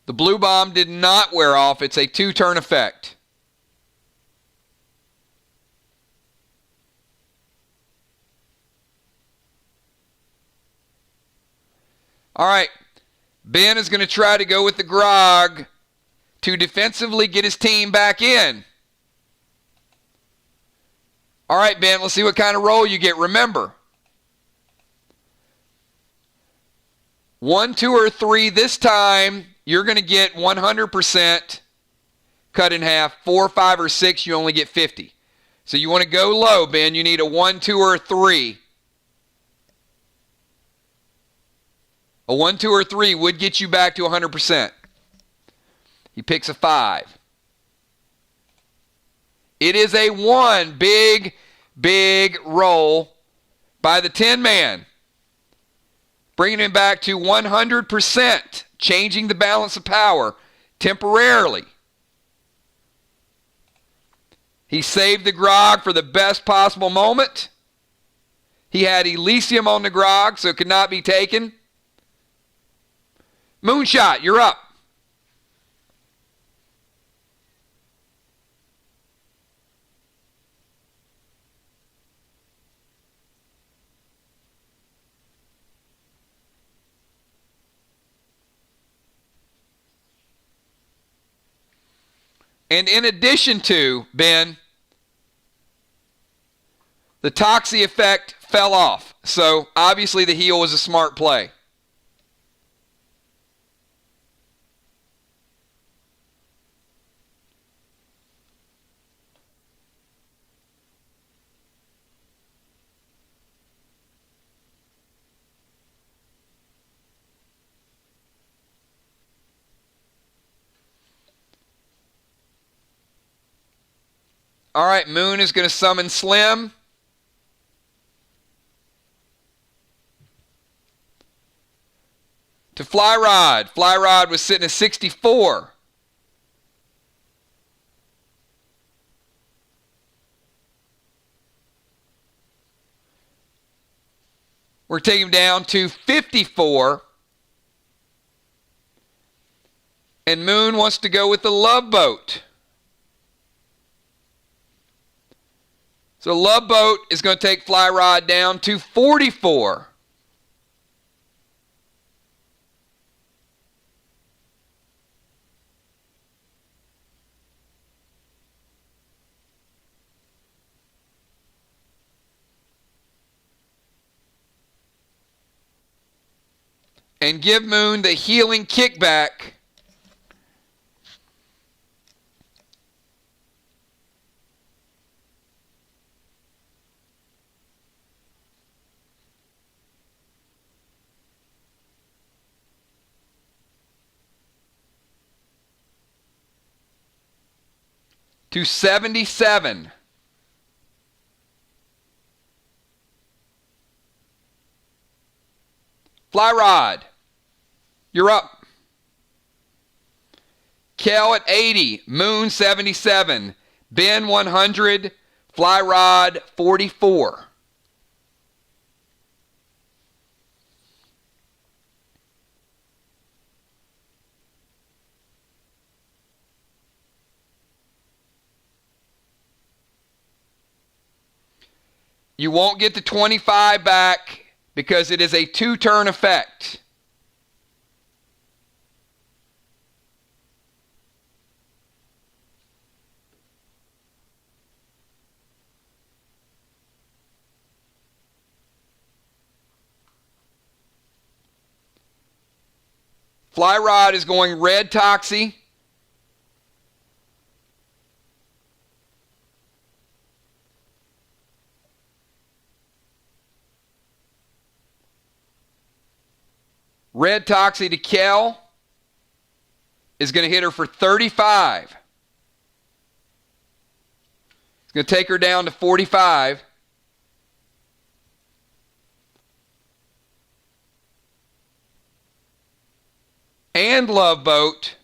The blue bomb did not wear off. It's a 2-turn effect. All right. Ben is going to try to go with the grog to defensively get his team back in. All right, Ben, let's see what kind of roll you get. Remember, 1, 2, or 3 this time, you're going to get 100% cut in half. 4, 5, or 6, you only get 50. So you want to go low, Ben. You need a 1, 2, or 3. A 1, 2, or 3 would get you back to 100%. He picks a 5. It is a 1. Big roll by the 10-man. Bringing him back to 100%. Changing the balance of power temporarily. He saved the grog for the best possible moment. He had Elysium on the grog, so it could not be taken. Moonshot, you're up. And in addition to, Ben, the Toxie effect fell off. So obviously the heal was a smart play. All right, Moon is going to summon Slim. To Fly Rod. Fly Rod was sitting at 64. We're taking him down to 54. And Moon wants to go with the Love Boat. So Love Boat is going to take Fly Rod down to 44. And give Moon the healing kickback. To 77. Fly Rod, you're up. Kel at 80, Moon 77, Ben 100, Fly Rod 44. You won't get the 25 back because it is a 2-turn effect. Fly Rod is going red Toxie. Red Toxie to Kel is going to hit her for 35. It's going to take her down to 45. And Love Boat.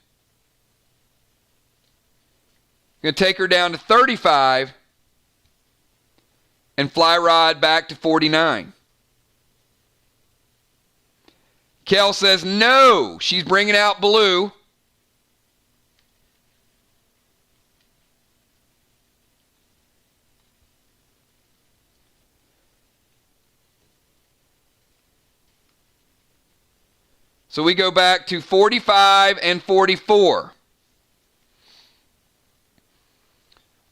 Going to take her down to 35. And Fly Rod back to 49. Kel says no. She's bringing out blue. So we go back to 45 and 44.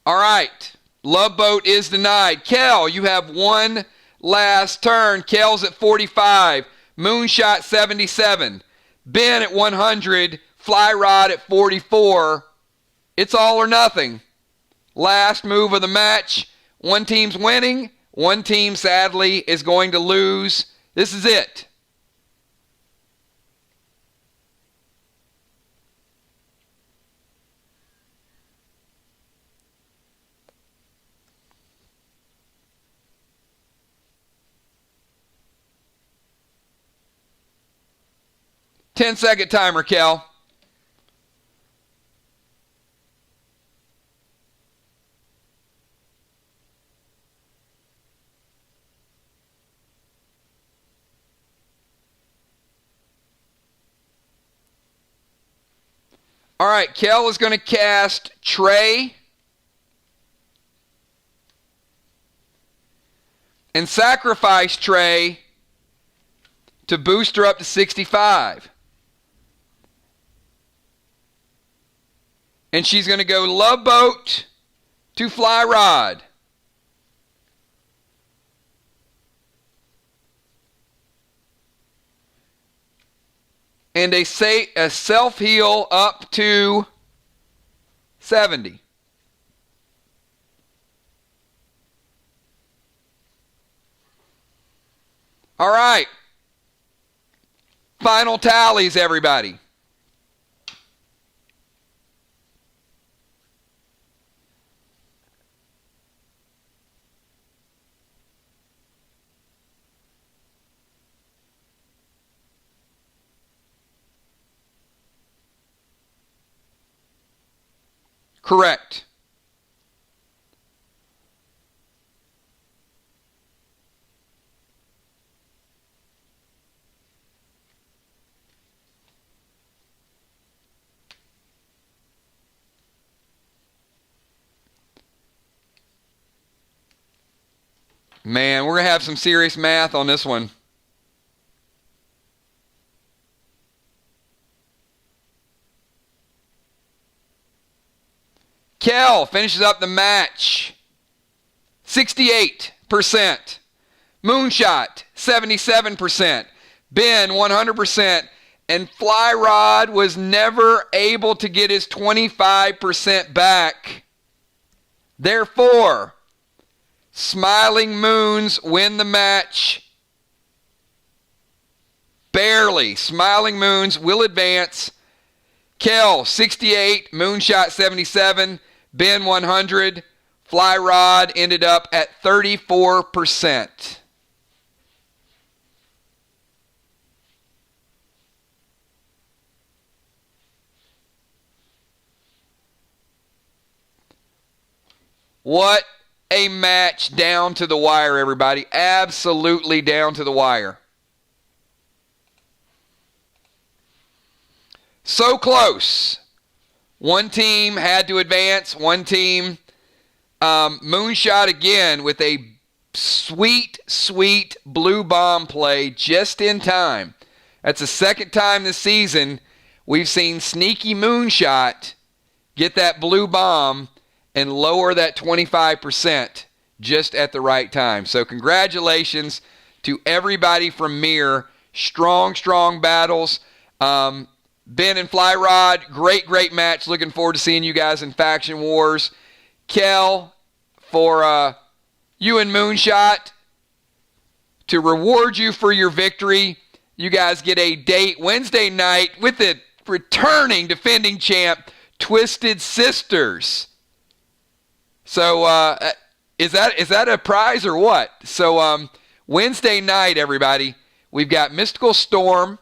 All right. Love Boat is denied. Kel, you have one last turn. Kel's at 45. Moonshot 77. Ben at 100. Fly Rod at 44. It's all or nothing. Last move of the match. One team's winning. One team, sadly, is going to lose. This is it. Ten-second timer, Kel. All right, Kel is going to cast Trey and sacrifice Trey to boost her up to 65. And she's going to go Love Boat to Fly Rod. And a self-heal up to 70. All right. Final tallies, everybody. Correct. Man, we're going to have some serious math on this one. Kel finishes up the match. 68%. Moonshot, 77%. Ben, 100%. And Fly Rod was never able to get his 25% back. Therefore, Smiling Moons win the match. Barely. Smiling Moons will advance. Kel, 68. Moonshot, 77. Ben, 100. Fly Rod ended up at 34%. What a match down to the wire, everybody. Absolutely down to the wire. So close. One team had to advance. One team moonshot again with a sweet, sweet blue bomb play just in time. That's the second time this season we've seen Sneaky Moonshot get that blue bomb and lower that 25% just at the right time. So congratulations to everybody from Mir. Strong, strong battles. Ben and Fly Rod, great match. Looking forward to seeing you guys in Faction Wars. Kel, for you and Moonshot, to reward you for your victory, you guys get a date Wednesday night with the returning defending champ, Twisted Sisters. So is that a prize or what? So Wednesday night, everybody, we've got Mystical Storm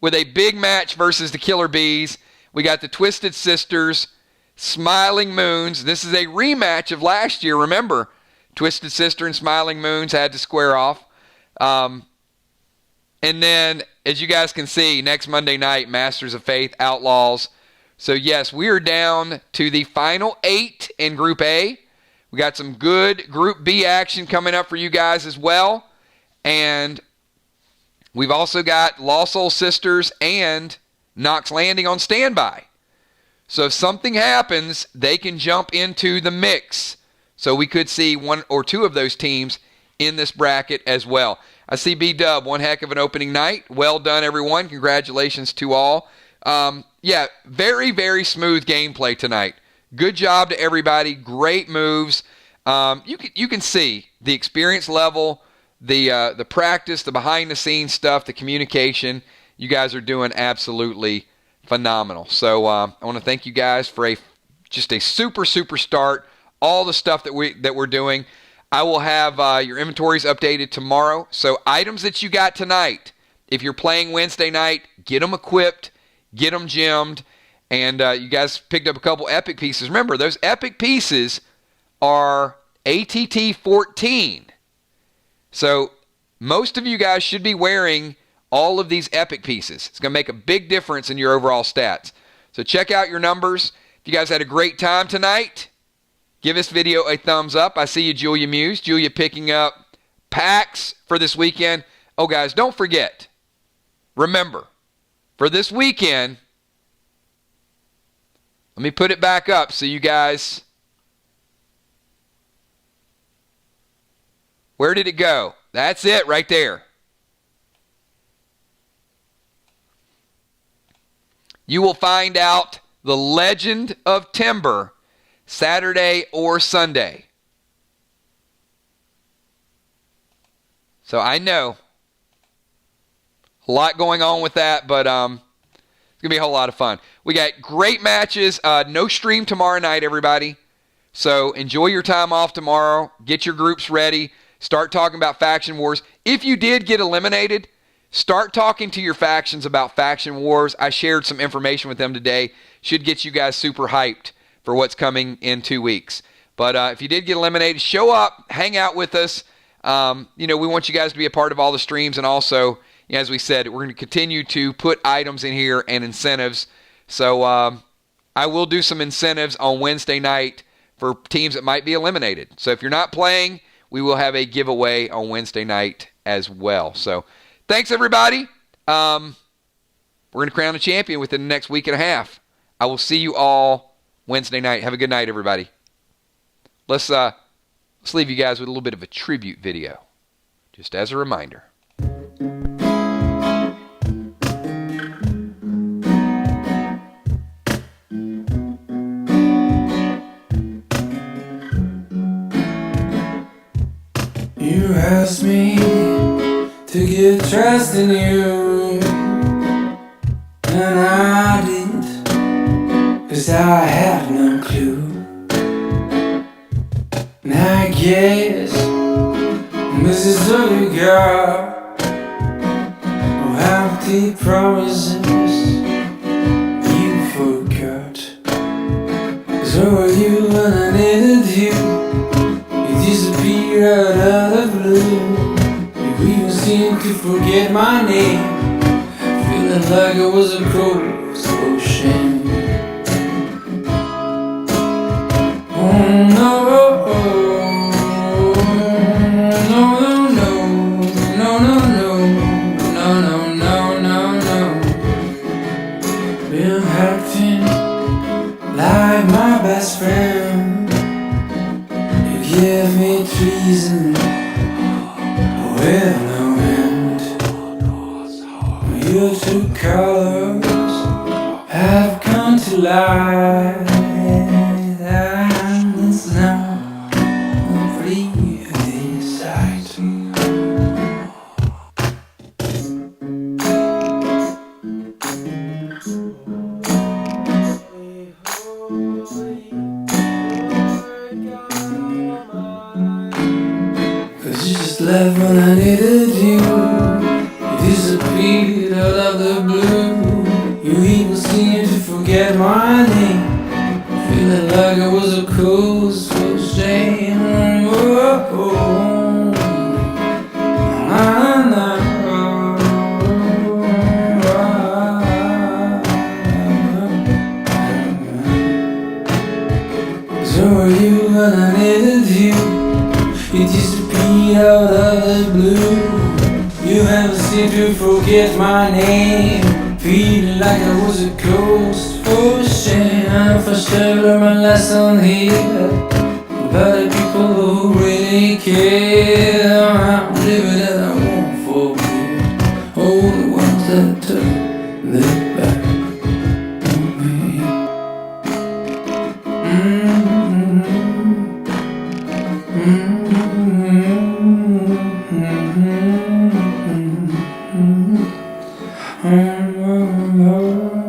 with a big match versus the Killer Bees. We got the Twisted Sisters, Smiling Moons. This is a rematch of last year. Remember, Twisted Sister and Smiling Moons had to square off. And then, as you guys can see, next Monday night, Masters of Faith, Outlaws. So, yes, we are down to the final 8 in Group A. We got some good Group B action coming up for you guys as well. And we've also got Lost Soul Sisters and Knox Landing on standby. So if something happens, they can jump into the mix. So we could see one or two of those teams in this bracket as well. I see B-Dub, one heck of an opening night. Well done, everyone. Congratulations to all. Yeah, very, very smooth gameplay tonight. Good job to everybody. Great moves. You can see the experience level, the practice, the behind-the-scenes stuff, the communication. You guys are doing absolutely phenomenal. So I want to thank you guys for just a super start. All the stuff that we're doing. I will have your inventories updated tomorrow. So items that you got tonight, if you're playing Wednesday night, get them equipped, get them gemmed, and you guys picked up a couple epic pieces. Remember, those epic pieces are ATT 14. So most of you guys should be wearing all of these epic pieces. It's going to make a big difference in your overall stats. So check out your numbers. If you guys had a great time tonight, give this video a thumbs up. I see you, Julia Muse. Julia picking up packs for this weekend. Oh, guys, don't forget. Remember, for this weekend, let me put it back up so you guys... Where did it go? That's it right there. You will find out the Legend of Timber Saturday or Sunday. So I know a lot going on with that, but it's going to be a whole lot of fun. We got great matches. No stream tomorrow night, everybody. So enjoy your time off tomorrow. Get your groups ready. Start talking about Faction Wars. If you did get eliminated, start talking to your factions about Faction Wars. I shared some information with them today. Should get you guys super hyped for what's coming in 2 weeks. But if you did get eliminated, show up, hang out with us. We want you guys to be a part of all the streams. And also, as we said, we're going to continue to put items in here and incentives. So I will do some incentives on Wednesday night for teams that might be eliminated. So if you're not playing, we will have a giveaway on Wednesday night as well. So thanks, everybody. We're going to crown a champion within the next week and a half. I will see you all Wednesday night. Have a good night, everybody. Let's leave you guys with a little bit of a tribute video, just as a reminder. You asked me to get trust in you, and I did, 'cause I had no clue. And I guess this is all you got, oh, empty promises you forgot. 'Cause where were you when I needed you? You disappeared out of the blue. You even seemed to forget my name, feeling like I was a crow's ocean. Oh no. Like my best friend, you give me treason with no end. Your true colors have come to light, and it's now a pretty sight. You just left when I needed you. You disappeared out of the blue. You even seemed to forget my name, feeling like I was a coast for shame. So were you when I needed you. You disappeared out of the blue. You haven't seemed to forget my name, feeling like I was a ghost for shame. I first learned my lesson here about the people who really care. I'm living that I won't forget, all the ones that took their back on me. Mm-hmm.